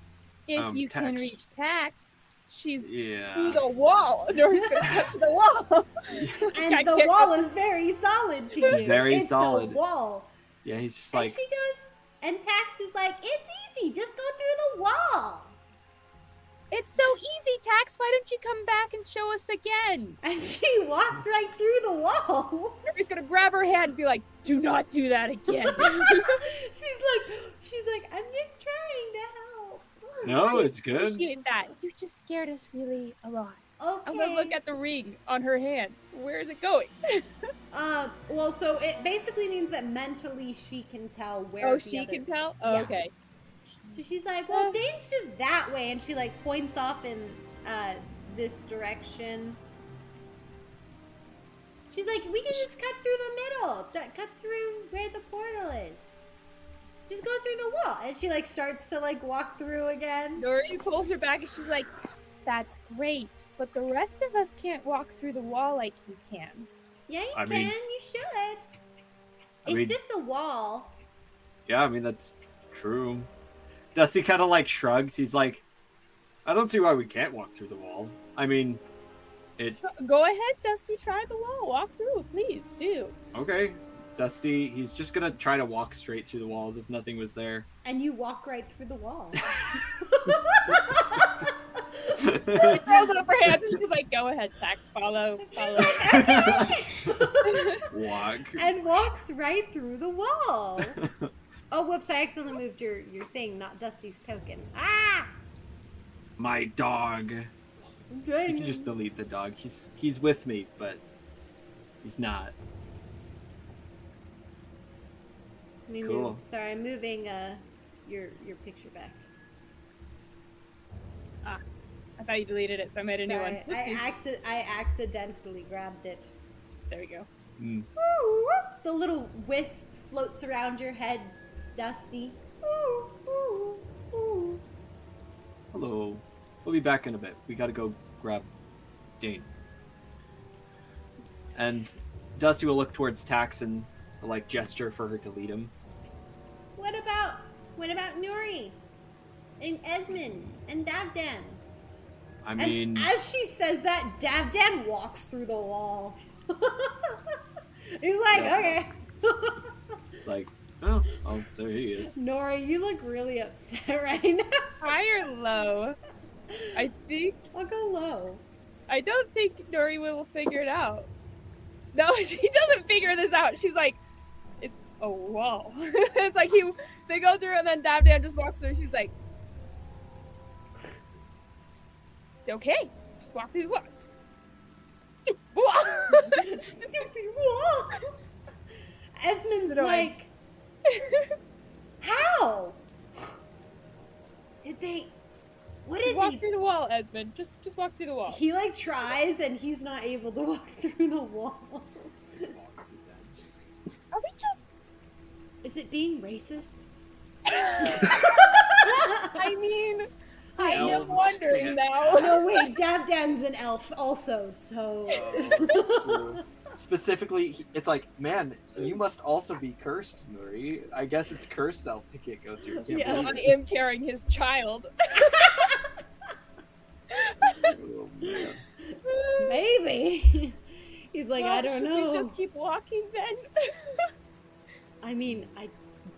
if you can Tax. reach Tax, she's Yeah. through the wall. Nori's gonna touch the wall. And the wall is very solid to you. Very it's solid. a wall. Yeah, he's just And like, she goes, and Tax is like, it's easy. Just go through the wall. It's so easy, Tax. Why don't you come back and show us again? And she walks right through the wall. Nori's gonna grab her hand and be like, do not do that again. she's like, I'm just trying to help. no, it's good. Appreciate that. You just scared us really a lot. Okay. I'm gonna look at the ring on her hand. Where is it going? Well, so it basically means that mentally she can tell where. Oh, the she other... can tell? Oh, Yeah. okay. So she's like, well, Dane's just that way, and she like points off in this direction. She's like, we can just cut through the middle, cut through where the portal is. Just go through the wall, and she like starts to like walk through again. Nori pulls her back and she's like, that's great, but the rest of us can't walk through the wall like you can. Yeah, you I can. mean- You should. I It's mean- just a wall. Yeah, I mean, that's true. Dusty kind of like shrugs. He's like, I don't see why we can't walk through the wall. I mean, Go ahead, Dusty, try the wall. Walk through, please, do. okay. Dusty, he's just gonna try to walk straight through the wall as if nothing was there. And you walk right through the wall. She throws it up her hands and she's like, go ahead, Tax, follow. Walk. And walks right through the wall. Oh, whoops, I accidentally moved your thing, not Dusty's token. Ah! My dog. You can just delete the dog. He's with me, but he's not. Let me Cool. move. Sorry, I'm moving your picture back. I thought you deleted it, so I made a new one. Sorry, Oopsies. I accidentally grabbed it. There we go. Mm. Ooh, the little wisp floats around your head, Dusty. Ooh, ooh, ooh. Hello. We'll be back in a bit. We gotta go grab Dane. And Dusty will look towards Tax and like gesture for her to lead him. What about Nuri and Esmond and Davdan? I mean, And as she says that, Davdan walks through the wall. He's like, okay. it's like, oh, there he is. Nori, you look really upset right now. High or low? I I'll go low. don't think Nori will figure it out. No, she doesn't figure this out. She's like, it's a wall. It's like they go through and then Davdan just walks through. She's like, okay, just walk through the wall. Stupid wall. Esmond's So do I. like, how? Did they? What did Walk they? through the wall, Esmond. Just walk through the wall. He like tries and he's not able to walk through the wall. Are we just? Is it being racist? I mean, I am Elves wondering can't- now. No, wait, Davdan's an elf also, so. Specifically, it's like, man, you must also be cursed, Nuri. I guess it's cursed elves who can't go through. Can't Yeah. believe I am carrying his child. it. Oh, man. Maybe. He's like, Well, I don't should know. we just keep walking then? I mean, I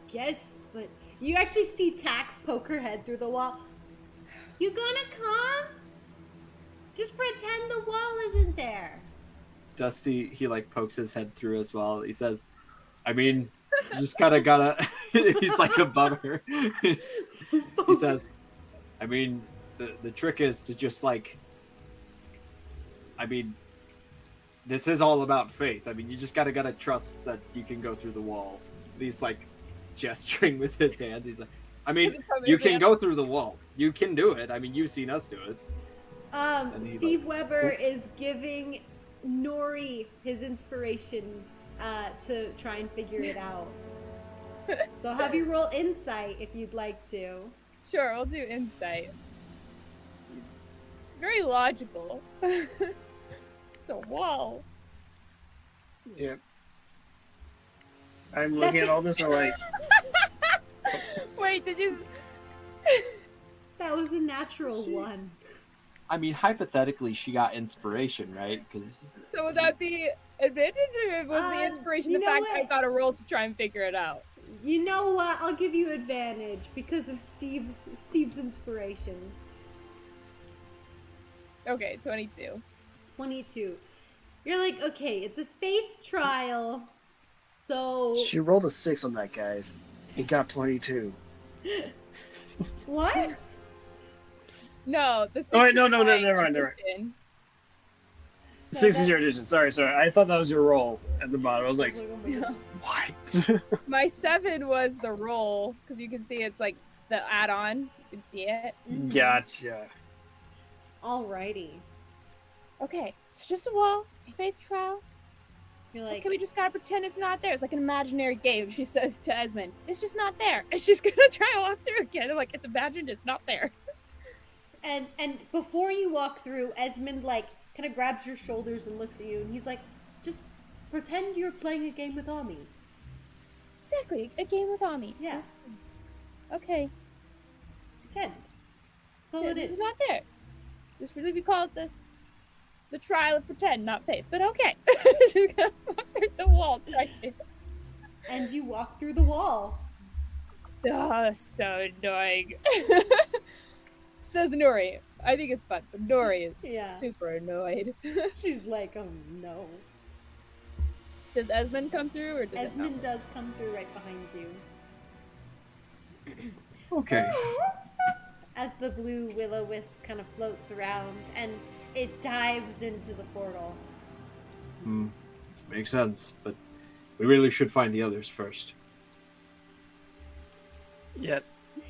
guess, but you actually see Tax poke her head through the wall. You gonna come? Just pretend the wall isn't there. Dusty, he like pokes his head through as well. He says, I mean, you just kind of gotta, He's like above her. He says, I mean, the trick is to just like, I mean, this is all about faith. I mean, you just gotta trust that you can go through the wall. He's like gesturing with his hand. He's like, I mean, you can go through the wall. You can do it. I mean, you've seen us do it. Steve Weber is giving Nuri his inspiration to try and figure it out. So I'll have you roll insight if you'd like to. Sure, we'll do insight. She's very logical. It's a wall. Yep. I'm looking at all this and like... Wait, did you... That was a natural one. I mean, hypothetically, she got inspiration, right? Because So would that be advantage, or was the inspiration the fact that I got a roll to try and figure it out? You know what? I'll give you advantage because of Steve's inspiration. Okay, 22. 22. You're like, okay, it's a faith trial. So She rolled a 6 on that, guys. It got 22. what? No, the 6 Oh, wait, no, never mind. addition. 6 is your addition. Sorry. I thought that was your roll at the bottom. I was like, No. what? My 7 was the roll, because you can see it's like the add-on. You can see it. Gotcha. Alrighty. Okay, it's just a wall. It's a faith trial. You're like, Okay, we just gotta pretend it's not there. It's like an imaginary game. She says to Esmond, "It's just not there." And she's gonna try to walk through again. I'm like, it's imagined. It's not there. and before you walk through, Esmond like kind of grabs your shoulders and looks at you, and he's like, just pretend you're playing a game with Ami. Exactly, a game with Ami. Yeah, Okay. pretend. That's all Yeah, it this is. is not there. This really be called the trial of pretend, not faith. But okay. She's gonna walk through the wall. Try to. And you walk through the wall. Oh, so annoying. Says Nuri. I think it's fun, but Nuri is super annoyed. She's like, oh no. Does Esmond come through, or does Esmond does come through right behind you. Okay. As the blue will-o-wisp kind of floats around and it dives into the portal. Makes sense, but we really should find the others first. Yeah.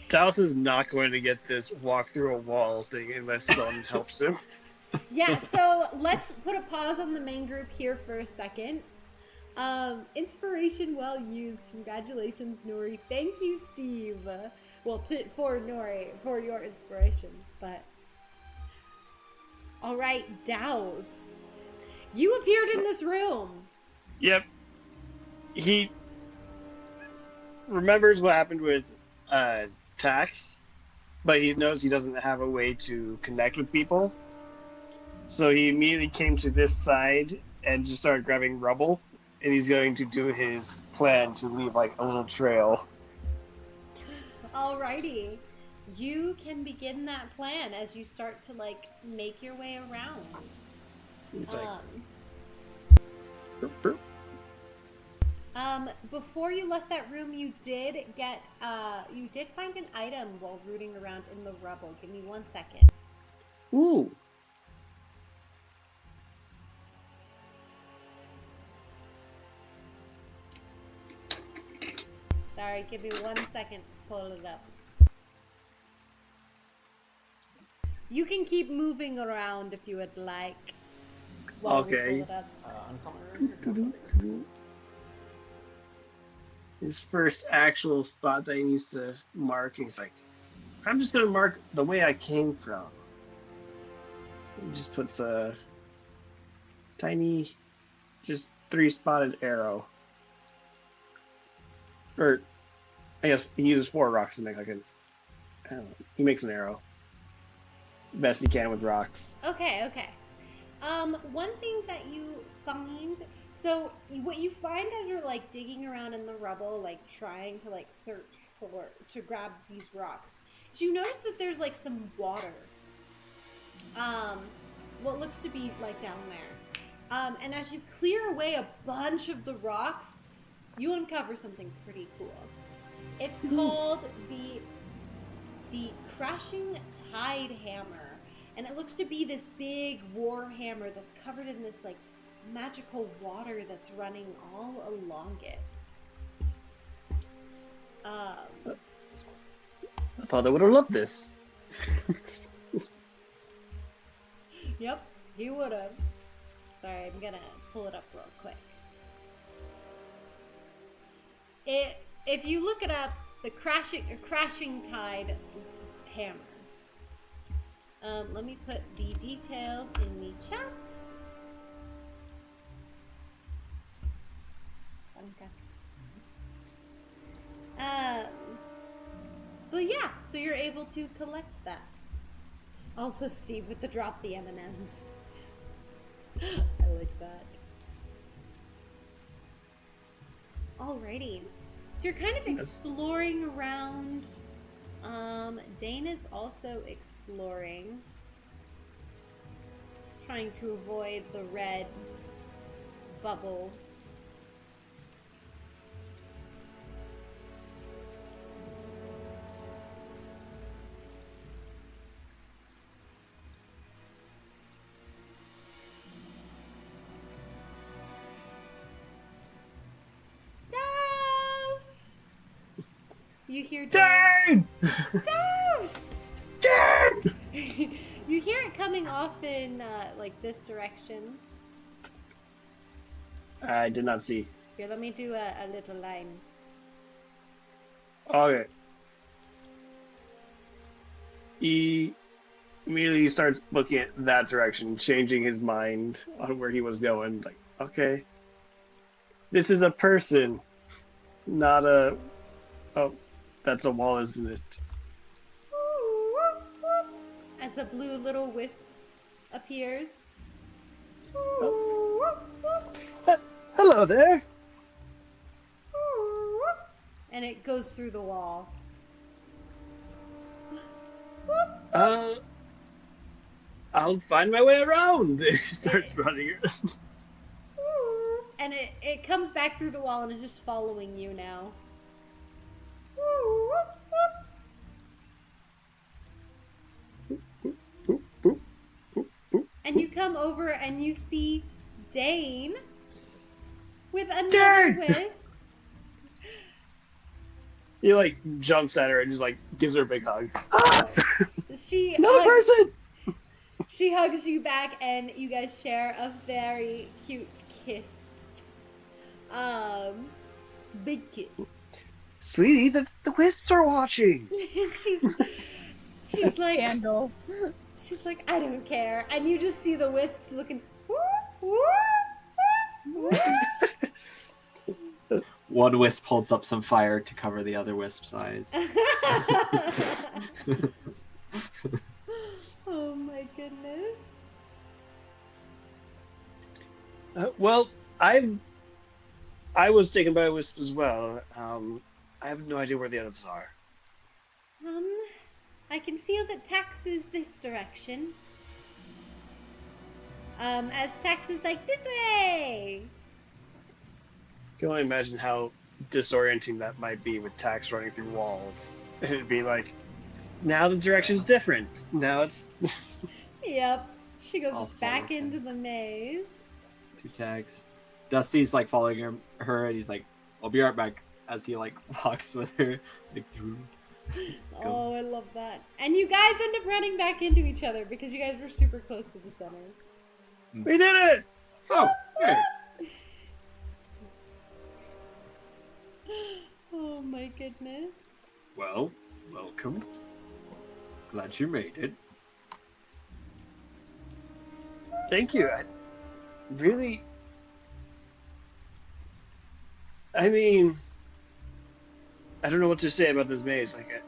Douse is not going to get this walk through a wall thing unless someone helps him. Yeah, so let's put a pause on the main group here for a second. Inspiration well used. Congratulations, Nuri. Thank you, Steve. Well, for Nuri, for your inspiration. But all right, Douse, you appeared in this room. Yep. He remembers what happened with Tax, but he knows he doesn't have a way to connect with people. So he immediately came to this side and just started grabbing rubble, and he's going to do his plan to leave like a little trail. Alrighty. You can begin that plan as you start to like make your way around. He's like, Before you left that room, you did find an item while rooting around in the rubble. Give me 1 second. ooh. Sorry, give me 1 second to pull it up. You can keep moving around if you would like. While we Okay. pull it up. His first actual spot that he needs to mark, he's like, I'm just gonna mark the way I came from. He just puts a tiny, just 3-spotted arrow. Or, I guess he uses 4 rocks to make like an, I don't know, he makes an arrow. Best he can with rocks. Okay. One thing that you find, so what you find as you're like digging around in the rubble, like trying to like search to grab these rocks, is you notice that there's like some water. What looks to be like down there. And as you clear away a bunch of the rocks, you uncover something pretty cool. It's called the Crashing Tide Hammer, and it looks to be this big war hammer that's covered in this like magical water that's running all along it. I thought I would have loved this. Yep, he would have. Sorry, I'm gonna pull it up real quick. If you look it up, the crashing tide hammer. Let me put the details in the chat. But yeah, so you're able to collect that. Also, Steve with the drop the M&Ms. I like that. Alrighty. So you're kind of exploring around. Dane is also exploring. Trying to avoid the red bubbles. You hear Dane! Douse! Dane! You hear it coming off in like this direction. I did not see. Here, let me do a little line. Okay. He immediately starts looking at that direction, changing his mind on where he was going. Like, okay, this is a person, not a. Oh, that's a wall, isn't it? As a blue little wisp appears. Hello there. And it goes through the wall. I'll find my way around. He starts running. And it comes back through the wall and is just following you now. And you come over and you see Dane with another wisp. He like jumps at her and just like gives her a big hug. She hugs you back and you guys share a very cute kiss. Big kiss. Sweetie, the wisps are watching. she's like Scandal. She's like, I don't care. And you just see the wisps looking. One wisp holds up some fire to cover the other wisp's eyes. Oh my goodness. Well, I was taken by a wisp as well. I have no idea where the others are. I can feel that Tax is this direction. As Tax is like, this way! I can only imagine how disorienting that might be with Tax running through walls. It'd be like, now the direction's different. Now it's... Yep. She goes I'll back follow into the Tax. maze. 2 tags. Dusty's like following her and he's like, I'll be right back, as he like walks with her like through. Oh, I love that. And you guys end up running back into each other because you guys were super close to the center. We did it! Oh, hey. Oh my goodness. Well, welcome. Glad you made it. Thank you. I mean, I don't know what to say about this maze. Like,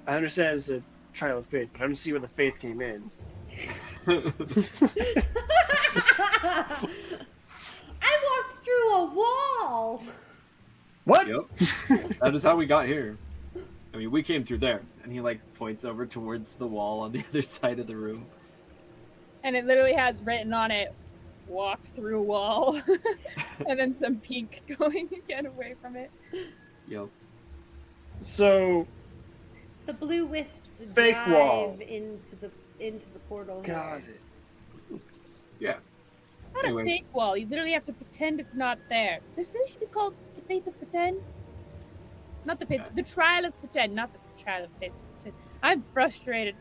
I understand it's a trial of faith, but I don't see where the faith came in. I walked through a wall. What? Yep. That is how we got here. I mean, we came through there. And he like points over towards the wall on the other side of the room. And it literally has written on it, walked through a wall. And then some pink going again away from it. Yep. So The blue wisps Fake drive wall. into the portal. got here. it. Yeah. Not Anyway. a fake wall. You literally have to pretend it's not there. This really should be called the faith of pretend. Not the faith, the trial of pretend, not the trial of faith. I'm frustrated.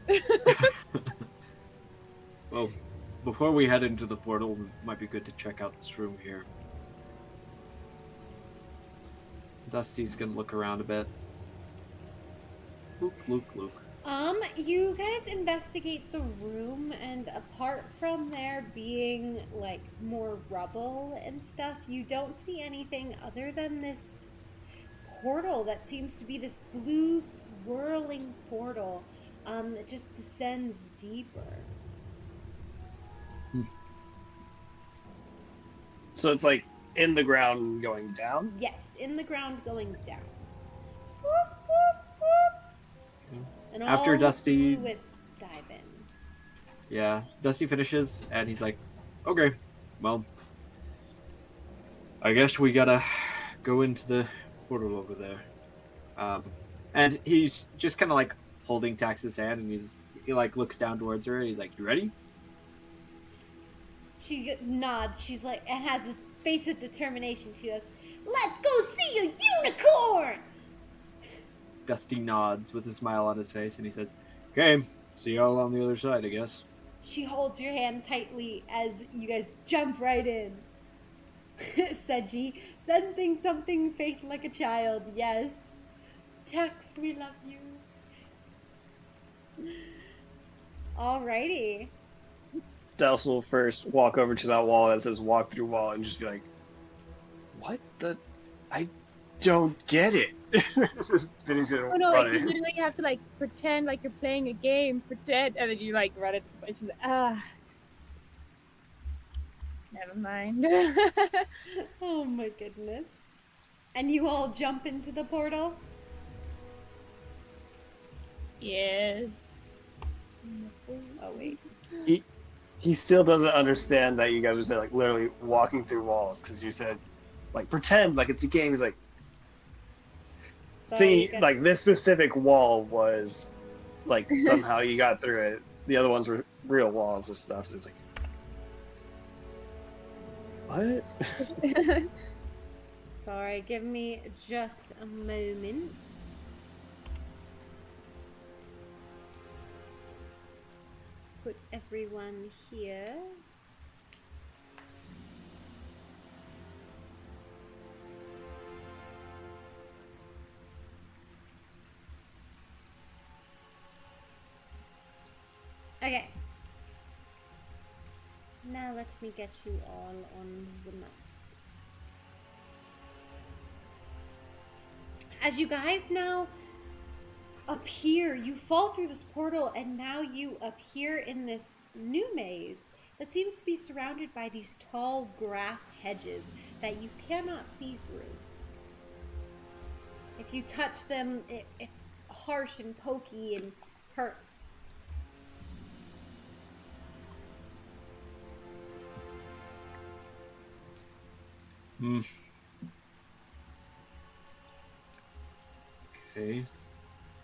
Well, before we head into the portal, it might be good to check out this room here. Dusty's gonna look around a bit. Look. You guys investigate the room, and apart from there being like more rubble and stuff, you don't see anything other than this portal that seems to be this blue swirling portal that just descends deeper. So it's like in the ground going down? Yes, in the ground going down. And After all Dusty- the blue wisps dive in. Yeah, Dusty finishes, and he's like, okay, well, I guess we gotta go into the portal over there. And he's just kind of like holding Tax's hand, and he like looks down towards her, and he's like, you ready? She nods. She's like, and has this face of determination. She goes, "Let's go see a unicorn!" Dusty nods with a smile on his face, and he says, okay, see y'all on the other side, I guess. She holds your hand tightly as you guys jump right in. Said she, something fake like a child. Yes. Text, we love you. Alrighty. Douse will first walk over to that wall that says walk through wall and just be like, what the? I don't get it. Then he's gonna Oh no, run like you in. literally have to like pretend like you're playing a game, pretend, and then you like run it. She's like, never mind. Oh my goodness. And you all jump into the portal? Yes. Oh wait. He still doesn't understand that you guys are saying like literally walking through walls because you said like pretend like it's a game. He's like, Sorry, like this specific wall was like somehow you got through it. The other ones were real walls or stuff. So it's like, what? Sorry, give me just a moment. Put everyone here. Okay. Now let me get you all on the map. As you guys now appear, you fall through this portal and now you appear in this new maze that seems to be surrounded by these tall grass hedges that you cannot see through. If you touch them, it's harsh and pokey and hurts. Okay.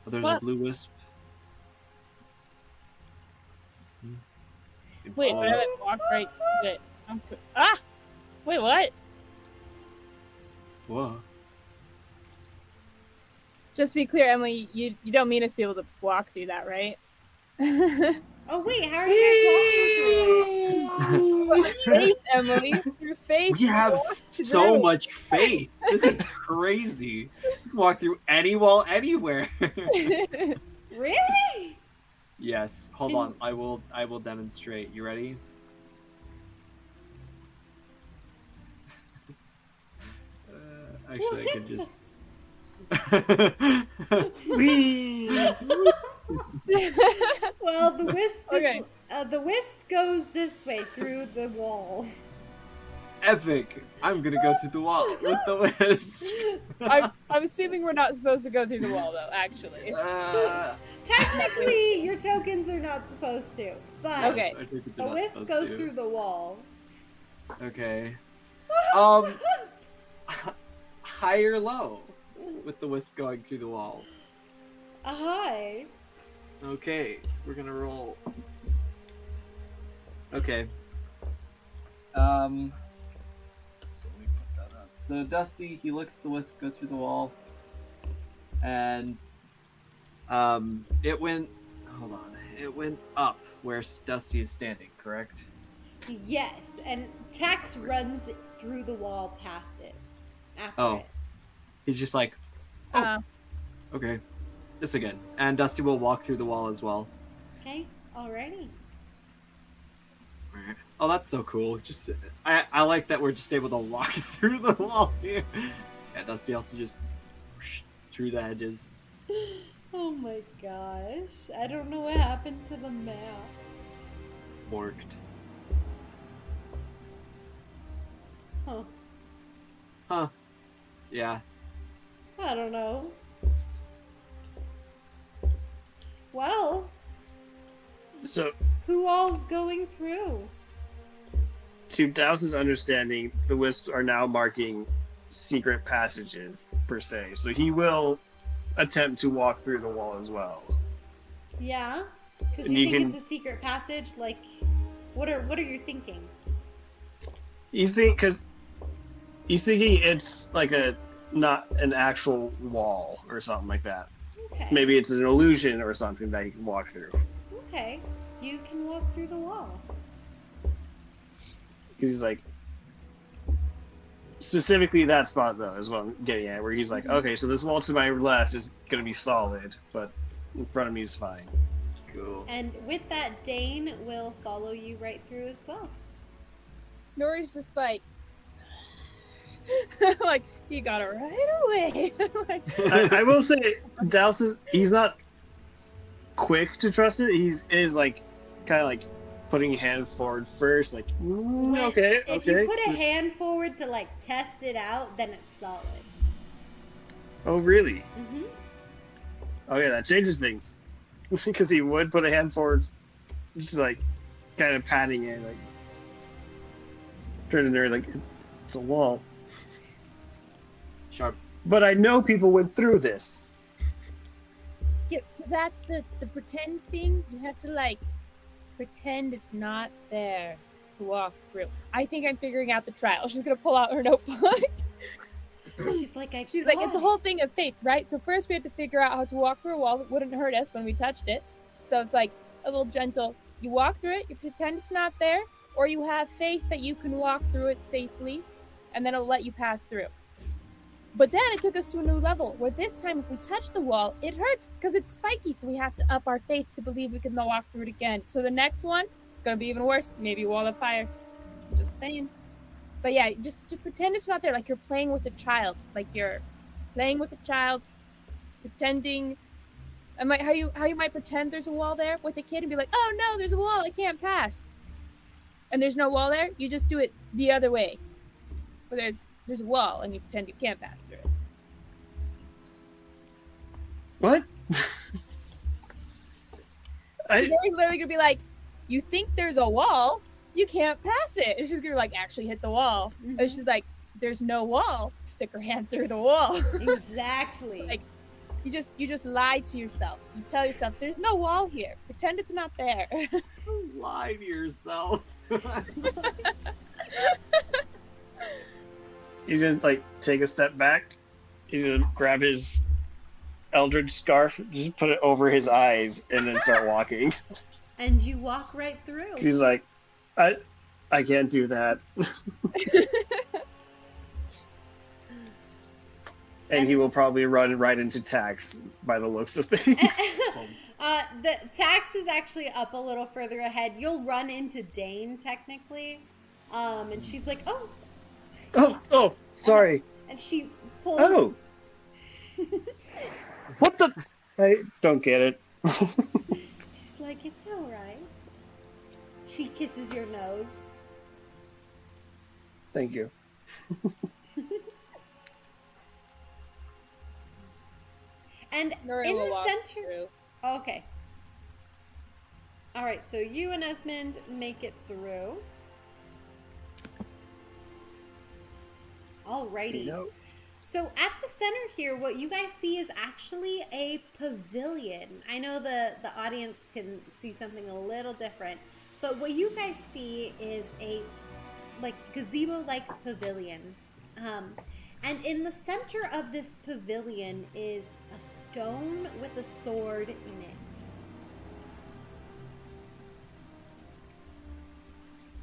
Oh, there's What? a blue wisp. Wait, but I haven't walked right to it. Wait, what? Whoa. Just to be clear, Emily, you don't mean us to be able to walk through that, right? Oh wait, how are you guys walking through it? Faith, Emily. Your faith. We have walk so through. much faith. This is crazy. You can walk through any wall, anywhere. Really? Yes. Hold on. I will demonstrate. You ready? Actually, I could just. Whee! Well, the wisp Okay. the wisp goes this way through the wall. Epic. I'm gonna go through the wall with the wisp. I'm assuming we're not supposed to go through the wall, though. Actually. Technically, your tokens are not supposed to, but Okay. So I think it's the not wisp supposed goes to. through the wall. Okay. High or low? with the wisp going through the wall. Hi. Okay, we're gonna roll. Okay. So let me put that up. So Dusty, he looks the wisp go through the wall, and it went. Hold on, it went up where Dusty is standing. Correct. Yes, and Tax runs through the wall past it. After Oh. it. He's just like, oh, okay, this again, and Dusty will walk through the wall as well. Okay, alrighty. Alright. Oh, that's so cool. Just I like that we're just able to walk through the wall here. Yeah, Dusty also just through the edges. Oh my gosh. I don't know what happened to the map. Worked. Huh. Huh. Yeah. I don't know. Well, So, who all's going through? to Douse's understanding, the wisps are now marking secret passages, per se. So he will attempt to walk through the wall as well. Yeah? Because And you you think can- it's a secret passage? Like, what are you thinking? He's thinking it's like not an actual wall or something like that. Okay. Maybe it's an illusion or something that you can walk through. Okay. You can walk through the wall. He's like, specifically that spot though is what I'm getting at, where he's like, okay, so this wall to my left is gonna be solid, but in front of me is fine. Cool. And with that, Dane will follow you right through as well. Nori's just like, like, you got it right away. Like, I will say, Douse he's not quick to trust it. He is like, kind of like putting a hand forward first, like, okay. If you put a Just- hand forward to like test it out, then it's solid. Oh, really? Mm-hmm. Oh, yeah, that changes things. Because he would put a hand forward, just like, kind of patting it, like, turning there, like, it's a wall. Sharp. But I know people went through this. yeah, so that's the pretend thing. You have to like pretend it's not there to walk through. I think I'm figuring out the trial. She's gonna pull out her notebook. She's like, She's like, it's a whole thing of faith, right? So first we had to figure out how to walk through a wall that wouldn't hurt us when we touched it. So it's like a little gentle. You walk through it, you pretend it's not there, or you have faith that you can walk through it safely, and then it'll let you pass through. But then it took us to a new level, where this time if we touch the wall, it hurts because it's spiky, so we have to up our faith to believe we can walk through it again. So the next one, it's gonna be even worse. Maybe a wall of fire. Just saying. But yeah, just pretend it's not there, like you're playing with a child. Like you're playing with a child, pretending. How you might pretend there's a wall there with a kid and be like, oh no, there's a wall, I can't pass. And there's no wall there, you just do it the other way. Where there's a wall and you pretend you can't pass through it. What? So Nori's literally gonna be like, you think there's a wall, you can't pass it. And she's gonna like actually hit the wall. Mhm. And she's like, there's no wall. Stick her hand through the wall. Exactly. Like, you just lie to yourself. You tell yourself, there's no wall here. Pretend it's not there. Lie to yourself. He's gonna like take a step back. He's gonna grab his eldritch scarf, just put it over his eyes, and then start walking. And you walk right through. He's like, I can't do that. And he will probably run right into Tax by the looks of things. The Tax is actually up a little further ahead. You'll run into Dane technically, and she's like, "Oh," Oh, sorry. and she pulls. Oh. What the? I don't get it. She's like, "It's all right." She kisses your nose. Thank you. And Nori in will the walk center. through. Oh, okay. All right, so you and Esmond make it through. Alrighty. You know, So at the center here, what you guys see is actually a pavilion. I know the audience can see something a little different, but what you guys see is a like gazebo-like pavilion. And in the center of this pavilion is a stone with a sword in it.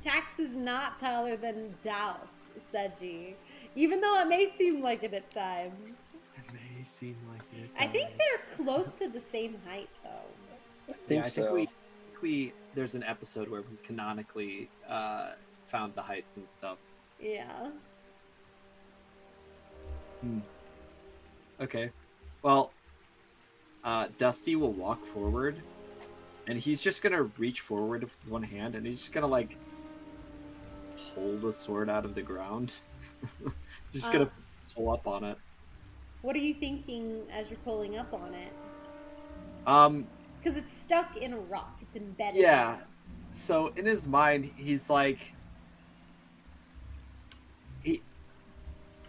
Tax is not taller than Douse, Seji. Even though it may seem like it at times. It may seem like it. I think they're close to the same height, though. I think I so. think we there's an episode where we canonically found the heights and stuff. Yeah. Okay. Well, Dusty will walk forward, and he's just gonna reach forward with one hand, and he's just gonna like pull the sword out of the ground. Just gonna pull up on it. What are you thinking as you're pulling up on it? Because it's stuck in a rock. It's embedded. Yeah. So in his mind, he's like,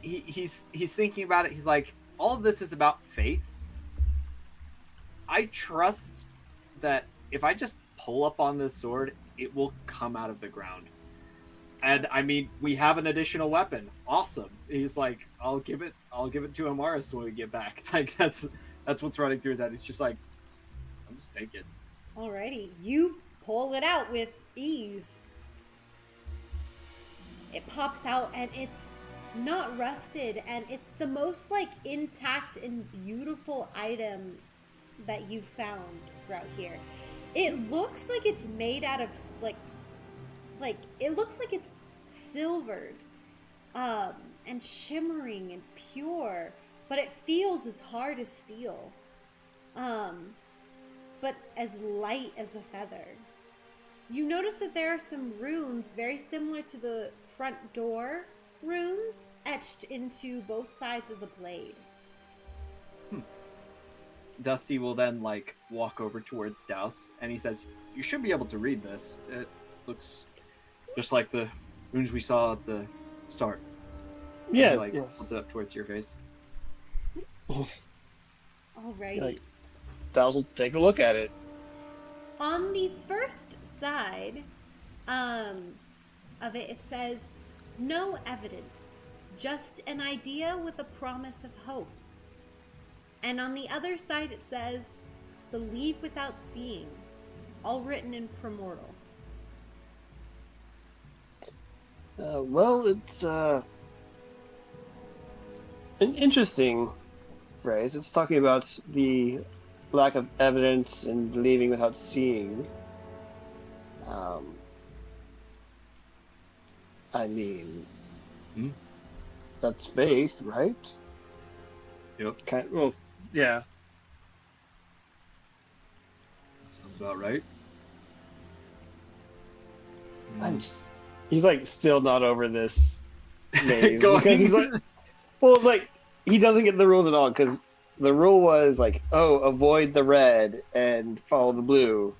he's thinking about it. He's like, all of this is about faith. I trust that if I just pull up on this sword, it will come out of the ground. And I mean, we have an additional weapon. Awesome. He's like, I'll give it to Amaris when we get back. Like that's what's running through his head. He's just like, I'm just taking it. Alrighty, you pull it out with ease. It pops out and it's not rusted, and it's the most like intact and beautiful item that you found throughout here. It looks like it's made out of like it looks like it's silvered and shimmering and pure, but it feels as hard as steel, but as light as a feather. You notice that there are some runes very similar to the front door runes etched into both sides of the blade. Dusty will then like walk over towards Douse, and he says, "You should be able to read this. It looks just like the runes we saw at the start." Yes, and he, like, yes. holds it up towards your face. Alrighty. Like, Douse will take a look at it. On the first side of it, it says, "No evidence, just an idea with a promise of hope." And on the other side it says, "Believe without seeing," all written in Primordial. Well, it's an interesting phrase. It's talking about the lack of evidence and believing without seeing. I mean, that's faith, right? Yep. Well, yeah. Sounds about right. He's like still not over this maze Going. because he's like, well, like he doesn't get the rules at all because the rule was like, oh, avoid the red and follow the blue,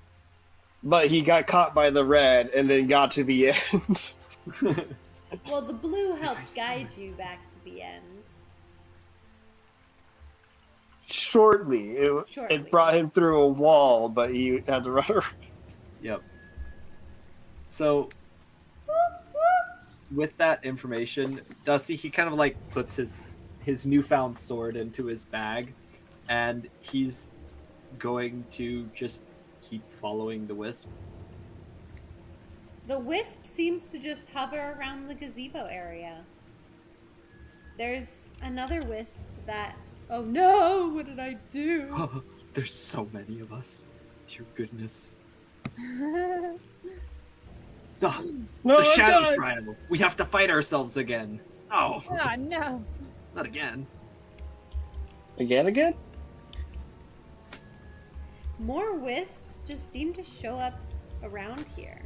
but he got caught by the red and then got to the end. Well, the blue helped Nice, guide nice. you back to the end. Shortly, it brought him through a wall, but he had to run around. Yep. So, with that information, Dusty, he kind of like puts his newfound sword into his bag, and he's going to just keep following the wisp. The wisp seems to just hover around the gazebo area. There's another wisp that... Oh no, what did I do? There's so many of us. Dear goodness. Ah, No, the Shadow God! Triangle. We have to fight ourselves again. Oh, Oh no. not again. Again? More wisps just seem to show up around here.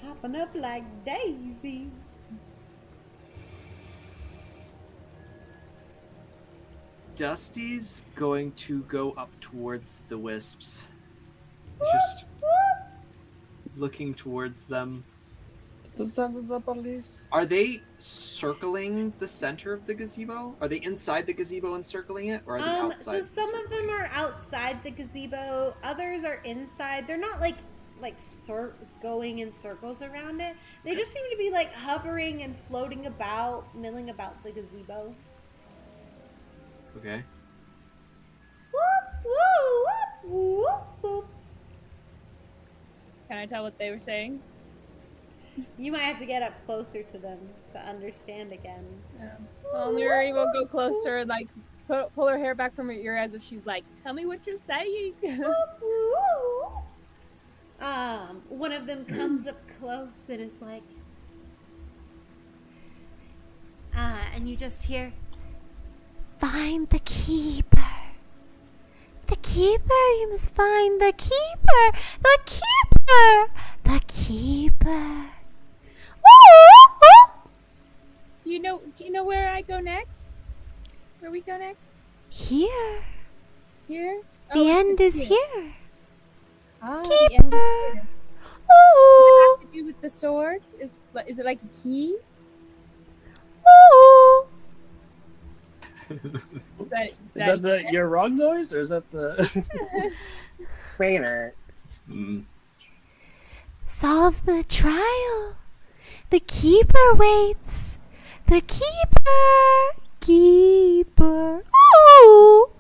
Popping up like daisies. Dusty's going to go up towards the wisps. Just looking towards them. the police. Are they circling the center of the gazebo? Are they inside the gazebo and circling it, or are they outside? So some of them are outside the gazebo, others are inside. They're not like going in circles around it. They just seem to be like hovering and floating about, milling about the gazebo. Okay. Whoop, whoop, whoop, whoop, whoop. Can I tell what they were saying? You might have to get up closer to them to understand again. Well, Nuri will go closer, like pull her hair back from her ear as if she's like, "Tell me what you're saying." One of them comes up close and is like, and you just hear, "Find the keeper. The keeper, you must find the keeper. The keeper. The keeper." Do you know where I go next? Where we go next? Here. Here? The end is here. Ah, Keeper. the end is here. Ooh. What does it have to do with the sword? Is it like a key? Ooh. Is That the you're wrong noise, or is that the trainer? Solve the trial. The keeper waits. The keeper. Keeper. Ooh.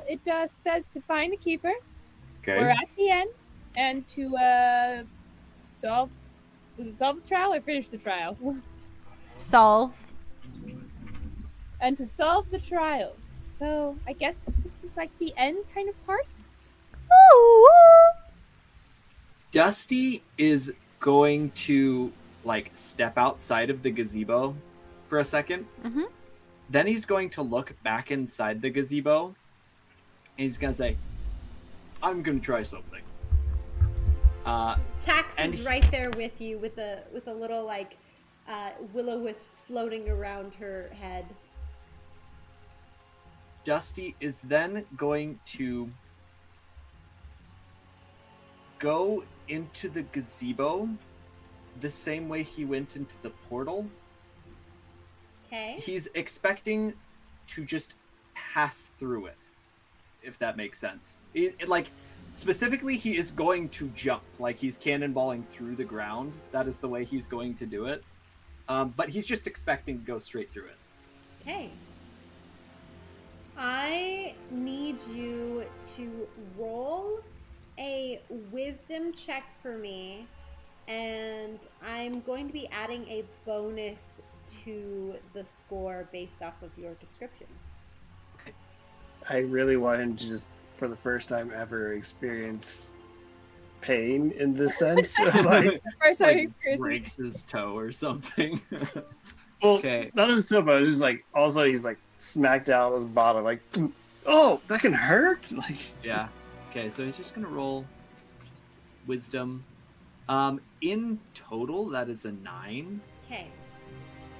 It says to find the keeper. Okay. We're at the end, and to solve the trial or finish the trial? Solve. And to solve the trial. So I guess this is like the end kind of part. Ooh. Dusty is going to like step outside of the gazebo for a second. Mhm. Then he's going to look back inside the gazebo. And he's gonna say, "I'm gonna try something." Tax And is he- right there with you with a little like will-o-wisp floating around her head. Dusty is then going to go into the gazebo the same way he went into the portal. Okay. He's expecting to just pass through it, if that makes sense. Like, specifically, he is going to jump, like he's cannonballing through the ground. That is the way he's going to do it. But he's just expecting to go straight through it. Okay. I need you to roll a wisdom check for me, and I'm going to be adding a bonus to the score based off of your description. I really want him to just, for the first time ever, experience pain in this sense. Like, First time Like, experience. breaks his toe or something. well, Okay. not just so, but it's just like also he's like smacked down on his bottom, like, oh, that can hurt. Like, Yeah. Okay, so he's just gonna roll wisdom. In total, that is a 9. Okay.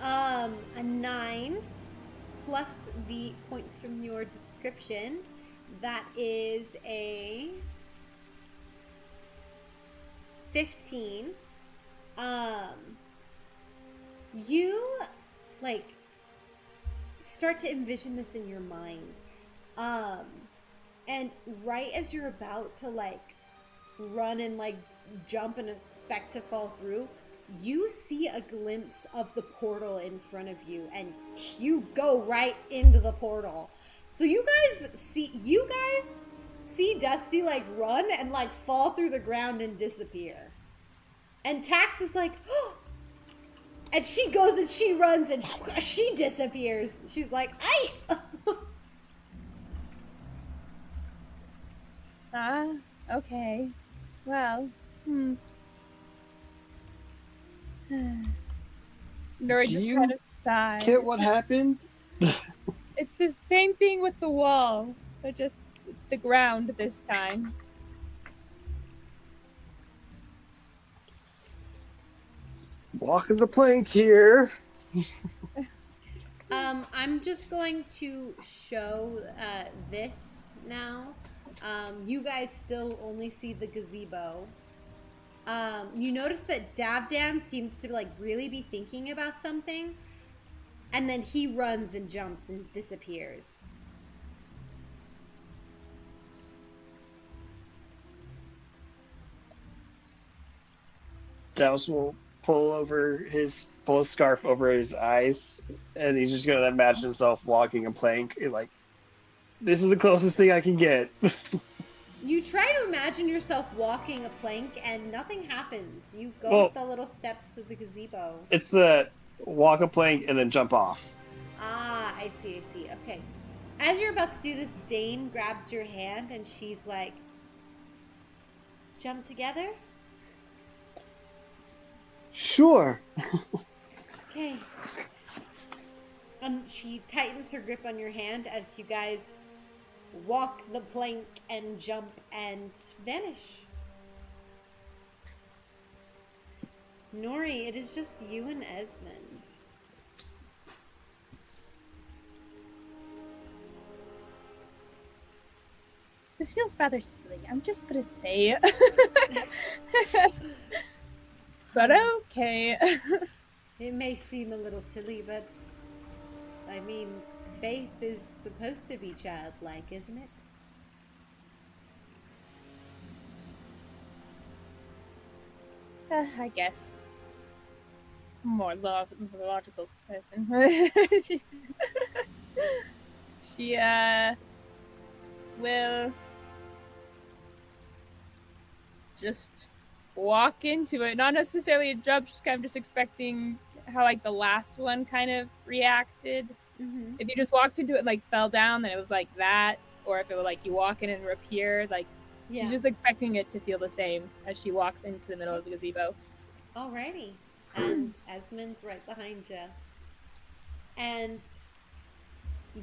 A 9 plus the points from your description. That is a 15. You like start to envision this in your mind. And right as you're about to like run and like jump and expect to fall through, you see a glimpse of the portal in front of you, and you go right into the portal. So you guys see Dusty like run and like fall through the ground and disappear. And Tax is like, oh! And she goes and she runs and she disappears. She's like, "Ay!" Okay. Well, Nuri Do just you kind of sighed. get what happened? It's the same thing with the wall, but just it's the ground this time. Walking the plank here. I'm just going to show this now. You guys still only see the gazebo. You notice that Davdan seems to like really be thinking about something, and then he runs and jumps and disappears. Douse will pull his scarf over his eyes, and he's just gonna imagine himself walking a plank. Like, this is the closest thing I can get. You try to imagine yourself walking a plank, and nothing happens. You go Well, up the little steps to the gazebo. It's the walk a plank and then jump off. Ah, I see, I see. Okay. As you're about to do this, Dane grabs your hand, and she's like, jump together? Sure. Okay. And she tightens her grip on your hand as you guys walk the plank and jump and vanish. Nuri, it is just you and Esmond. This feels rather silly. I'm just gonna say. But okay. It may seem a little silly, but I mean, faith is supposed to be childlike, isn't it? I guess. More logical person. She will just walk into it. Not necessarily a jump, just kind of just expecting how like the last one kind of reacted. Mm-hmm. If you just walked into it like fell down, then it was like that. Or if it were like you walk in and appear, like she's just expecting it to feel the same as she walks into the middle of the gazebo. Alrighty. And Esmond's right behind you. And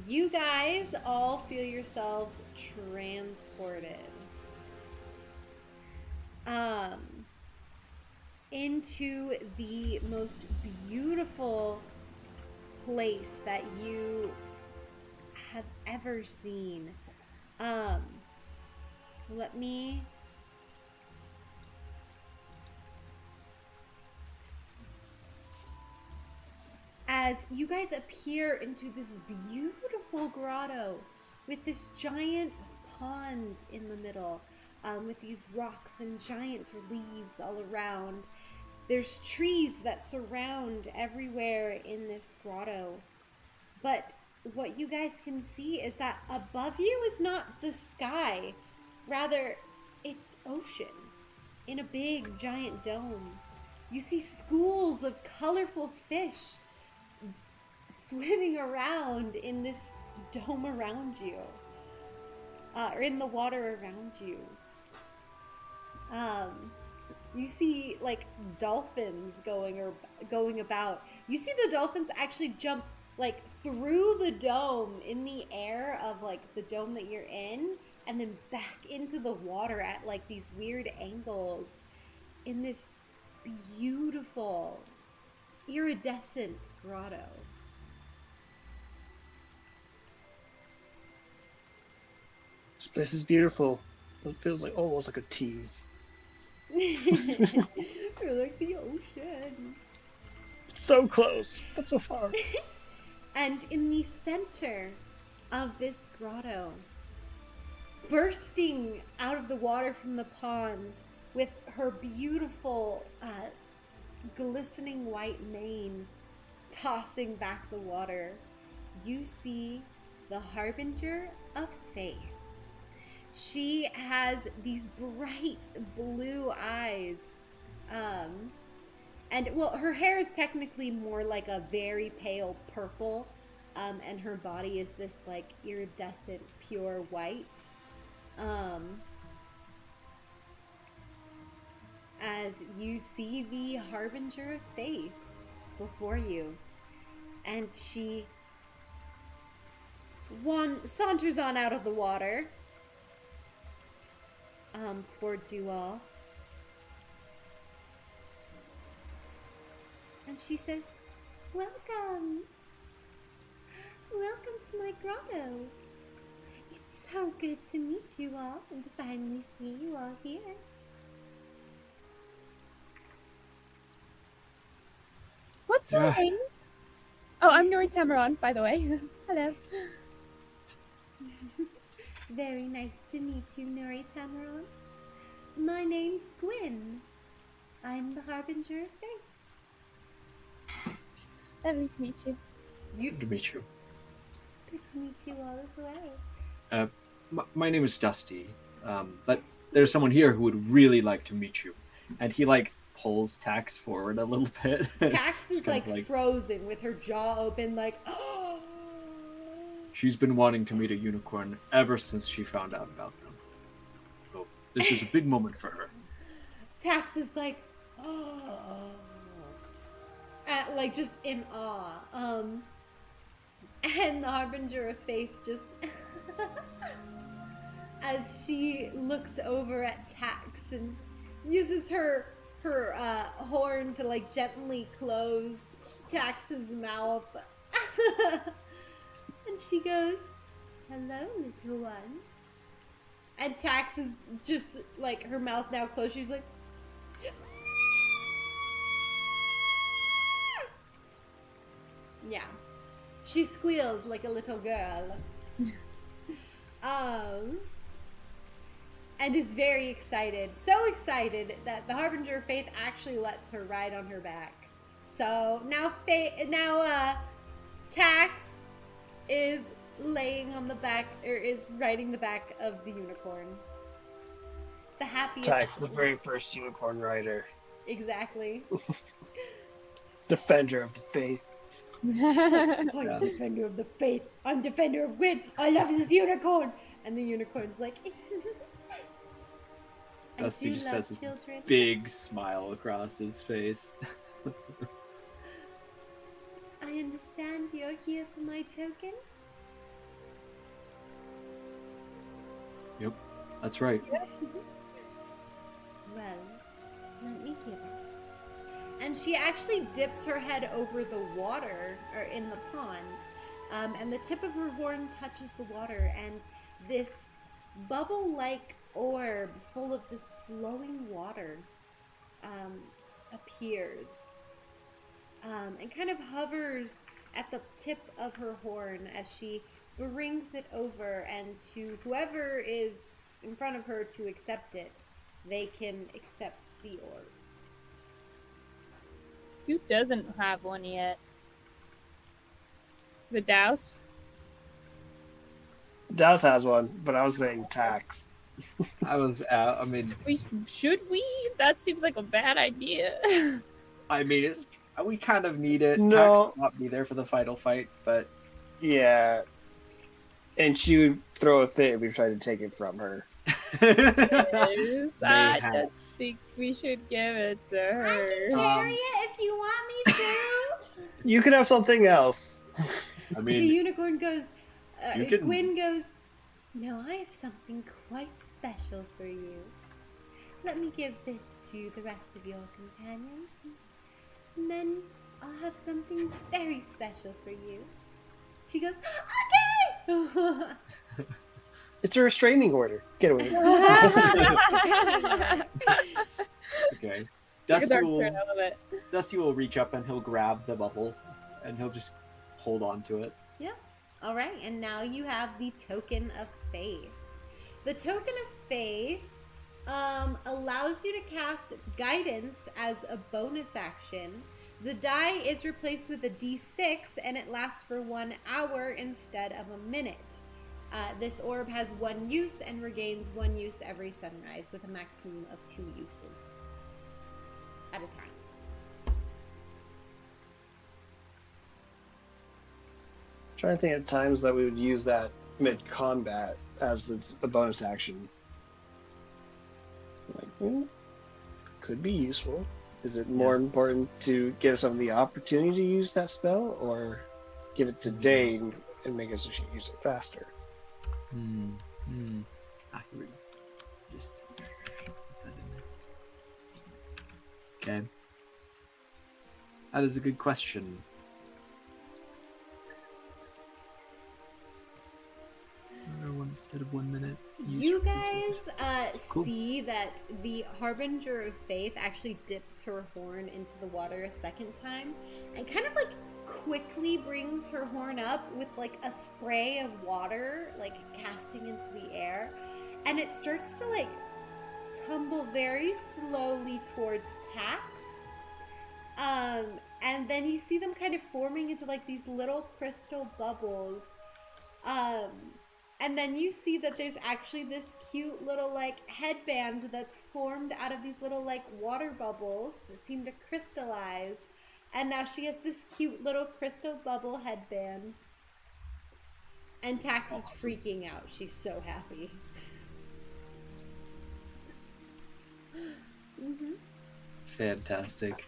you guys all feel yourselves transported. Into the most beautiful place that you have ever seen. Let me as you guys appear into this beautiful grotto with this giant pond in the middle, with these rocks and giant leaves all around. There's trees that surround everywhere in this grotto. But what you guys can see is that above you is not the sky. Rather, it's ocean in a big giant dome. You see schools of colorful fish swimming around in this dome around you, or in the water around you. You see like dolphins going about. You see the dolphins actually jump like through the dome in the air of like the dome that you're in, and then back into the water at like these weird angles in this beautiful iridescent grotto. This place is beautiful. It feels like almost like a tease. You're like the ocean. It's so close, but so far. And in the center of this grotto, bursting out of the water from the pond with her beautiful, glistening white mane tossing back the water, you see the Harbinger of Faith. She has these bright blue eyes. And, well, her hair is technically more like a very pale purple. And her body is this, like, iridescent, pure white. As you see the Harbinger of Faith before you. And she saunters on out of the water. Towards you all. And she says, welcome. Welcome to my grotto. It's so good to meet you all and to finally see you all here. What's your name? Oh, I'm Nuri Tamaron, by the way. Hello. Very nice to meet you, Nuri Tamaron. My name's Gwyn. I'm the Harbinger of Fate. Lovely to meet you. Good to meet you. Good to meet you all as well. My name is Dusty, but there's someone here who would really like to meet you. And he, like, pulls Tax forward a little bit. Tax is like frozen with her jaw open, like, oh. She's been wanting to meet a unicorn ever since she found out about them. So this is a big moment for her. Tax is like, oh. Like, just in awe. And the Harbinger of Faith just... as she looks over at Tax and uses her horn to, like, gently close Tax's mouth. And she goes, hello, little one. And Tax is just, like, her mouth now closed. She's like, yeah. She squeals like a little girl. And is very excited. So excited that the Harbinger of Faith actually lets her ride on her back. So now Tax is laying on the back, or is riding the back of the unicorn. The happiest. Tax, the very first unicorn rider. Exactly. Defender of the faith. I'm defender of the faith. I'm defender of Gwyn. I love this unicorn. And the unicorn's like, Dusty just has children. a big smile across his face. I understand you're here for my token. Yep, that's right. Well, let me give it. And she actually dips her head over the water, or in the pond, and the tip of her horn touches the water, and this bubble-like orb full of this flowing water appears, and kind of hovers at the tip of her horn as she brings it over, and to whoever is in front of her to accept it, they can accept the orb. Who doesn't have one yet? The Douse? Douse has one, but I was saying Tax. Should we? That seems like a bad idea. I mean, we kind of need it. No. Tax will not be there for the final fight, but... Yeah. And she would throw a fit if we tried to take it from her. Yes, I don't think we should give it to her. I can carry it if you want me to. You could have something else. I mean, the unicorn goes, you can... Gwyn goes, no, I have something quite special for you. Let me give this to the rest of your companions, and then I'll have something very special for you. She goes, okay! It's a restraining order. Get away. Okay. Dusty will reach up and he'll grab the bubble and he'll just hold on to it. Yep. All right, and now you have the Token of Faith. The Token of Faith allows you to cast Guidance as a bonus action. The die is replaced with a D6, and it lasts for 1 hour instead of a minute. This orb has 1 use and regains 1 use every sunrise, with a maximum of 2 uses at a time. Trying to think of times that we would use that mid-combat as it's a bonus action. Like, could be useful. Is it more important to give someone the opportunity to use that spell, or give it to Dane and make it so she can use it faster? I would just put that in there. Okay. That is a good question. instead of 1 minute. You guys Cool. see that the Harbinger of Faith actually dips her horn into the water a second time and kind of like quickly brings her horn up with like a spray of water like casting into the air, and it starts to like tumble very slowly towards Tax. And then you see them kind of forming into like these little crystal bubbles. And then you see that there's actually this cute little like headband that's formed out of these little like water bubbles that seem to crystallize. And now she has this cute little crystal bubble headband. And Tax is freaking out. She's so happy. Fantastic.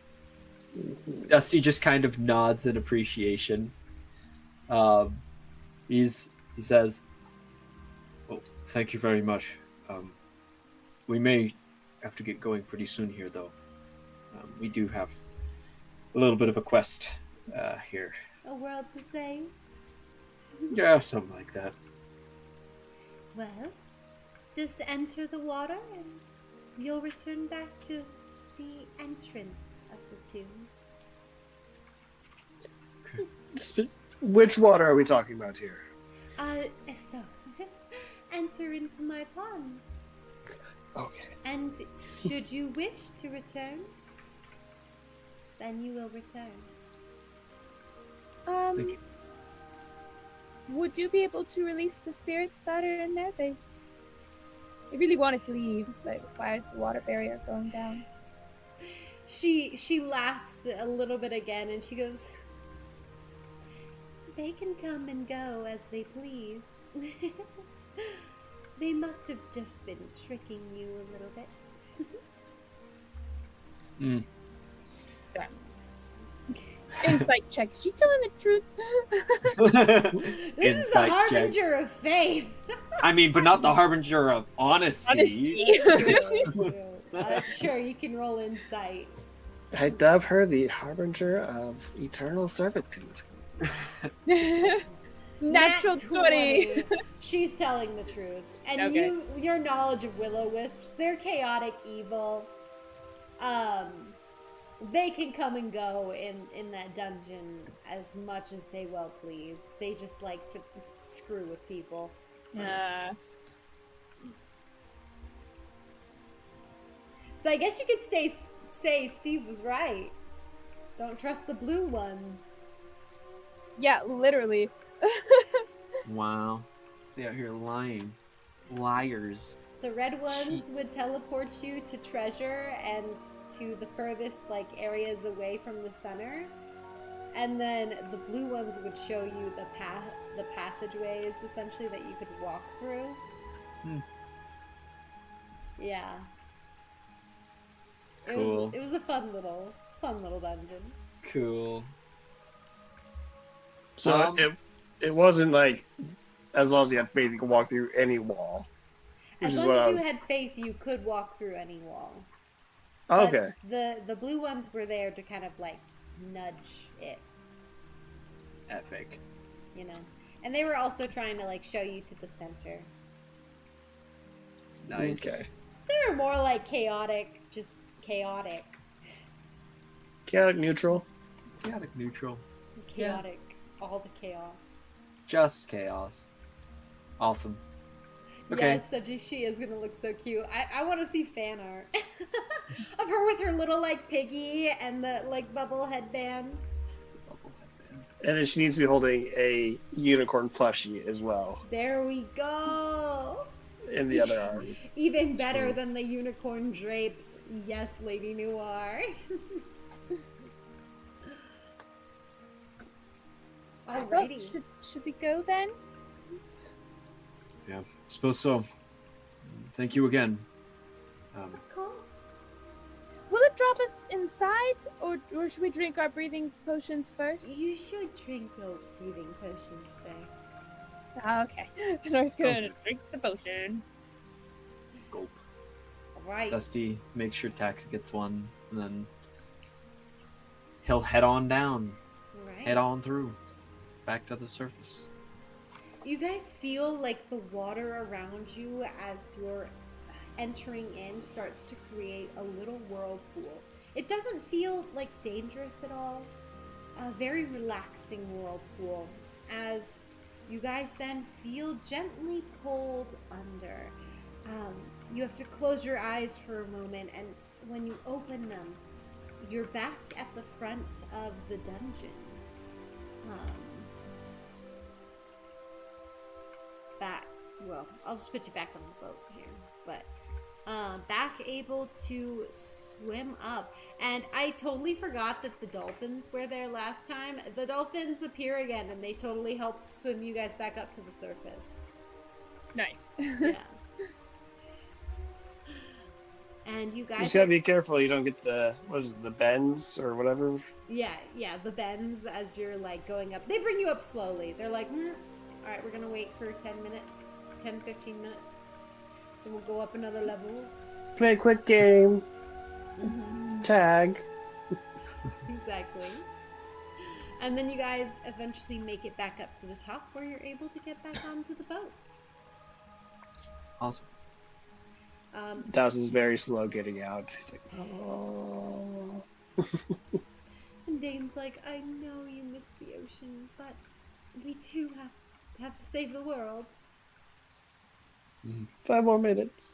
Dusty just kind of nods in appreciation. He says, "Well, thank you very much. We may have to get going pretty soon here, though. We do have a little bit of a quest here." A world to save? Yeah, something like that. Well, just enter the water and you'll return back to the entrance of the tomb. Which water are we talking about here? So, enter into my pond. Okay. And should you wish to return, then you will return. Thank you. Would you be able to release the spirits that are in there? They really wanted to leave, but why is the water barrier going down? She laughs a little bit again and she goes, "They can come and go as they please. They must have just been tricking you a little bit." Insight check. Is she telling the truth? This is a Insight check. Harbinger of Faith. I mean, but not the harbinger of honesty. Honesty. Sure, you can roll insight. I dub her the Harbinger of Eternal Servitude. Natural Nat 20. She's telling the truth. And Okay. your knowledge of will-o-wisps, they're chaotic evil. They can come and go in that dungeon as much as they well please. They just like to screw with people. So I guess you could say Steve was right. Don't trust the blue ones. Yeah, literally. Wow. They are here lying. Liars. The red ones Cheats. would teleport you to treasure and to the furthest like areas away from the center. And then the blue ones would show you the passageways essentially that you could walk through. Yeah. Cool. It was a fun little dungeon. Cool. So it wasn't like, as long as you had faith, you could walk through any wall. Which As is long what as I you was... had faith, you could walk through any wall. Oh, But okay. The blue ones were there to kind of like nudge it, Epic. you know. And they were also trying to like show you to the center. Nice. Okay. So they were more like chaotic, just chaotic. Chaotic neutral. Chaotic neutral. Chaotic. All the chaos. Just chaos. Awesome. Okay. Yes, she is gonna look so cute. I want to see fan art of her with her little like piggy and the like bubble headband. And then she needs to be holding a unicorn plushie as well There we go. in the other arm. Even better Sure. than the unicorn drapes. Yes, Lady Noir. Well, Alrighty. should we go then? Yeah, suppose so. Thank you again. Of course. Will it drop us inside, or should we drink our breathing potions first? You should drink your breathing potions first. Okay. And I was gonna drink the potion. Gulp. Alright. Dusty, make sure Tax gets one, and then he'll head on down, Right. head on through, back to the surface. You guys feel like the water around you as you're entering in starts to create a little whirlpool. It doesn't feel like dangerous at all. A very relaxing whirlpool as you guys then feel gently pulled under. You have to close your eyes for a moment, and when you open them, you're back at the front of the dungeon. Well, I'll just put you back on the boat here, but back able to swim up. And I totally forgot that the dolphins were there last time. The dolphins appear again, and they totally help swim you guys back up to the surface. Nice. Yeah. And you guys You just gotta be careful you don't get the bends or whatever. Yeah, the bends as you're like going up. They bring you up slowly. They're like, all right, we're gonna wait for 10 minutes, 10, 15 minutes. Then we'll go up another level. Play a quick game. Tag. Exactly. And then you guys eventually make it back up to the top where you're able to get back onto the boat. Awesome. Douse is very slow getting out. He's like, oh. And Dane's like, I know you miss the ocean, but we too have to save the world. 5 more minutes.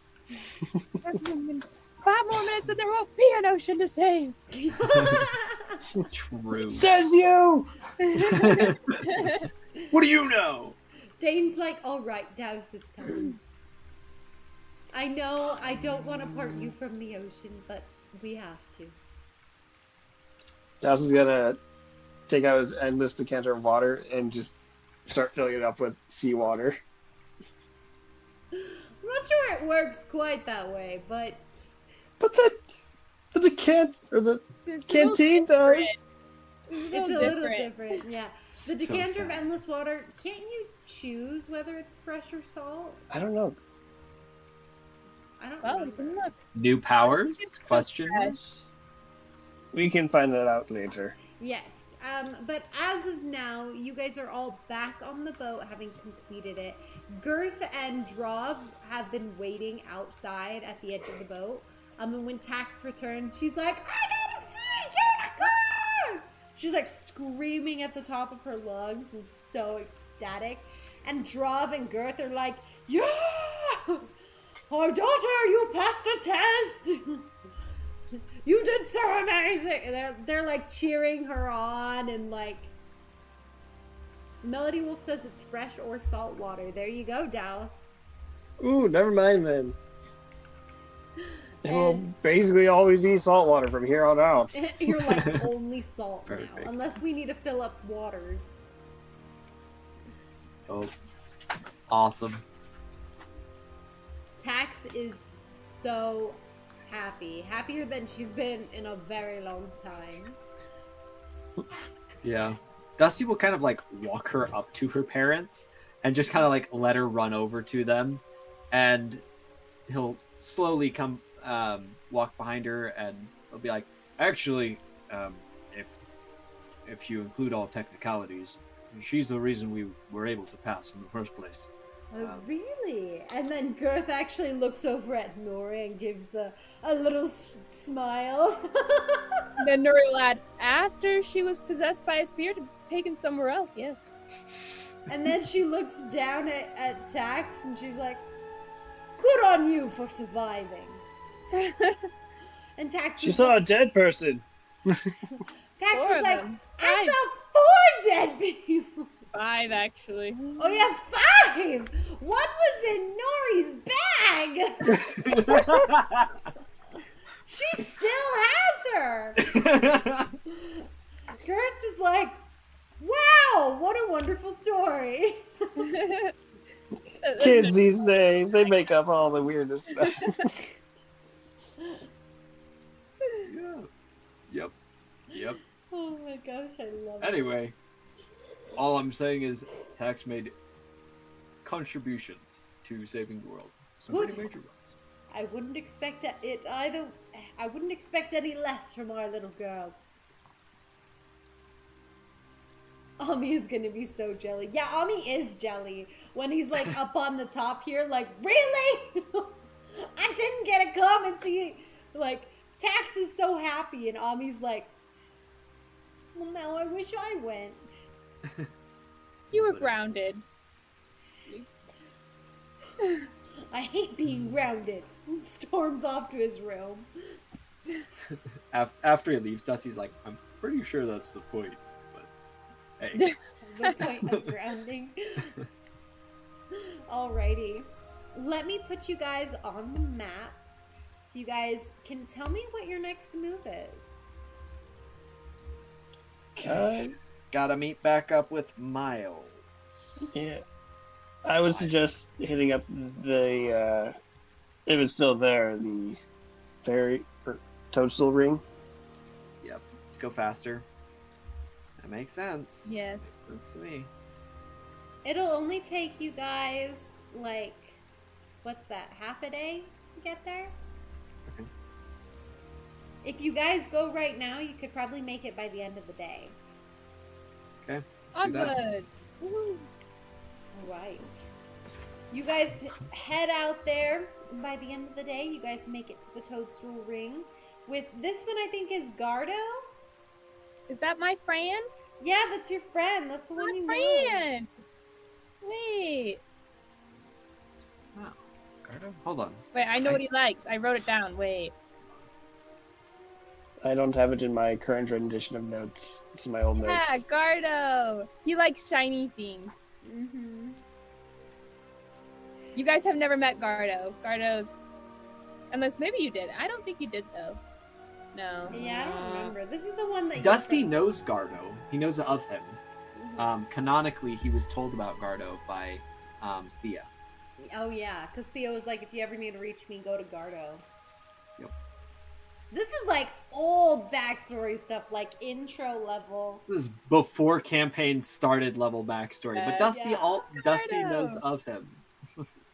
5 more minutes. 5 more minutes and there won't be an ocean to save. True. Says you! What do you know? Dane's like, all right, Douse, it's time. I know I don't want to part you from the ocean, but we have to. Douse is gonna take out his endless decanter of water and just start filling it up with seawater. I'm not sure it works quite that way, but But the It's canteen does. it's a little different. Yeah. The decanter of endless water, can't you choose whether it's fresh or salt? I don't know. I don't Well, know. we can look. New powers? It's so Question? fresh. We can find that out later. Yes, but as of now, you guys are all back on the boat, having completed it. Girth and Drov have been waiting outside at the edge of the boat. And when Tax returned, she's like, I gotta see unicorn! She's like screaming at the top of her lungs and so ecstatic. And Drov and Girth are like, yeah! Our daughter, you passed a test! You did so amazing! And they're like cheering her on, and like Melody Wolf says it's fresh or salt water. There you go, Douse. Ooh, never mind then. It will basically always be salt water from here on out. You're like only salt now, Perfect. unless we need to fill up waters. Oh, awesome. Tax is so happy, happier than she's been in a very long time. Yeah. Dusty will kind of like walk her up to her parents and just kind of like let her run over to them, and he'll slowly come walk behind her, and he'll be like, actually, if you include all technicalities, she's the reason we were able to pass in the first place. Oh, really? And then Girth actually looks over at Nuri and gives a little smile. Then Nuri will add, after she was possessed by a spirit and taken somewhere else, yes. And then she looks down at Tax and she's like, good on you for surviving. And Tax She is saw like, a dead person. Tax 4 is of like, them. I 5. saw 4 dead people. 5, actually. Oh yeah, 5! One was in Nori's bag! She still has her! Girth is like, wow, what a wonderful story. Kids these days, they make up all the weirdest stuff. Yep. Oh my gosh, I love it. Anyway, all I'm saying is Tax made contributions to saving the world. Some Good. pretty major ones. I wouldn't expect it either. I wouldn't expect any less from our little girl. Ami is gonna be so jelly. Yeah, Ami is jelly. when he's like up on the top here, like, really? I didn't get to come and see, like, Tax is so happy, and Ami's like, well, now I wish I went. You were grounded. I hate being grounded. Storms off to his room. After he leaves, Dusty's like, I'm pretty sure that's the point. But hey. The point of grounding. Alrighty. Let me put you guys on the map so you guys can tell me what your next move is. Gotta meet back up with Miles. Yeah. I would suggest hitting up the, if it's still there, the fairy or toadstool ring. Yep. Go faster. That makes sense. Yes. That's me. It'll only take you guys, like, what's that, half a day to get there? Okay. If you guys go right now, you could probably make it by the end of the day. Okay. Let's do that. Onwards. Woo. Alright. You guys head out there, and by the end of the day, you guys make it to the toadstool ring. With this one, I think, is Gardo? Is that my friend? Yeah, that's your friend. That's the one you know. Friend! Wait. Wow. Gardo? Hold on. Wait, I know what he likes. I wrote it down. Wait. I don't have it in my current rendition of notes. It's in my old Yeah, notes. Gardo. He likes shiny things. Mm-hmm. You guys have never met Gardo. Gardo's... Unless maybe you did. I don't think you did, though. No. Yeah, I don't remember. This is the one that Dusty your friends- knows Gardo. He knows of him. Mhm. Canonically, he was told about Gardo by Thea. Oh, yeah, because Theo was like, if you ever need to reach me, go to Gardo. Yep. This is like old backstory stuff, like intro level. This is before campaign started level backstory, but Dusty Yeah. Dusty Gardo. knows of him.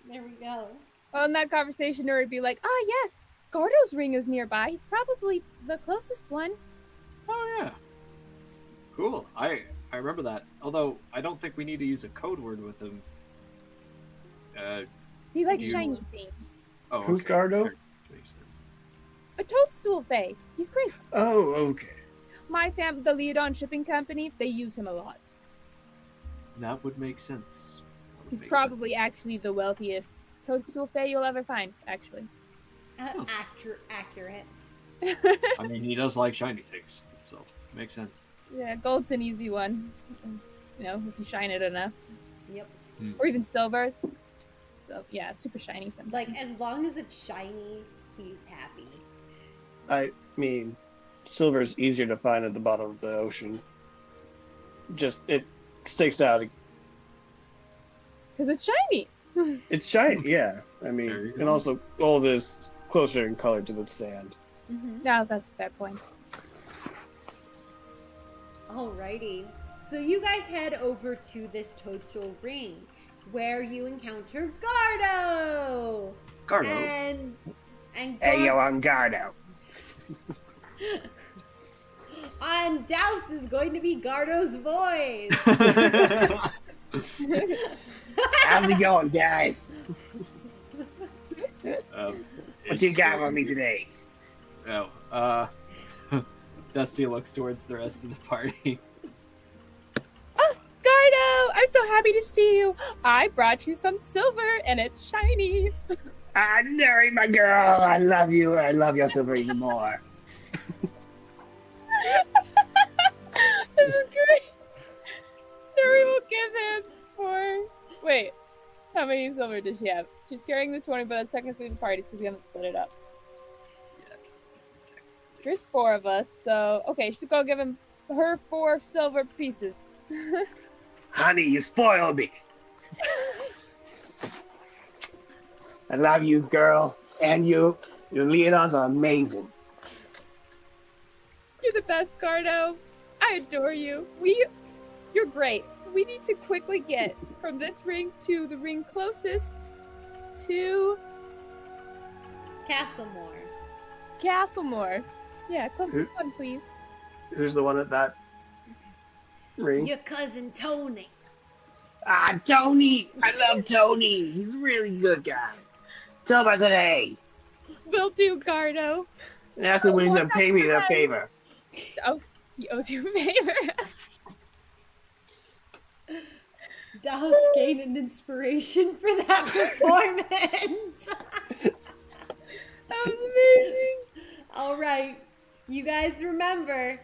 There we go. Well, in that conversation, Nuri would be like, "Ah, yes, Gardo's ring is nearby. He's probably the closest one." Oh yeah. Cool. I remember that. Although I don't think we need to use a code word with him. He likes You- shiny things. Oh, Who's okay. Gardo? Makes sense. A toadstool fae. He's great. Oh, okay. The Leodon shipping company, they use him a lot. That would make sense. That would He's make probably sense. actually the wealthiest toadstool fae you'll ever find, actually. Accurate. I mean, he does like shiny things, so makes sense. Yeah, gold's an easy one. You know, if you shine it enough. Yep. Or even silver. So, yeah, it's super shiny sometimes. Like, as long as it's shiny, he's happy. I mean, silver's easier to find at the bottom of the ocean. Just, it sticks out. Because it's shiny. It's shiny, yeah. I mean, There you and go. also gold is closer in color to the sand. Mm-hmm. No, that's a fair point. Alrighty. So you guys head over to this toadstool ring, where you encounter Gardo! Gardo. And Hey, yo, I'm Gardo. And Douse is going to be Gardo's voice. How's it going, guys? What you got on me today? Dusty looks towards the rest of the party. Oh, Gardo! I'm so happy to see you. I brought you some silver, and it's shiny. Nuri, my girl. I love you. I love your silver even more. This is great. Nuri will give him 4. Wait, how many silver does she have? She's carrying the 20, but that's technically the party's because we haven't split it up. Yes. There's 4 of us, so okay, she'll go give him her 4 silver pieces. Honey, you spoiled me. I love you, girl. And you. Your Leodons are amazing. You're the best, Gardo. I adore you. You're great. We need to quickly get from this ring to the ring closest to Castlemore. Castlemore. Yeah, closest one, please. Who's the one at that ring? Your cousin Tony. Ah, Tony! I love Tony! He's a really good guy. Tell him I said hey. Will do, Gardo. And ask him when he's gonna pay me that favor. Oh, he owes you a favor. Douse gained an inspiration for that performance. That was amazing. All right, you guys remember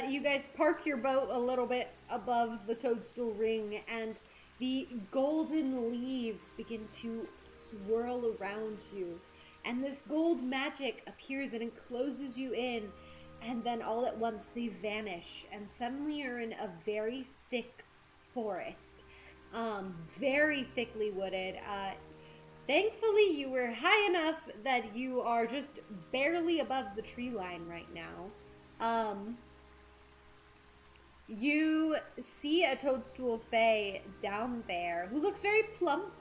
you guys park your boat a little bit above the toadstool ring, and the golden leaves begin to swirl around you, and this gold magic appears and encloses you in, and then all at once they vanish, and suddenly you're in a very thick forest, very thickly wooded. Thankfully, you were high enough that you are just barely above the tree line right now. You see a toadstool fae down there who looks very plump.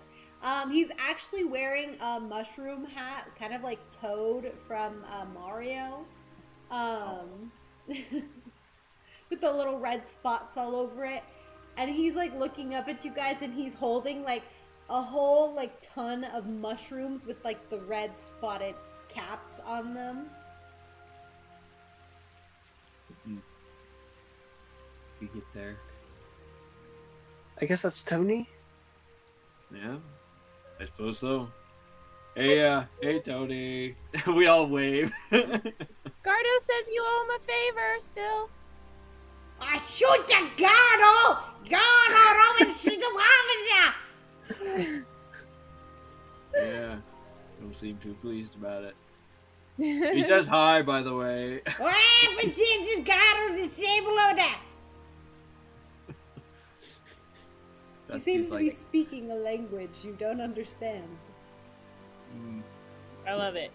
He's actually wearing a mushroom hat, kind of like Toad from Mario. With the little red spots all over it. And he's like looking up at you guys, and he's holding like a whole like ton of mushrooms with like the red spotted caps on them. We get there. I guess that's Tony? Yeah, I suppose so. Hey, Tony. We all wave. Gardo says you owe him a favor still. I shoot the Gardo! Gardo, Roman, shoot the Yeah, don't seem too pleased about it. He says hi, by the way. What happens is Gardo the same below that? He seems to be speaking a language you don't understand. I love it.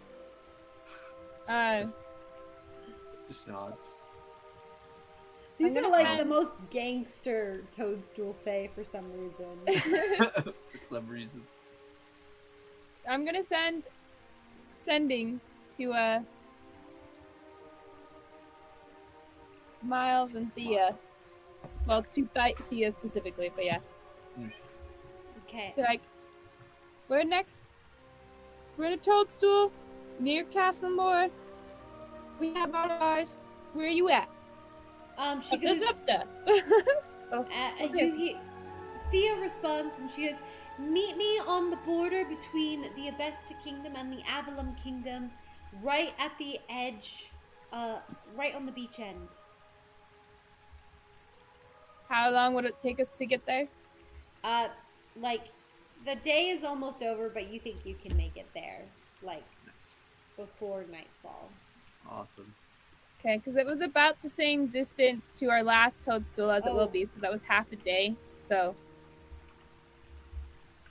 Just nods. These are like the most gangster toadstool fae for some reason. For some reason. I'm gonna sending to Miles and Thea. Well, to Thea specifically, but yeah. Okay. They're like, we're in a toadstool near Castlemore. We have our ours. Where are you at? She goes. Okay. Thea responds, and she goes, "Meet me on the border between the Abesta Kingdom and the Avalum Kingdom, right at the edge, right on the beach end." How long would it take us to get there? Like, the day is almost over, but you think you can make it there, like, Nice. before nightfall. Awesome. Okay, because it was about the same distance to our last toadstool as it will be, so that was half a day. So,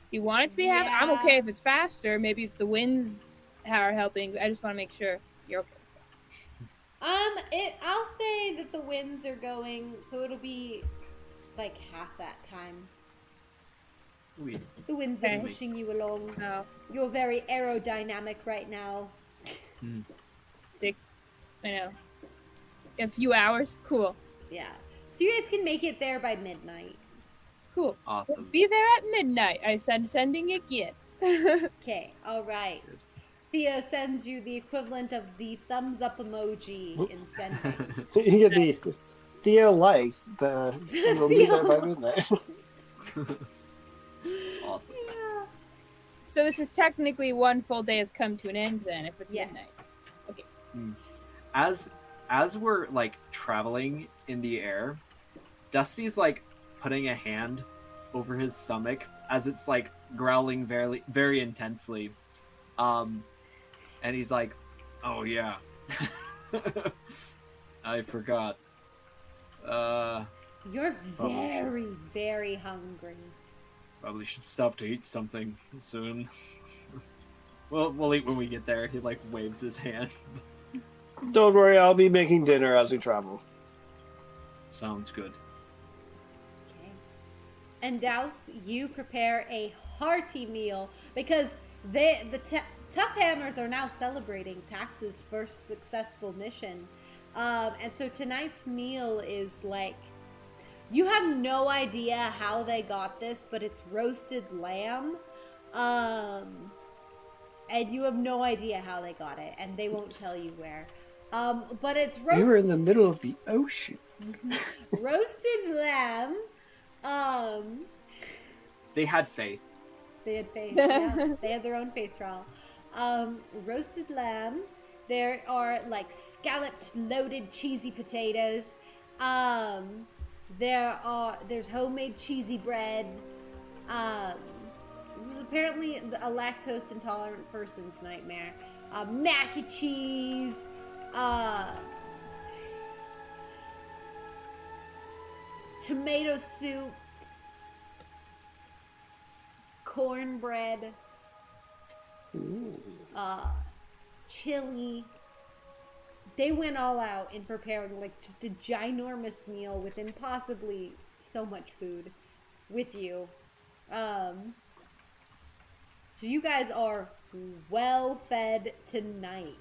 if you want it to be half, I'm okay if it's faster. Maybe if the winds are helping. I just want to make sure you're okay. I'll say that the winds are going, so it'll be like half that time. Sweet. The winds are pushing you along. No. You're very aerodynamic right now. 6, I know. A few hours? Cool. Yeah. So you guys can make it there by midnight. Cool. Awesome. Be there at midnight. I said sending again. Okay, alright. Thea sends you the equivalent of the thumbs up emoji in sending. You get the Theo likes the we'll be there by midnight. Awesome. Yeah. So this is technically one full day has come to an end then, if it's midnight. Yes. Okay. As we're like traveling in the air, Dusty's like putting a hand over his stomach as it's like growling very, very intensely. And he's like, "Oh yeah, I forgot. You're very, very hungry. Probably should stop to eat something soon. We'll eat when we get there." He like waves his hand. Don't worry, I'll be making dinner as we travel. Sounds good. Okay. And Douse, you prepare a hearty meal because the Tough Hammers are now celebrating Tax's first successful mission. And so tonight's meal is like You have no idea how they got this, but it's roasted lamb. And you have no idea how they got it, and they won't tell you where. But it's roasted. We were in the middle of the ocean. Roasted lamb. They had faith. They had faith. Yeah, they had their own faith trial. Roasted lamb. There are like scalloped, loaded, cheesy potatoes. There's homemade cheesy bread. This is apparently a lactose intolerant person's nightmare. Mac and cheese. Tomato soup. Cornbread. Chili. They went all out in preparing like just a ginormous meal with impossibly so much food with you. So you guys are well fed tonight.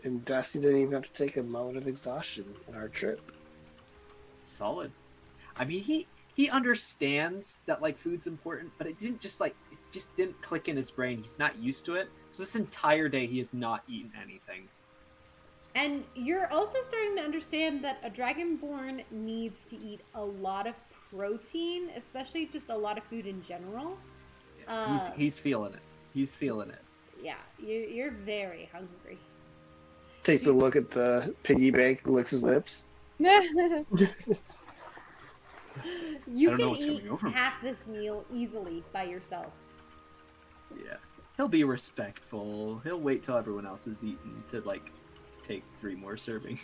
And Dusty didn't even have to take a moment of exhaustion on our trip. Solid. I mean, he understands that like food's important, but it just didn't click in his brain. He's not used to it. So this entire day he has not eaten anything. And you're also starting to understand that a dragonborn needs to eat a lot of protein, especially just a lot of food in general. He's feeling it. He's feeling it. Yeah, you're very hungry. Takes a look at the piggy bank, licks his lips. You I don't know can what's eat coming over me. half this meal easily by yourself. Yeah. He'll be respectful. He'll wait till everyone else is eaten to like take 3 more servings.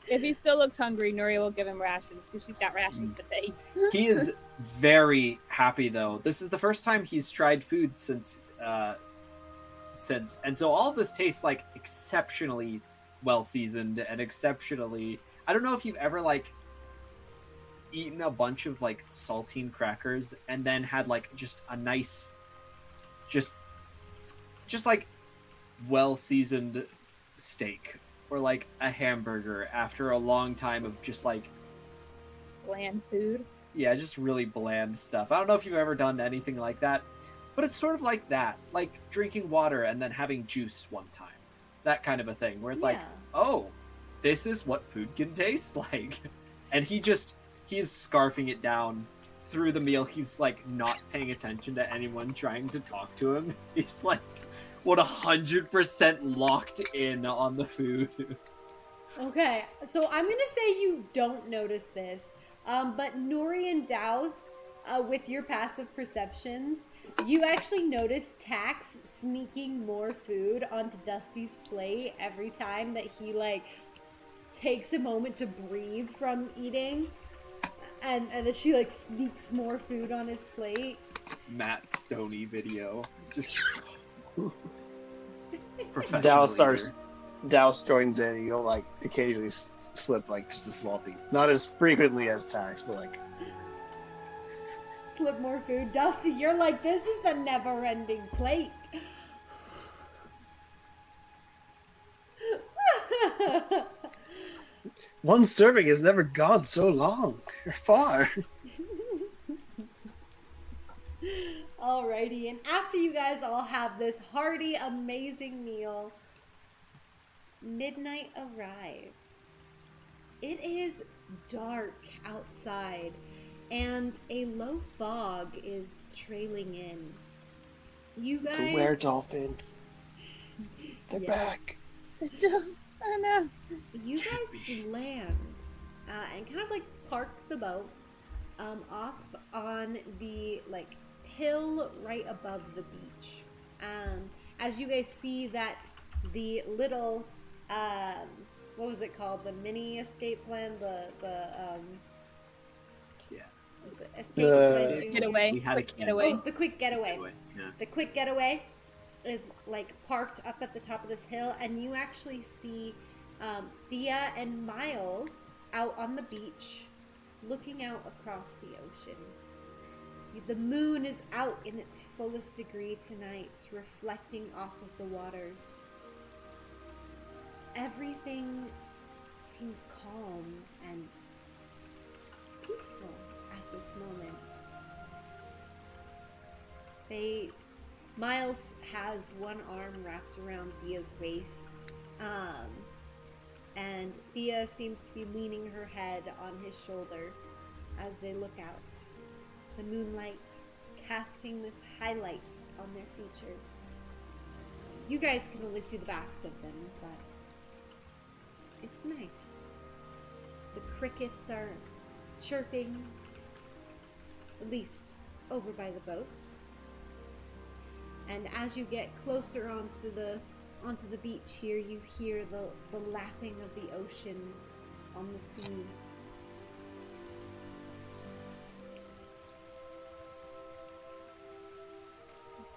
If he still looks hungry, Nuri will give him rations because she's got rations for days. He is very happy though. This is the first time he's tried food since and so all of this tastes like exceptionally well seasoned and exceptionally. I don't know if you've ever like eaten a bunch of like saltine crackers and then had like just a nice just like well seasoned steak or like a hamburger after a long time of just like Bland food. yeah, just really bland stuff. I don't know if you've ever done anything like that, but it's sort of like that, like drinking water and then having juice one time, that kind of a thing where it's like, oh, this is what food can taste like. And he's scarfing it down through the meal. He's like not paying attention to anyone trying to talk to him. He's like 100% locked in on the food. Okay, so I'm gonna say you don't notice this, but Nuri and Douse, with your passive perceptions, you actually notice Tax sneaking more food onto Dusty's plate every time that he like takes a moment to breathe from eating, and then she like sneaks more food on his plate. Matt Stoney video, just professional. Douse joins in, and you'll like occasionally slip like just a small thing, not as frequently as Tax, but like Slip more food. Dusty, you're like, this is the never-ending plate. one serving has never gone so long or far. Alrighty, and after you guys all have this hearty, amazing meal, midnight arrives. It is dark outside, and a low fog is trailing in. You guys... The were-dolphins. They're back. Oh no. You guys land and kind of like park the boat off on the like hill right above the beach. As you guys see that the little what was it called? The mini escape plan? The escape Getaway. We had a Quick getaway. Oh, the quick getaway. Yeah. The quick getaway is like parked up at the top of this hill, and you actually see Thea and Miles out on the beach looking out across the ocean. The moon is out in its fullest degree tonight, reflecting off of the waters. everything seems calm and peaceful at this moment. Miles has one arm wrapped around Thea's waist, and Thea seems to be leaning her head on his shoulder as they look out. The moonlight casting this highlight on their features. You guys can only see the backs of them, but it's nice. The crickets are chirping, at least over by the boats. And as you get closer onto the beach here, you hear the lapping of the ocean on the sea.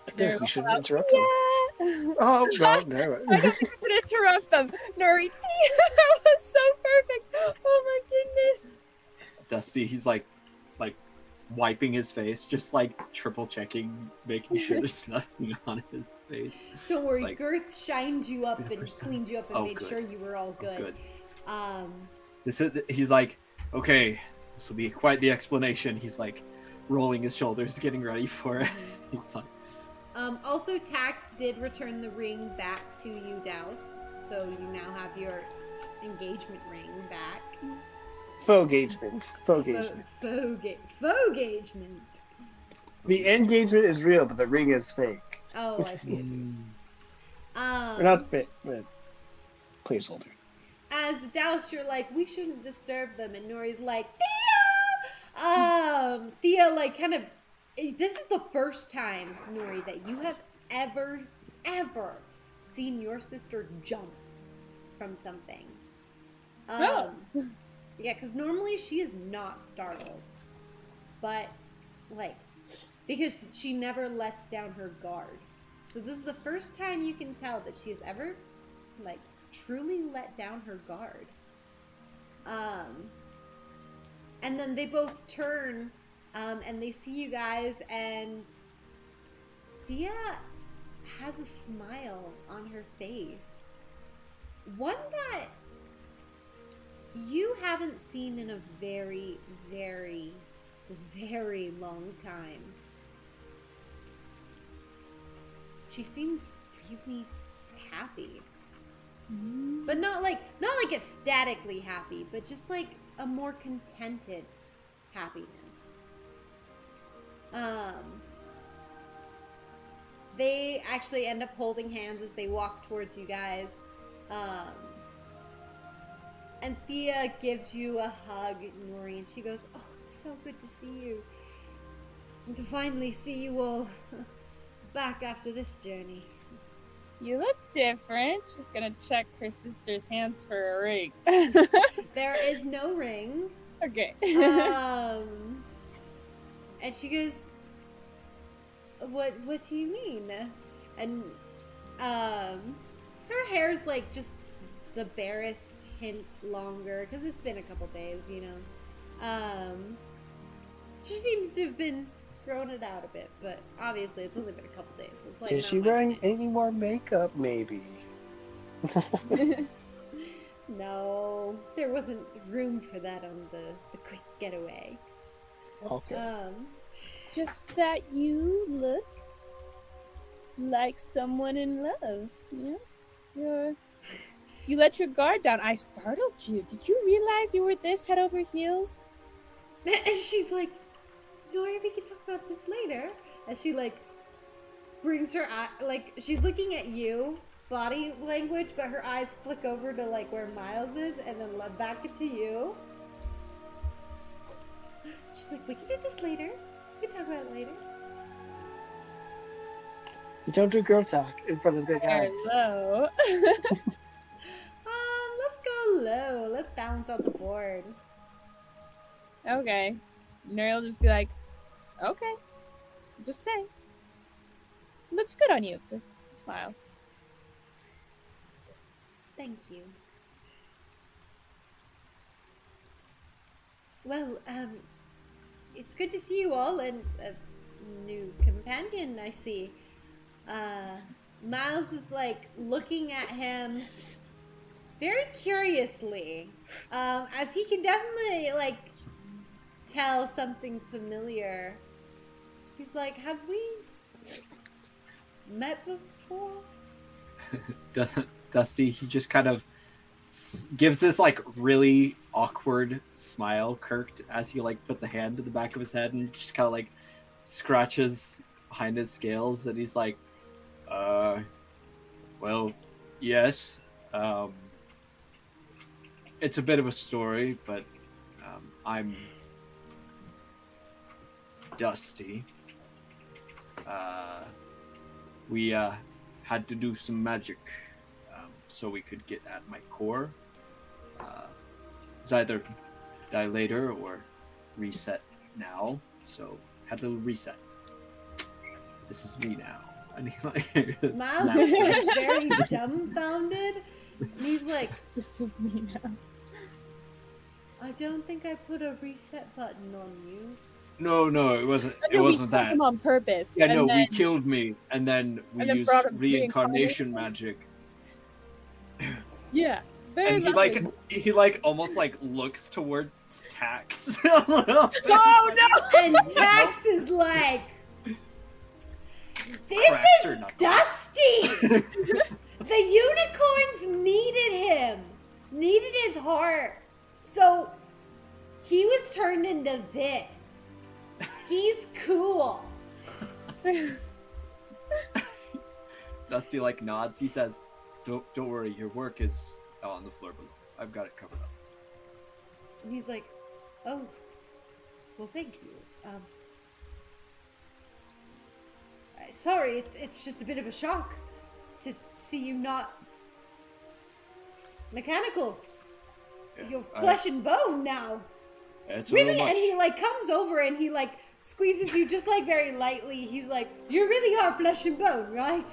I think we should interrupt them. Oh, well, no. I thought we could interrupt them. Nuri, that was so perfect. Oh my goodness. Dusty, he's like wiping his face, just like triple checking, making sure there's nothing on his face. Don't worry, like, Girth shined you up and first time. cleaned you up and Oh, made good. sure you were all good. Oh, good. He's like, okay, this will be quite the explanation. He's like rolling his shoulders, getting ready for it. He's like, Also, Tax did return the ring back to you, Douse. So you now have your engagement ring back. Faux engagement. Faux engagement. Faux engagement. The engagement is real, but the ring is fake. Oh, I see. Or not fake, but placeholder. As Douse, you're like, we shouldn't disturb them, and Nori's like, Thea! Thea, like, kind of, this is the first time, Nori, that you have ever seen your sister jump from something. Yeah, because normally she is not startled. But, like, because she never lets down her guard. So this is the first time you can tell that she has ever, like, truly let down her guard. And then they both turn, and they see you guys, and Dia has a smile on her face. One that you haven't seen in a very, very, very long time. She seems really happy. But not like ecstatically happy, but just like a more contented happiness. They actually end up holding hands as they walk towards you guys. And Thea gives you a hug, Nuri, and she goes, "Oh, it's so good to see you. And to finally see you all back after this journey." You look different. She's gonna check her sister's hands for a ring. There is no ring. Okay. And she goes, What do you mean? And her hair's like just the barest hint longer because it's been a couple days, you know. She seems to have been growing it out a bit, but obviously it's only been a couple days. So it's like Is not she much wearing change. any more makeup, maybe? No, there wasn't room for that on the quick getaway. Okay. Just that you look like someone in love, you know? You let your guard down. I startled you. Did you realize you were this head over heels? And she's like, Nori, we can talk about this later. As she like brings her eye, like she's looking at you, body language, but her eyes flick over to like where Miles is, and then back to you. She's like, we can do this later. We can talk about it later. You don't do girl talk in front of the big guy. Hello. Let's go low. Let's balance out the board. Okay. Nuri will just be like, okay. Just say. Looks good on you. Smile. Thank you. Well, it's good to see you all, and a new companion, I see. Miles is like looking at him very curiously, as he can definitely like tell something familiar. He's like, have we met before? Dusty, he just kind of gives this like really awkward smile, Kirked, as he like puts a hand to the back of his head and just kind of like scratches behind his scales, and he's like, well, yes, it's a bit of a story, but I'm Dusty. We had to do some magic so we could get at my core. It's either die later or reset now. So had a little reset. This is me now. And he like Miles is like very dumbfounded, and he's like, This is me now. I don't think I put a reset button on you. No, it wasn't. I It know wasn't we killed that. him on purpose. Yeah, and no, then, we killed me, and then we and then used brought him reincarnation reincarnation. magic. Yeah, very And he like almost like looks towards Tax. Oh no! And Tax is like, this Cracks is her knuckles. Dusty! The unicorns needed his heart. So he was turned into this. He's cool. Dusty like nods. He says, "Don't worry. Your work is on the floor below. I've got it covered up." And he's like, oh, well, thank you. Sorry, it's just a bit of a shock to see you not mechanical. Yeah, You're flesh and bone now. It's a Really? little much. And he like comes over and he like squeezes you just like very lightly. He's like, you really are flesh and bone, right?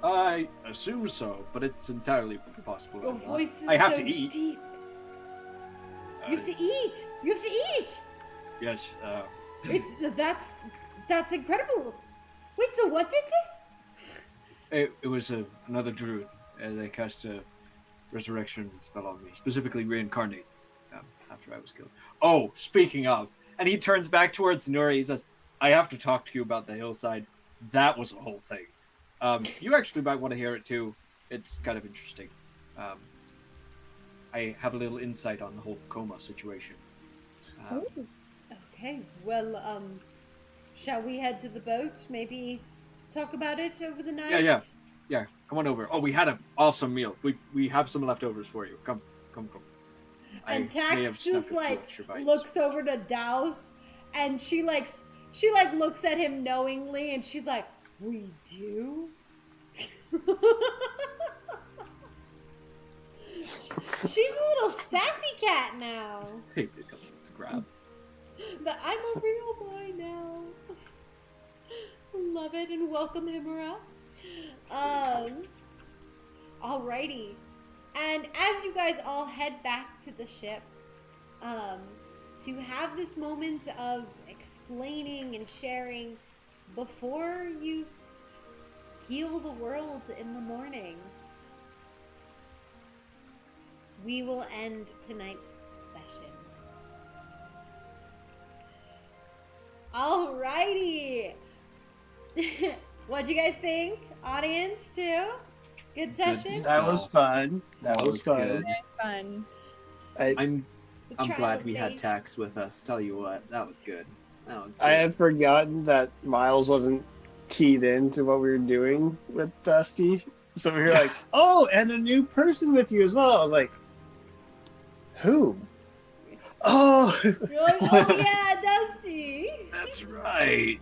I assume so, but it's entirely possible. Your I'm not. voice is I have so to eat. deep. You have to eat. You have to eat. Yes. That's incredible. Wait, so what did this? It was another druid. They cast a resurrection spell on me, specifically reincarnate. After I was killed. Oh, speaking of, and he turns back towards Nuri. He says, "I have to talk to you about the hillside. That was a whole thing. You actually might want to hear it too. It's kind of interesting. I have a little insight on the whole coma situation." Okay, well, shall we head to the boat? Maybe talk about it over the night? Yeah. Come on over. Oh, we had an awesome meal. We have some leftovers for you. Come. And I may have Tax just snuck a few like extra bites. looks over to Douse, and she like looks at him knowingly, and she's like, "We do." She's a little sassy cat now. They pick up the scraps. But I'm a real boy now. Love it and welcome Himura. Alrighty. And as you guys all head back to the ship, to have this moment of explaining and sharing before you heal the world in the morning, we will end tonight's session. Alrighty. What'd you guys think? Audience too? Good session? That was fun. That was fun. good. Fun. I'm The trial glad of we had fate. Tax with us. Tell you what, that was good. I had forgotten that Miles wasn't keyed into what we were doing with Dusty. So we were like, oh, and a new person with you as well. I was like, who? Oh, You're like, oh yeah, Dusty. That's right.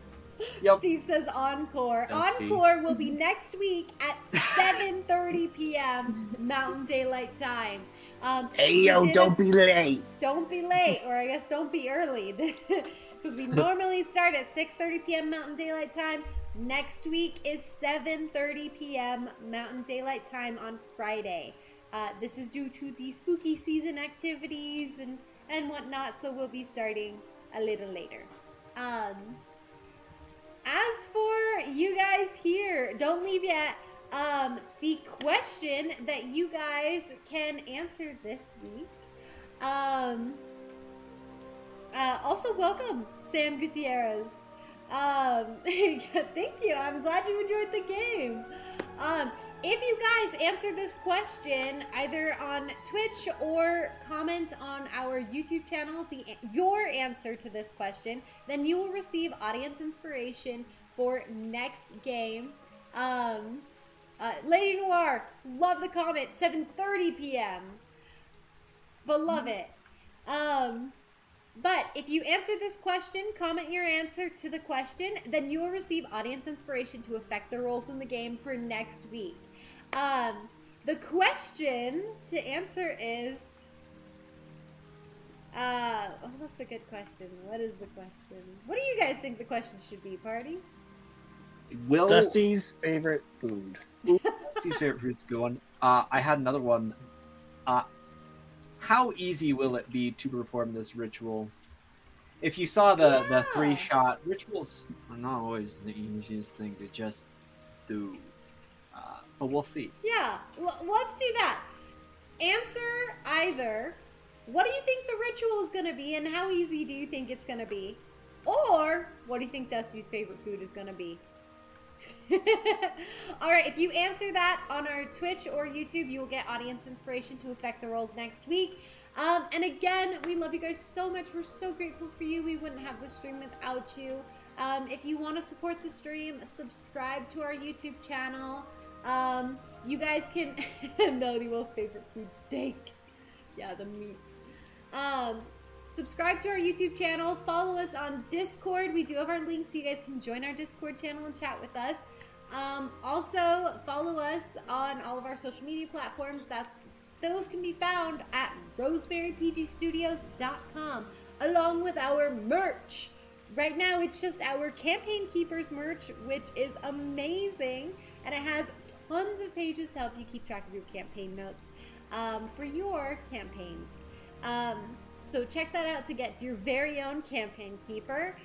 Yep. Steve says encore. Dusty. Encore will be next week at 7:30 p.m. Mountain Daylight Time. hey we yo, did don't be late. Don't be late, or I guess don't be early, because we normally start at 6:30 p.m. Mountain Daylight Time. Next week is 7:30 p.m. Mountain Daylight Time on Friday. This is due to the spooky season activities and whatnot, so we'll be starting a little later. As for you guys here, don't leave yet. The question that you guys can answer this week. Also, welcome, Sam Gutierrez. Thank you. I'm glad you enjoyed the game. If you guys answer this question either on Twitch or comment on our YouTube channel, your answer to this question, then you will receive audience inspiration for next game. Lady Noir, love the comment, 7:30 p.m. But love it. But if you answer this question, comment your answer to the question, then you will receive audience inspiration to affect the roles in the game for next week. The question to answer is... oh, that's a good question. What is the question? What do you guys think the question should be, party? Will Dusty's favorite food. Dusty's favorite food to go on. I had another one. How easy will it be to perform this ritual? If you saw the 3-shot, rituals are not always the easiest thing to just do. But we'll see. Yeah, let's do that. Answer either, what do you think the ritual is going to be and how easy do you think it's going to be? Or, what do you think Dusty's favorite food is going to be? Alright, if you answer that on our Twitch or YouTube, you will get audience inspiration to affect the roles next week. And again, we love you guys so much. We're so grateful for you. We wouldn't have this stream without you. If you want to support the stream, subscribe to our YouTube channel. You guys can... Melody Wolf favorite food, steak. Yeah, the meat. Subscribe to our YouTube channel. Follow us on Discord. We do have our links so you guys can join our Discord channel and chat with us. Also, follow us on all of our social media platforms. Those can be found at rosemarypgstudios.com, along with our merch. Right now, it's just our Campaign Keepers merch, which is amazing, and it has tons of pages to help you keep track of your campaign notes for your campaigns. So check that out to get your very own Campaign Keeper.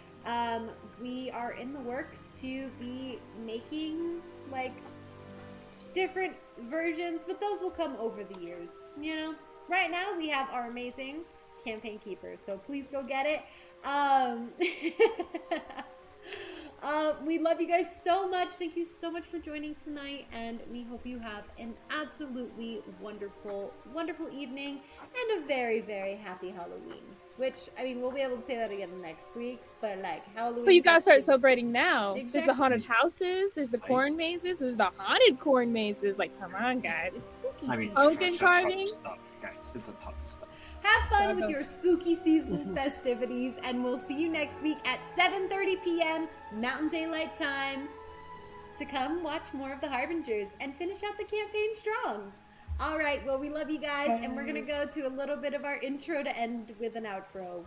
We are in the works to be making like different versions, but those will come over the years. You know, right now we have our amazing Campaign Keeper, so please go get it. We love you guys so much. Thank you so much for joining tonight, and we hope you have an absolutely wonderful, wonderful evening and a very, very happy Halloween. Which, I mean, we'll be able to say that again next week, but like Halloween. But you gotta start celebrating now. Exactly. There's the haunted houses, there's the corn mazes, there's the haunted corn mazes. Like, come on, guys. It's spooky I mean, season. Pumpkin carving. Stuff, guys, it's a ton of stuff. Have fun with your spooky season festivities, and we'll see you next week at 7:30 p.m. Mountain Daylight Time to come watch more of the Harbingers and finish out the campaign strong. All right, well, we love you guys, and we're going to go to a little bit of our intro to end with an outro.